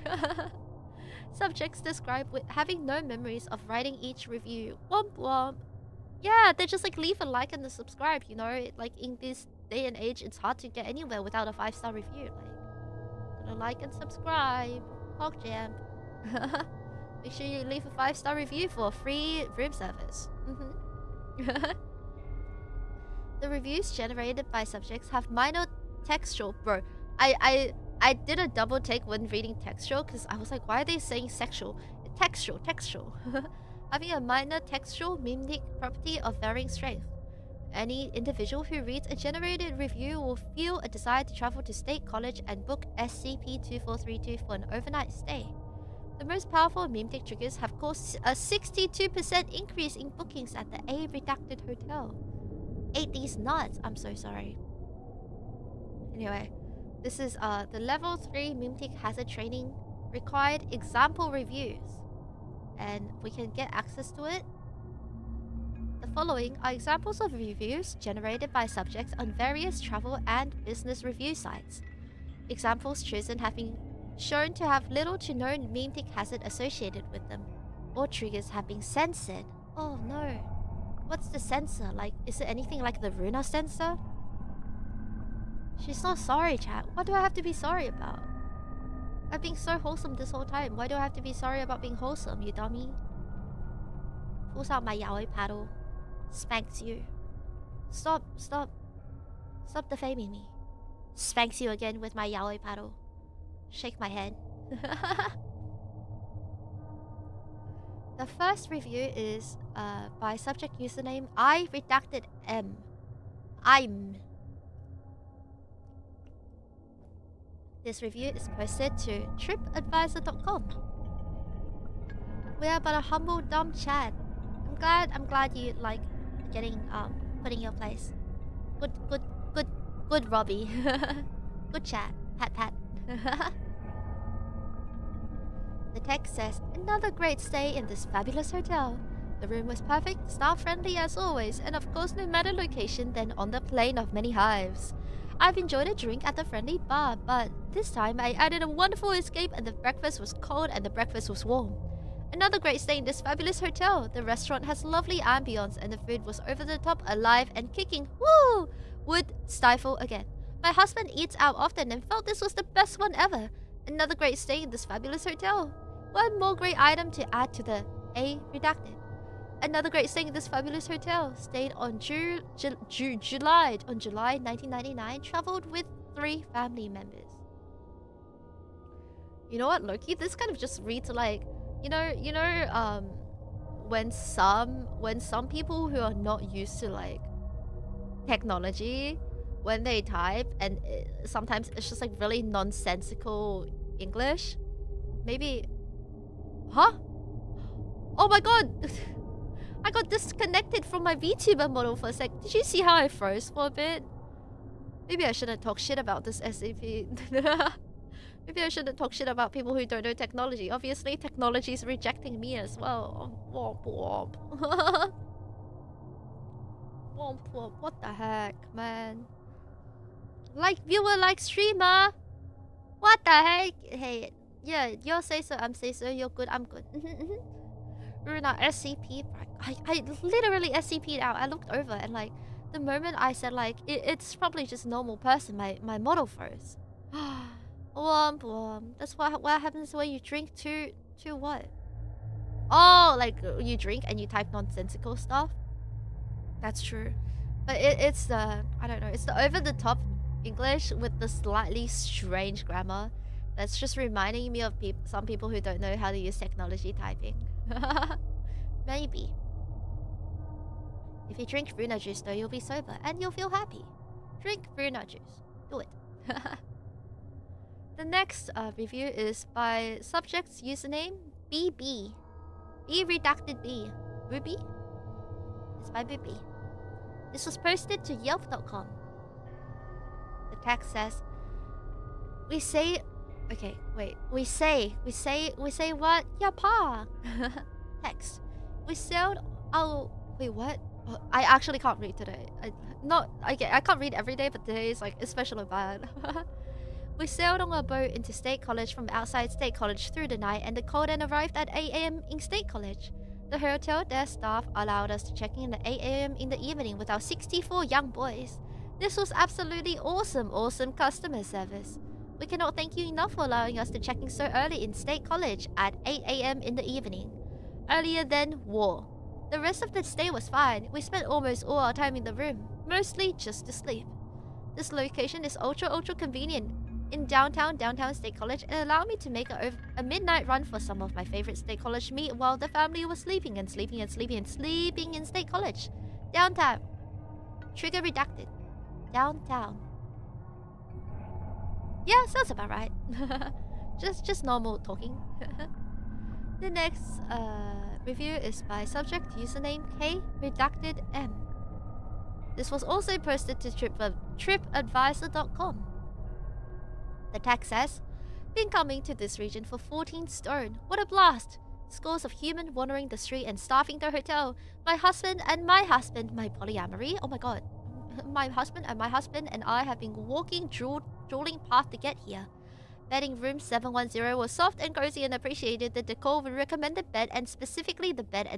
Speaker 1: Subjects describe with having no memories of writing each review. Womp womp. Yeah, they just like leave a like and a subscribe, you know? Like in this day and age, it's hard to get anywhere without a 5-star review. Like, gotta like and subscribe. Hog jam. Make sure you leave a 5-star review for a free room service. The reviews generated by subjects have minor textual. Bro, I did a double take when reading textual because I was like, why are they saying sexual? Textual. Having a minor textual mimic property of varying strength. Any individual who reads a generated review will feel a desire to travel to State College and book SCP-2432 for an overnight stay. The most powerful mimic triggers have caused a 62% increase in bookings at the A redacted hotel. Ate these nuts. I'm so sorry. Anyway, this is the level 3 mimic hazard training required example reviews, and we can get access to it. The following are examples of reviews generated by subjects on various travel and business review sites. Examples chosen have been shown to have little to no mimic hazard associated with them. All triggers have been censored. Oh no. What's the censor? Like, is it anything like the Ruuna censor? She's not sorry, chat. What do I have to be sorry about? I've been so wholesome this whole time. Why do I have to be sorry about being wholesome, you dummy? Pulls out my yaoi paddle. Spanks you. Stop defaming me. Spanks you again with my yaoi paddle. Shake my head. The first review is by subject username I redacted M. This review is posted to tripadvisor.com. We are but a humble dumb chat. I'm glad you like getting put in your place. Good Robbie. Good chat. Pat. The text says, another great stay in this fabulous hotel. The room was perfect, staff-friendly as always, and of course no matter location than on the plane of many hives. I've enjoyed a drink at the friendly bar, but this time I added a wonderful escape and the breakfast was cold and the breakfast was warm. Another great stay in this fabulous hotel. The restaurant has lovely ambience and the food was over the top, alive and kicking. Woo! Would stifle again. My husband eats out often and felt this was the best one ever. Another great stay in this fabulous hotel. One more great item to add to the A redacted. Another great stay in this fabulous hotel. Stayed on July 1999. Traveled with 3 family members. You know what, Loki? This kind of just reads like, when some people who are not used to like technology, when they type and sometimes it's just like really nonsensical English. Maybe, huh? Oh my god! I got disconnected from my Vtuber model for a sec. Did you see how I froze for a bit? Maybe I shouldn't talk shit about this SCP. Maybe I shouldn't talk shit about people who don't know technology. Obviously, technology is rejecting me as well. Womp womp. Womp womp. What the heck, man? Like viewer, like streamer. What the heck? Hey, yeah, you're say so, I'm say so. You're good, I'm good. Ruuna SCP. I literally SCP'd out. I looked over and like the moment I said like it's probably just a normal person, my model froze. Womp womp. That's what happens when you drink too what? Oh, like you drink and you type nonsensical stuff. That's true, but it's the I don't know. It's the over the top English with the slightly strange grammar. That's just reminding me of some people who don't know how to use technology typing. Maybe. If you drink Ruuna juice though, you'll be sober and you'll feel happy. Drink Ruuna juice. Do it. The next review is by subject's username BB. B redacted B. Ruby? It's by BB. This was posted to Yelp.com. The text says, we say... Okay, wait. We say what? Yapa! Text. We sailed... Oh, wait, what? Oh, I actually can't read today. I can't read every day, but today is like especially bad. We sailed on a boat into State College from outside State College through the night and the cold and arrived at 8 AM in State College. The hotel desk staff allowed us to check in at 8 AM in the evening with our 64 young boys. This was absolutely awesome customer service. We cannot thank you enough for allowing us to check in so early in State College at 8 AM in the evening. Earlier than war. The rest of the stay was fine. We spent almost all our time in the room, mostly just to sleep. This location is ultra convenient in downtown State College and allowed me to make a midnight run for some of my favorite State College meat while the family was sleeping in State College. Downtown. Trigger redacted. Downtown. Yeah, sounds about right. just normal talking. The next review is by subject username K redacted M. This was also posted to tripadvisor.com. The text says, been coming to this region for 14 stone. What a blast! Scores of human wandering the street and starving the hotel. My husband, my polyamory. Oh my god. My husband and I have been walking drooling path to get here. Bedding room 710 was soft and cozy and appreciated the decor with recommended bed and specifically the bed.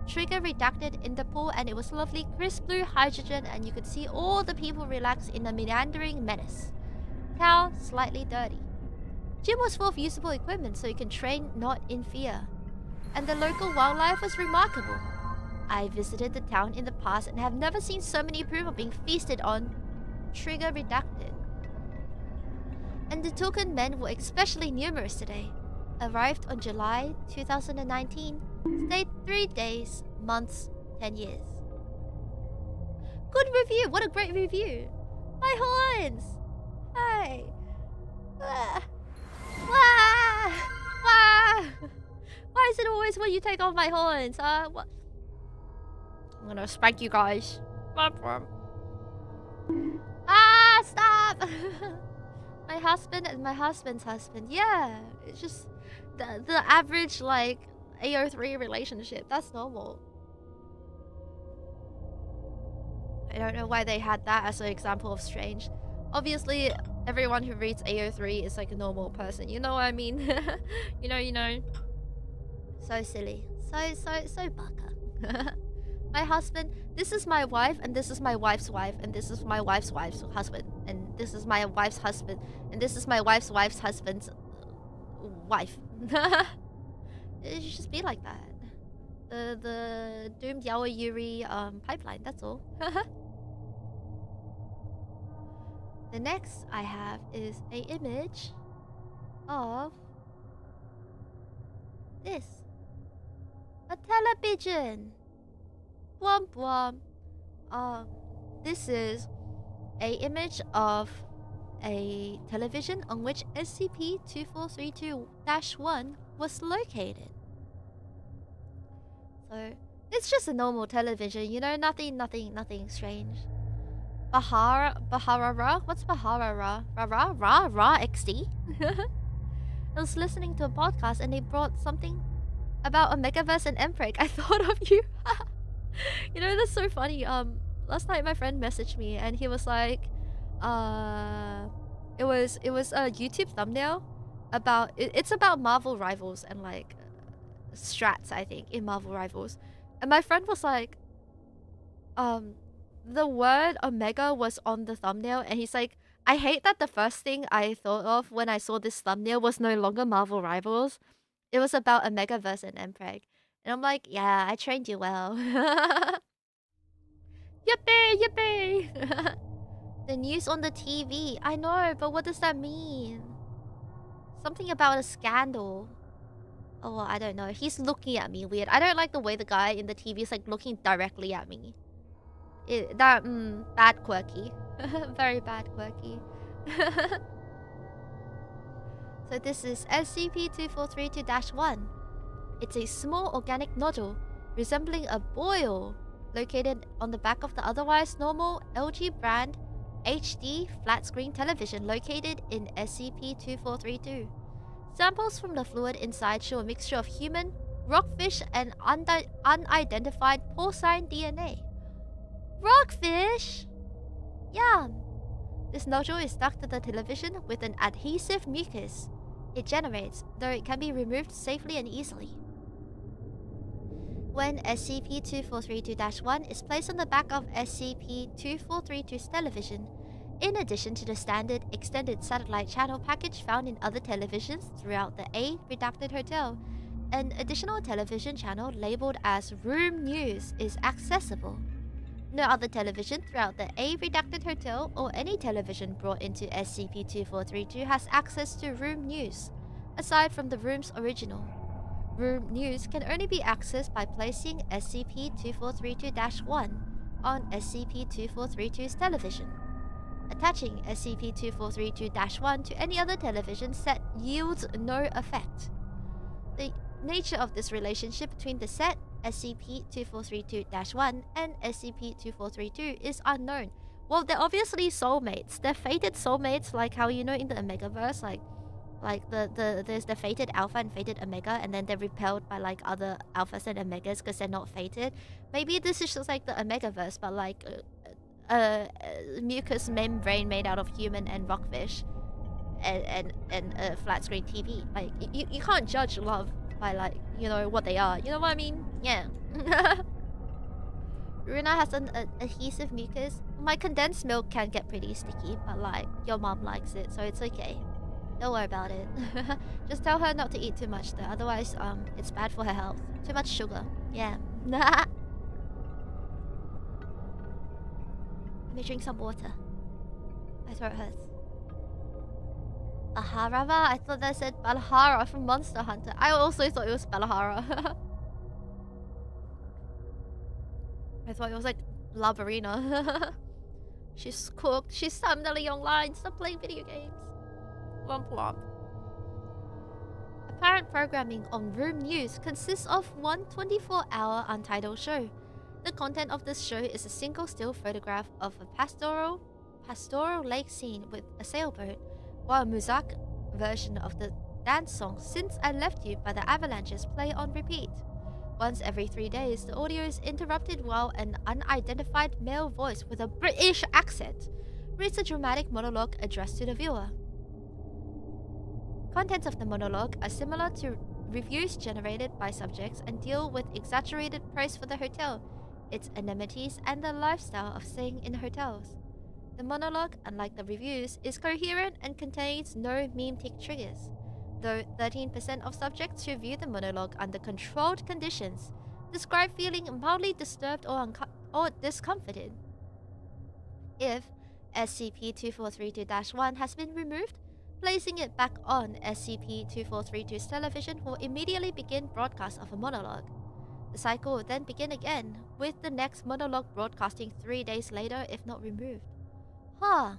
Speaker 1: Trigger redacted in the pool and it was lovely crisp blue hydrogen and you could see all the people relax in a meandering menace. Town slightly dirty. Gym was full of usable equipment so you can train not in fear. And the local wildlife was remarkable. I visited the town in the past and have never seen so many people being feasted on. Trigger redacted. And the token men were especially numerous today. Arrived on July 2019. Stayed 3 days, months, 10 years. Good review! What a great review! My horns! Hey! Wah! Why is it always when you take off my horns? What? I'm gonna spank you guys. Stop! My husband and my husband's husband. Yeah, it's just the average like AO3 relationship. That's normal. I don't know why they had that as an example of strange. Obviously, everyone who reads AO3 is like a normal person. You know what I mean? you know. So silly. So baka. My husband, this is my wife, and this is my wife's wife, and this is my wife's wife's husband, and this is my wife's husband, and this is my wife's husband's wife. It should just be like that. The doomed Yaoi Yuri pipeline, that's all. The next I have is a image of this. A television. Womp womp. This is a image of a television on which SCP-2432-1 was located. So it's just a normal television, you know, nothing strange. Baharara? What's Baharara? Ra XD? I was listening to a podcast and they brought something about a megaverse and Mpreg. I thought of you. You know, that's so funny. Last night my friend messaged me and he was like, it was a YouTube thumbnail about it's about Marvel Rivals and like strats, I think, in Marvel Rivals. And my friend was like, the word omega was on the thumbnail, and he's like, I hate that the first thing I thought of when I saw this thumbnail was no longer Marvel Rivals. It was about a megaverse and Mpreg. And I'm like, yeah, I trained you well. Yippee, yippee! The news on the TV. I know, but what does that mean? Something about a scandal. Oh, well, I don't know. He's looking at me weird. I don't like the way the guy in the TV is like looking directly at me. Bad quirky. Very bad quirky. So this is SCP-2432-1. It's a small organic nodule resembling a boil located on the back of the otherwise normal LG brand HD flat screen television located in SCP-2432. Samples from the fluid inside show a mixture of human, rockfish, and unidentified porcine DNA. Rockfish? Yum! This nodule is stuck to the television with an adhesive mucus it generates, though it can be removed safely and easily. When SCP-2432-1 is placed on the back of SCP-2432's television, in addition to the standard extended satellite channel package found in other televisions throughout the A redacted hotel, an additional television channel labeled as Room News is accessible. No other television throughout the A redacted hotel or any television brought into SCP-2432 has access to Room News, aside from the room's original. Room News can only be accessed by placing SCP-2432-1 on SCP-2432's television. Attaching SCP-2432-1 to any other television set yields no effect. The nature of this relationship between the set SCP-2432-1 and SCP-2432 is unknown. Well, they're obviously soulmates. They're fated soulmates, like how, you know, in the Omegaverse, like there's the fated alpha and fated omega, and then they're repelled by like other alphas and omegas because they're not fated. Maybe this is just like the Omegaverse, but like a mucus membrane made out of human and rockfish, and a flat screen TV. Like you can't judge love by like, you know, what they are. You know what I mean? Yeah. Ruuna has an adhesive mucus. My condensed milk can get pretty sticky, but like your mom likes it, so it's okay. Don't worry about it. Just tell her not to eat too much though, otherwise it's bad for her health. Too much sugar. Yeah. Let me drink some water. My throat hurts. Baharava? I thought that said Balahara from Monster Hunter. I also thought it was Balahara. I thought it was like La Barina. She's cooked. She's suddenly online. Stop playing video games. Womp womp. Apparent programming on Room News consists of one 24-hour untitled show. The content of this show is a single still photograph of a pastoral lake scene with a sailboat, while a Muzak version of the dance song Since I Left You by the Avalanches play on repeat. Once every 3 days, the audio is interrupted while an unidentified male voice with a British accent reads a dramatic monologue addressed to the viewer. Contents of the monologue are similar to reviews generated by subjects and deal with exaggerated praise for the hotel, its amenities, and the lifestyle of staying in hotels. The monologue, unlike the reviews, is coherent and contains no meme-tick triggers, though 13% of subjects who view the monologue under controlled conditions describe feeling mildly disturbed or discomforted. If SCP-2432-1 has been removed, placing it back on SCP-2432's television will immediately begin broadcast of a monologue. The cycle will then begin again, with the next monologue broadcasting 3 days later if not removed. Huh.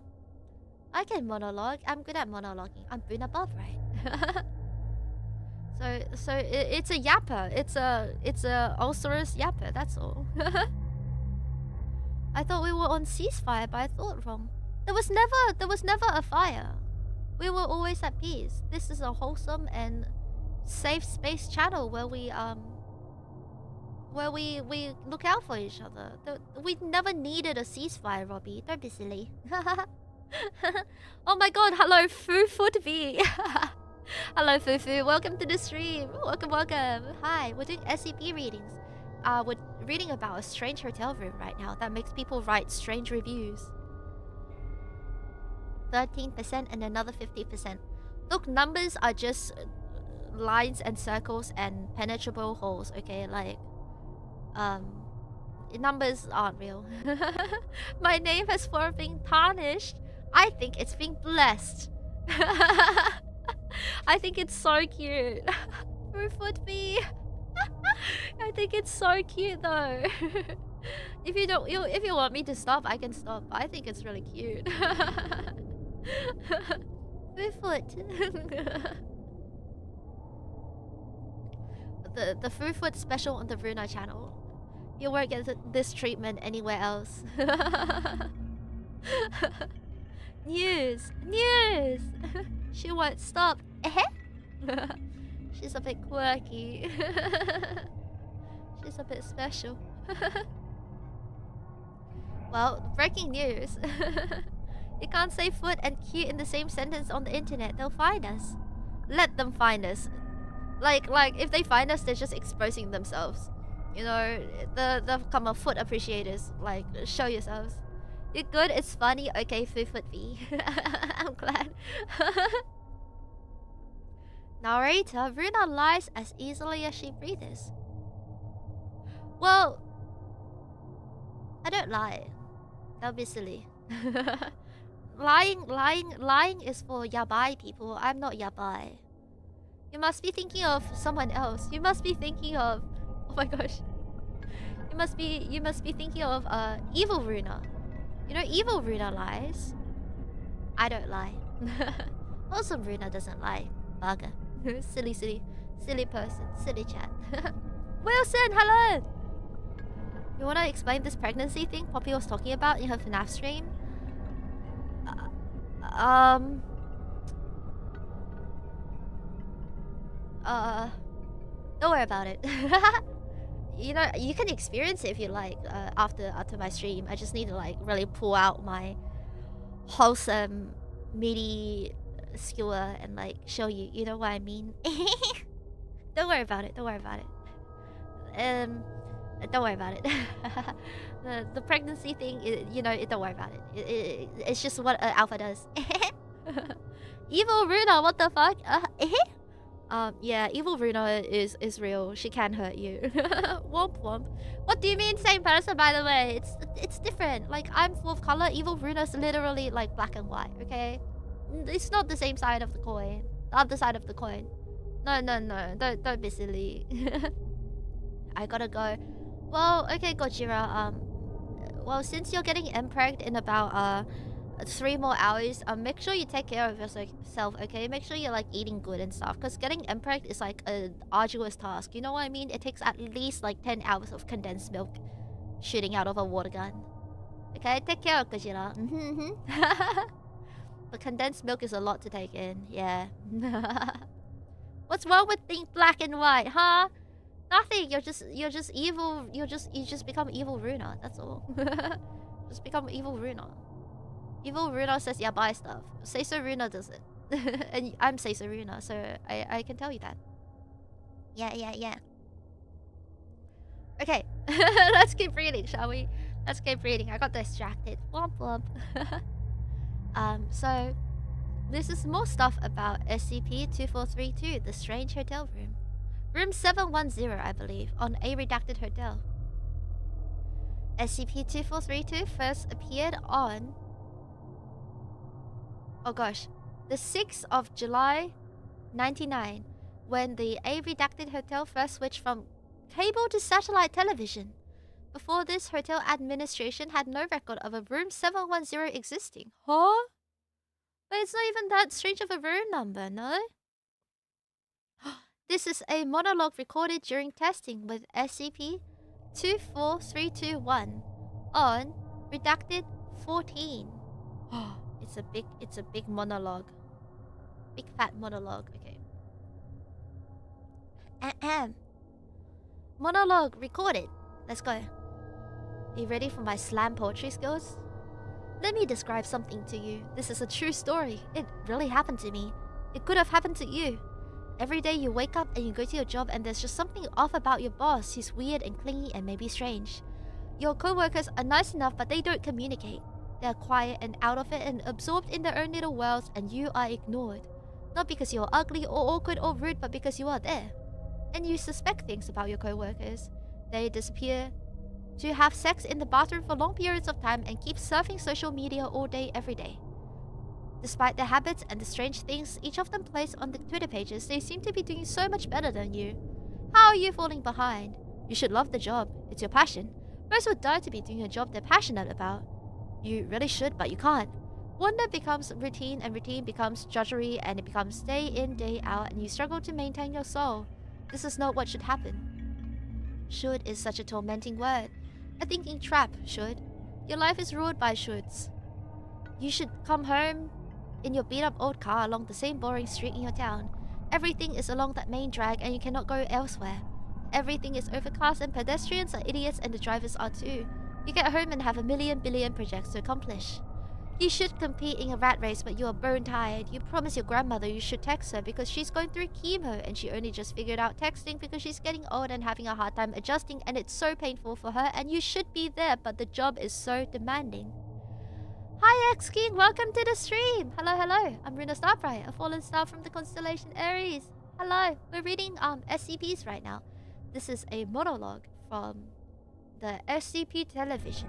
Speaker 1: I can monologue. I'm good at monologuing. I'm Ruuna Starbright. It's a yapper. It's a ulcerous yapper. That's all. I thought we were on ceasefire, but I thought wrong. There was never a fire. We were always at peace. This is a wholesome and safe space channel where we look out for each other. We never needed a ceasefire, Robbie. Don't be silly. Oh my god, hello Fufu. Hello Fufu, welcome to the stream. Welcome. Hi, we're doing SCP readings. We're reading about a strange hotel room right now that makes people write strange reviews. 13% and another 50%. Look, numbers are just lines and circles and penetrable holes, okay? Like, numbers aren't real. My name has form being tarnished. I think it's being blessed. I think it's so cute. Foot me. I think it's so cute though. If you want me to stop, I can stop. I think it's really cute. Foot. The Foot special on the Ruuna channel. You won't get this treatment anywhere else. News. She won't stop. She's a bit quirky. She's a bit special. Well, breaking news. You can't say foot and cute in the same sentence on the internet. They'll find us. Let them find us. Like if they find us, they're just exposing themselves. You know, the come of foot appreciators. Like, show yourselves. You're good, it's funny. Okay, foot V. I'm glad. Narrator, Ruuna lies as easily as she breathes. Well, I don't lie. That'd be silly. Lying is for yabai people. I'm not yabai. You must be thinking of someone else. You must be thinking of... Oh my gosh. You must be thinking of evil Ruuna. You know, evil Ruuna lies. I don't lie. Also, Ruuna doesn't lie. Bugger. silly person. Silly chat. Wilson, hello! You wanna explain this pregnancy thing Poppy was talking about in her FNAF stream? Don't worry about it. You know, you can experience it if you like after my stream. I just need to like really pull out my wholesome meaty skewer and like show you, you know what I mean? Don't worry about it. Don't worry about it. Don't worry about it. The pregnancy thing, you know, don't worry about it. It's just what Alpha does. Evil Ruuna, what the fuck? Yeah, evil Ruuna is real. She can hurt you. Womp womp. What do you mean same person, by the way? It's different. Like, I'm full of color. Evil Runa's literally like black and white, okay? It's not the same side of the coin. The other side of the coin. No. Don't be silly. I gotta go. Well, okay, Gojira. Well, since you're getting impregned in about 3 more hours, make sure you take care of yourself, okay? Make sure you're like eating good and stuff, because getting impregned is like an arduous task. You know what I mean? It takes at least like 10 hours of condensed milk shooting out of a water gun. Okay, take care of Gojira. But condensed milk is a lot to take in. Yeah. What's wrong with being black and white, huh? Nothing. You're just evil. You just become evil Ruuna. That's all. Just become evil Ruuna. Evil Ruuna says yeah, buy stuff. Seiso Ruuna does it. And I'm Seiso Ruuna, so I can tell you that. Yeah. Okay. Let's keep reading, shall we? Let's keep reading. I got distracted. Womp womp. So this is more stuff about SCP-2432, the strange hotel room. Room 710, I believe, on a redacted hotel. SCP-2432 first appeared on... Oh gosh. The 6th of July, 99, when the A redacted hotel first switched from cable to satellite television. Before this, hotel administration had no record of a room 710 existing. Huh? But it's not even that strange of a room number, no? This is a monologue recorded during testing with SCP-24321 on redacted 14. It's a big monologue. Big fat monologue. Okay. Ahem. Monologue recorded. Let's go. Are you ready for my slam poetry skills? Let me describe something to you. This is a true story. It really happened to me. It could have happened to you. Every day you wake up and you go to your job and there's just something off about your boss. He's weird and clingy and maybe strange. Your co-workers are nice enough but they don't communicate. They're quiet and out of it and absorbed in their own little worlds, and you are ignored. Not because you're ugly or awkward or rude, but because you are there. And you suspect things about your co-workers. They disappear to have sex in the bathroom for long periods of time and keep surfing social media all day every day. Despite their habits and the strange things each of them plays on the Twitter pages, they seem to be doing so much better than you. How are you falling behind? You should love the job. It's your passion. Most would die to be doing a job they're passionate about. You really should, but you can't. Wonder becomes routine, and routine becomes drudgery, and it becomes day in, day out, and you struggle to maintain your soul. This is not what should happen. Should is such a tormenting word. A thinking trap, should. Your life is ruled by shoulds. You should come home in your beat-up old car along the same boring street in your town. Everything is along that main drag, and you cannot go elsewhere. Everything is overcast, and pedestrians are idiots, and the drivers are too. You get home and have a million billion projects to accomplish. You should compete in a rat race, but you are bone tired. You promise your grandmother you should text her because she's going through chemo and she only just figured out texting because she's getting old and having a hard time adjusting, and it's so painful for her, and you should be there, but the job is so demanding. Hi X-King, welcome to the stream! Hello, hello, I'm Ruuna Starbright, a fallen star from the constellation Aries. Hello, we're reading SCPs right now. This is a monologue from the SCP television.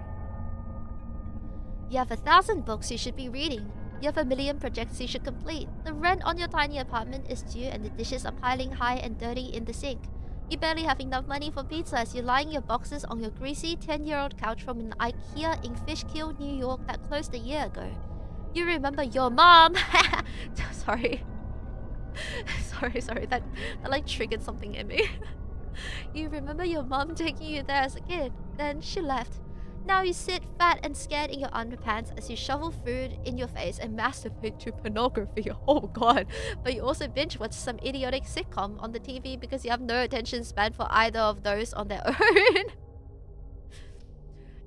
Speaker 1: You have 1,000 books you should be reading. You have a million projects you should complete. The rent on your tiny apartment is due and the dishes are piling high and dirty in the sink. You barely have enough money for pizza as you're lying your boxes on your greasy 10-year-old couch from an IKEA in Fishkill, New York that closed a year ago. You remember your mom. Sorry. sorry, that like triggered something in me. You remember your mom taking you there as a kid. Then she left. Now you sit fat and scared in your underpants as you shovel food in your face and masturbate to pornography. Oh god. But you also binge watch some idiotic sitcom on the TV because you have no attention span for either of those on their own.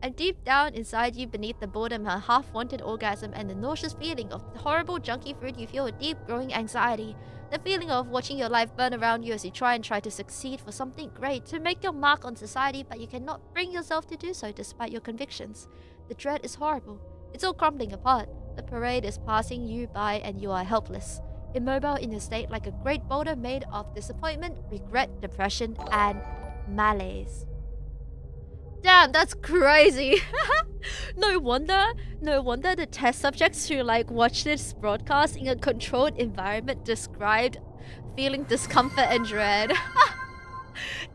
Speaker 1: And deep down inside you, beneath the boredom, a half-wanted orgasm and the nauseous feeling of the horrible junky food, you feel a deep growing anxiety. The feeling of watching your life burn around you as you try to succeed for something great, to make your mark on society, but you cannot bring yourself to do so despite your convictions. The dread is horrible. It's all crumbling apart. The parade is passing you by and you are helpless, immobile in a state like a great boulder made of disappointment, regret, depression, and malaise. Damn, that's crazy. No wonder the test subjects who watch this broadcast in a controlled environment described feeling discomfort and dread.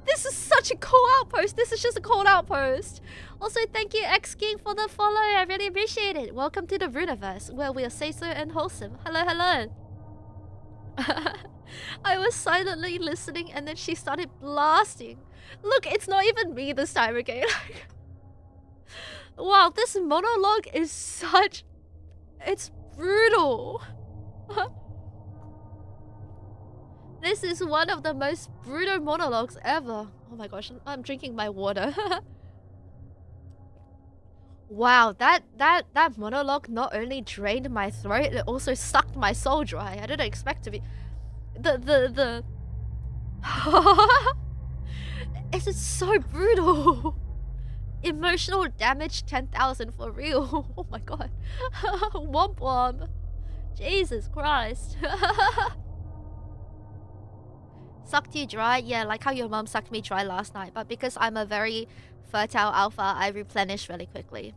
Speaker 1: This is such a cool outpost. This is just a cool outpost. Also, thank you X-King for the follow. I really appreciate it. Welcome to the Ruuniverse, where we are say-so and wholesome. Hello, hello. I was silently listening and then she started blasting. Look, it's not even me this time, okay? Wow, this monologue is such... It's brutal. This is one of the most brutal monologues ever. Oh my gosh, I'm drinking my water. Wow, that monologue not only drained my throat, it also sucked my soul dry. I didn't expect to be... It's so brutal. Emotional damage 10,000 for real. Oh my god. Womp womp. Jesus Christ. Sucked you dry? Yeah, like how your mom sucked me dry last night. But because I'm a very fertile alpha, I replenish really quickly.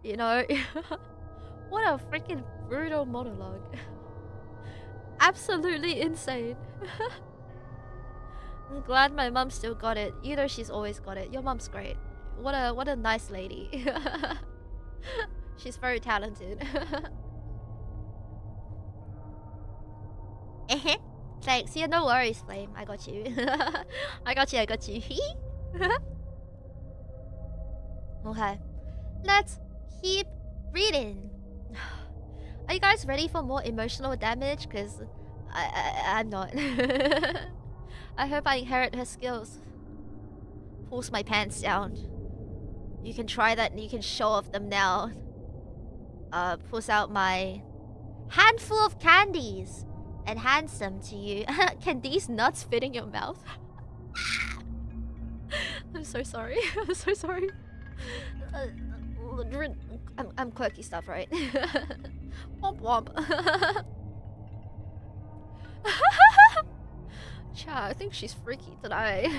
Speaker 1: You know, what a freaking brutal monologue. Absolutely insane. I'm glad my mom still got it. You know she's always got it. Your mom's great. What a nice lady. She's very talented. Thanks. Yeah, no worries, Flame. I got you. I got you. Okay. Let's keep reading. Are you guys ready for more emotional damage? Because I'm not. I hope I inherit her skills. Pulls my pants down. You can try that and you can show off them now. Pulls out my handful of candies and hands them to you. Can these nuts fit in your mouth? I'm so sorry. I'm so sorry. I'm quirky stuff, right? Womp womp. Cha, I think she's freaky today.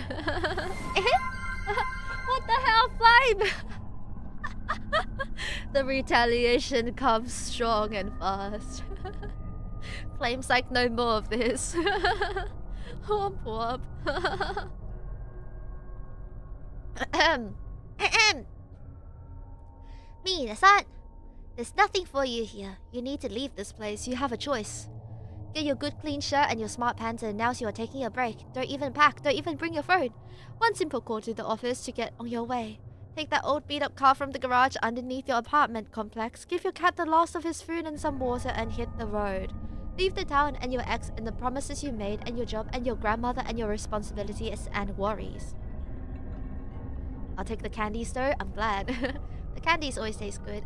Speaker 1: What the hell, Flame? The retaliation comes strong and fast. Flame's like, no more of this. Womp womp. Minasan, there's nothing for you here. You need to leave this place. You have a choice. Get your good clean shirt and your smart pants and announce you are taking a break. Don't even pack. Don't even bring your phone. One simple call to the office to get on your way. Take that old beat-up car from the garage underneath your apartment complex. Give your cat the last of his food and some water and hit the road. Leave the town and your ex and the promises you made and your job and your grandmother and your responsibilities and worries. I'll take the candies though. I'm glad. The candies always taste good.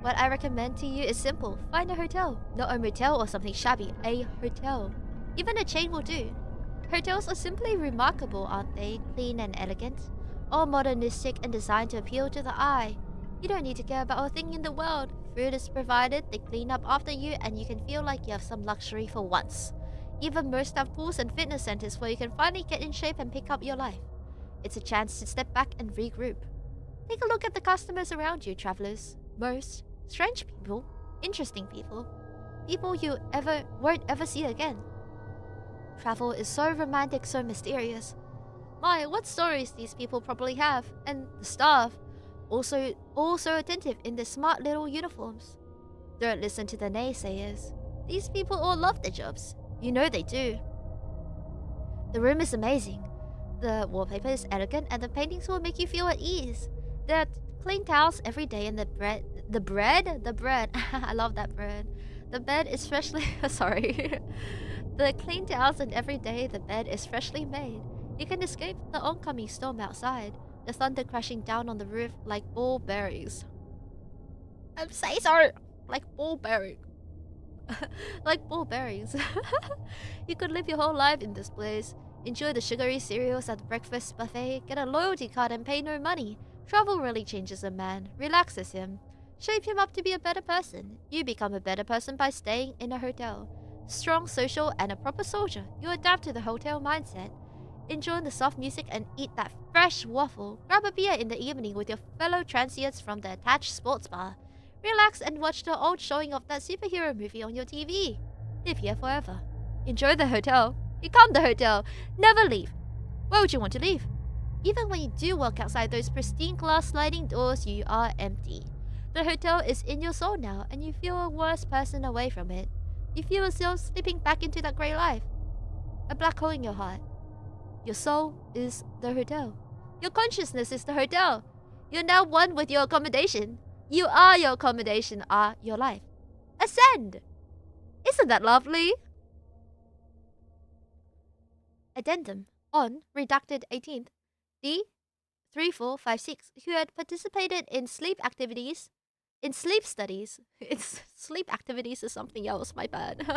Speaker 1: What I recommend to you is simple. Find a hotel. Not a motel or something shabby. A hotel. Even a chain will do. Hotels are simply remarkable, aren't they? Clean and elegant. All modernistic and designed to appeal to the eye. You don't need to care about a thing in the world. Food is provided, they clean up after you, and you can feel like you have some luxury for once. Even most have pools and fitness centers where you can finally get in shape and pick up your life. It's a chance to step back and regroup. Take a look at the customers around you, travelers. Most strange people, interesting people, people you won't ever see again. Travel is so romantic, so mysterious. My, what stories these people probably have, and the staff, also all so attentive in their smart little uniforms. Don't listen to the naysayers. These people all love their jobs. You know they do. The room is amazing. The wallpaper is elegant and the paintings will make you feel at ease. There are clean towels every day and the bread. I love that bread. The bed is freshly... sorry. The clean towels and every day the bed is freshly made. You can escape the oncoming storm outside. The thunder crashing down on the roof like ball bearings. I'm so sorry. Like ball bearing. Like ball bearings. You could live your whole life in this place. Enjoy the sugary cereals at the breakfast buffet. Get a loyalty card and pay no money. Travel really changes a man. Relaxes him. Shape him up to be a better person. You become a better person by staying in a hotel. Strong, social, and a proper soldier. You adapt to the hotel mindset. Enjoy the soft music and eat that fresh waffle. Grab a beer in the evening with your fellow transients from the attached sports bar. Relax and watch the old showing of that superhero movie on your TV. Live here forever. Enjoy the hotel. Become the hotel. Never leave. Why would you want to leave? Even when you do walk outside those pristine glass sliding doors, you are empty. The hotel is in your soul now, and you feel a worse person away from it. You feel yourself slipping back into that grey life. A black hole in your heart. Your soul is the hotel. Your consciousness is the hotel. You're now one with your accommodation. You are your accommodation, are your life. Ascend! Isn't that lovely? Addendum. On redacted 18th, D3456, who had participated in sleep studies. It's sleep activities is something else, my bad.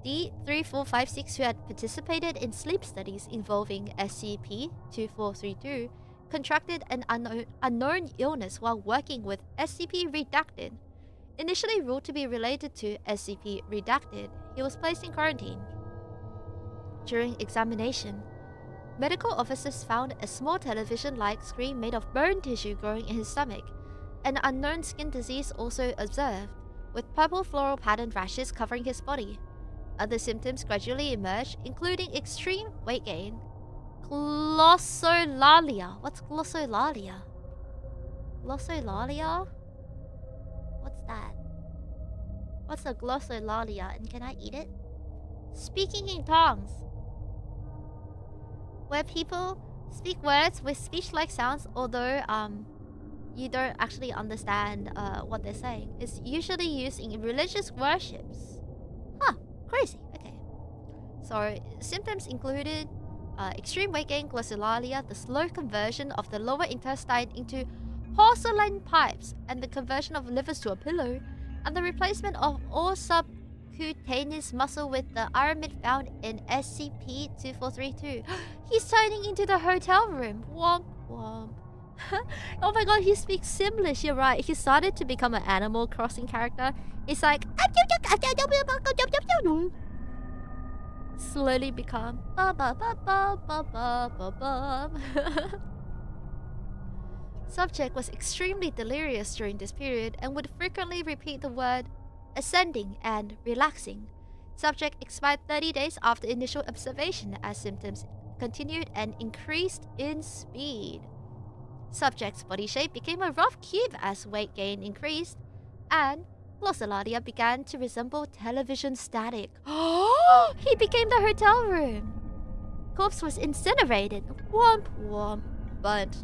Speaker 1: D3456, who had participated in sleep studies involving SCP-2432, contracted an unknown illness while working with SCP-redacted. Initially ruled to be related to SCP-redacted, he was placed in quarantine. During examination, medical officers found a small television-like screen made of bone tissue growing in his stomach. An unknown skin disease also observed, with purple floral patterned rashes covering his body. Other symptoms gradually emerged, including extreme weight gain. Glossolalia. What's glossolalia? Glossolalia? What's that? What's a glossolalia and can I eat it? Speaking in tongues. Where people speak words with speech-like sounds, although you don't actually understand what they're saying. It's usually used in religious worships. Huh, crazy. Okay. So symptoms included extreme weight gain, glossolalia, the slow conversion of the lower intestine into porcelain pipes, and the conversion of livers to a pillow, and the replacement of all subcutaneous muscle with the aramid found in SCP-2432. He's turning into the hotel room. Womp womp. Oh my god, he speaks Simlish. You're right. He started to become an Animal Crossing character. It's like slowly become Subject was extremely delirious during this period and would frequently repeat the word ascending and relaxing. Subject expired 30 days after initial observation as symptoms continued and increased in speed. Subject's body shape became a rough cube as weight gain increased, and glossolalia began to resemble television static. He became the hotel room. Corpse was incinerated. Womp womp. But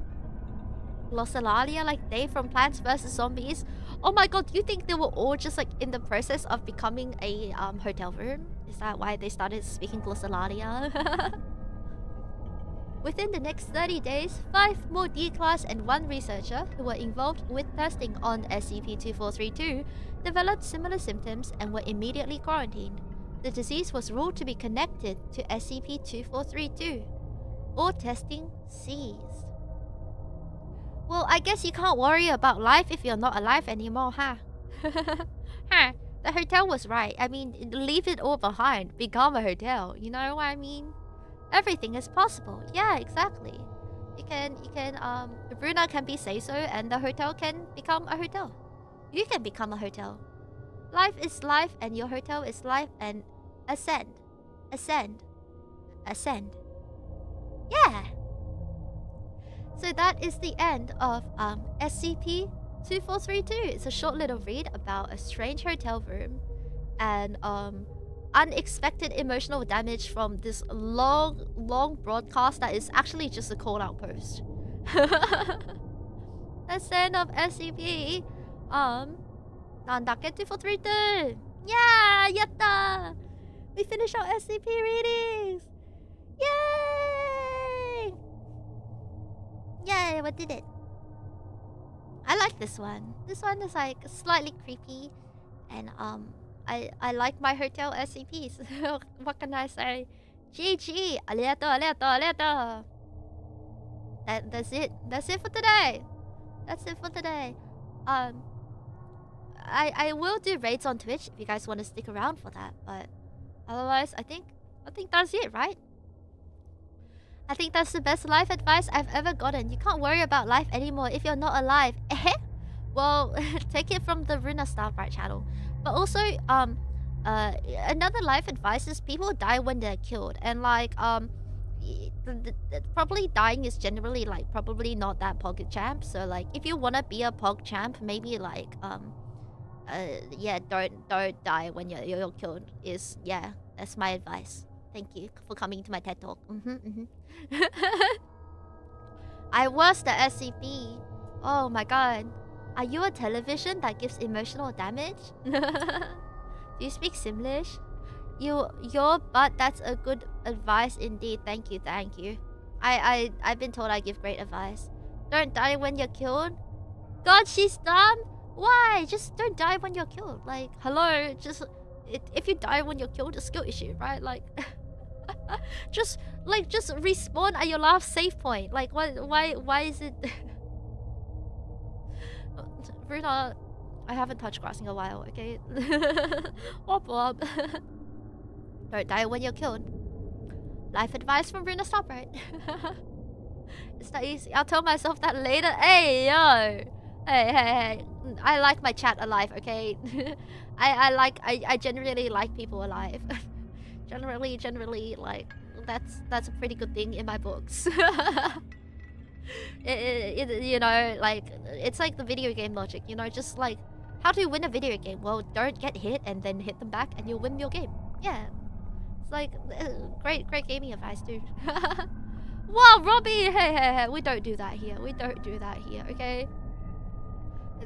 Speaker 1: glossolalia like Dave from Plants vs. Zombies. Oh my god, do you think they were all just like in the process of becoming a hotel room? Is that why they started speaking glossolalia? Within the next 30 days, 5 more D-class and 1 researcher who were involved with testing on SCP-2432 developed similar symptoms and were immediately quarantined. The disease was ruled to be connected to SCP-2432. All testing ceased. Well, I guess you can't worry about life if you're not alive anymore, huh? Huh, the hotel was right. I mean, leave it all behind. Become a hotel. You know what I mean? Everything is possible. Yeah, exactly. Ruuna can be say so, and the hotel can become a hotel. You can become a hotel. Life is life, and your hotel is life, and ascend. Ascend. Ascend. Yeah! So that is the end of SCP-2432. It's a short little read about a strange hotel room and unexpected emotional damage from this long broadcast that is actually just a call-out post. That's the end of SCP. なんだっけ 2432. Yeah, yatta! We finished our SCP readings. Yay! Yay, what did it? I like this one. This one is like slightly creepy, and I like my hotel SCPs. What can I say? GG! Arigato. That's it. That's it for today. That's it for today. I will do raids on Twitch if you guys want to stick around for that, but otherwise I think that's it, right? I think that's the best life advice I've ever gotten. You can't worry about life anymore if you're not alive. Well, take it from the Ruuna Starbright channel. But also, another life advice is people die when they're killed, and like probably dying is generally like probably not that pog champ. So like if you wanna be a pog champ, maybe like yeah, don't die when you're killed. Yeah, that's my advice. Thank you for coming to my TED talk. I was the SCP. Oh my god. Are you a television that gives emotional damage? Do you speak Simlish? Your butt, that's a good advice indeed. Thank you. I've been told I give great advice. Don't die when you're killed. God, she's dumb. Why? Just don't die when you're killed. Like, hello, if you die when you're killed, it's a skill issue, right? Like just respawn at your last save point. Like why is it Ruuna, I haven't touched grass in a while, okay? Wop wop. Don't die when you're killed. Life advice from Ruuna Starbright. It's not easy. I'll tell myself that later. Hey, yo. Hey. I like my chat alive, okay? I generally like people alive. generally, like, that's a pretty good thing in my books. You know, like, it's like the video game logic, you know, just like How to win a video game? Well, don't get hit and then hit them back and you'll win your game. Yeah. It's like, great gaming advice, dude. Wow, Robbie! Hey, we don't do that here. We don't do that here, okay?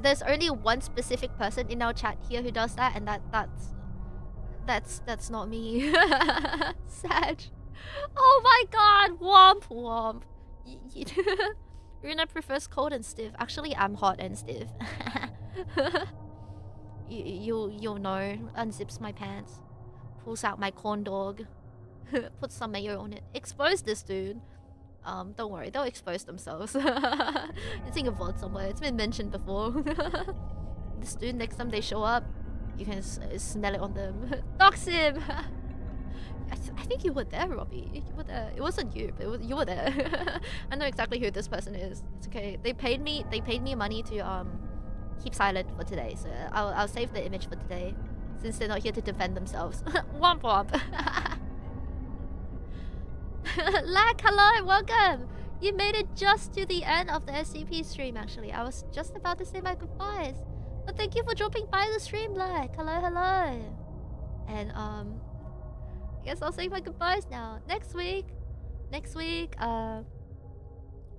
Speaker 1: There's only one specific person in our chat here who does that, and that's not me. Sad. Oh my god! Womp. Ruuna prefers cold and stiff. Actually, I'm hot and stiff. You'll know. Unzips my pants. Pulls out my corn dog. Puts some mayo on it. Expose this dude. Don't worry, they'll expose themselves. It's in a vault somewhere. It's been mentioned before. This dude, next time they show up, you can smell it on them. Dox him! I think you were there, Robbie. You were there. It wasn't you, but you were there. I know exactly who this person is. It's okay. They paid me money to keep silent for today, so I'll save the image for today, since they're not here to defend themselves. Womp womp. Lack, hello, welcome! You made it just to the end of the SCP stream, actually. I was just about to say my goodbyes. But thank you for dropping by the stream, Lack. Hello. And, I guess I'll say my goodbyes now. Next week,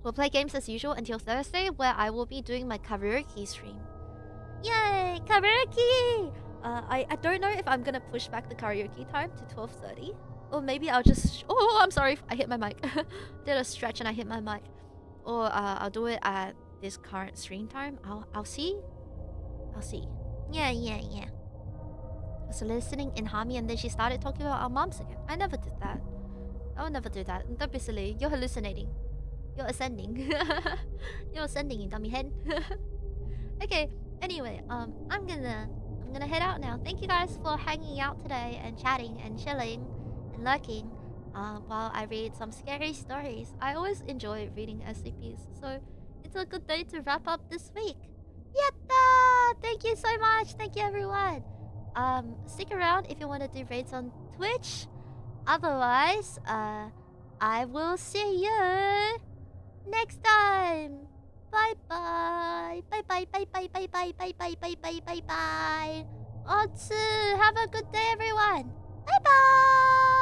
Speaker 1: we'll play games as usual until Thursday, where I will be doing my karaoke stream. Yay! Karaoke! I don't know if I'm gonna push back the karaoke time to 12:30. Or maybe I'll just... Oh, I'm sorry. I hit my mic. Did a stretch and I hit my mic. Or I'll do it at this current stream time. I'll see. Yeah. I was listening in Hami and then she started talking about our moms again. I never did that. I will never do that. Don't be silly. You're hallucinating. You're ascending. You're ascending, you dummy head. Okay. Anyway, I'm gonna head out now. Thank you guys for hanging out today and chatting and chilling and lurking while I read some scary stories. I always enjoy reading SCPs, so it's a good day to wrap up this week. Yatta! Thank you so much. Thank you, everyone. Stick around if you want to do raids on Twitch. Otherwise, I will see you next time. Bye bye. Otsu, have a good day, everyone. Bye bye.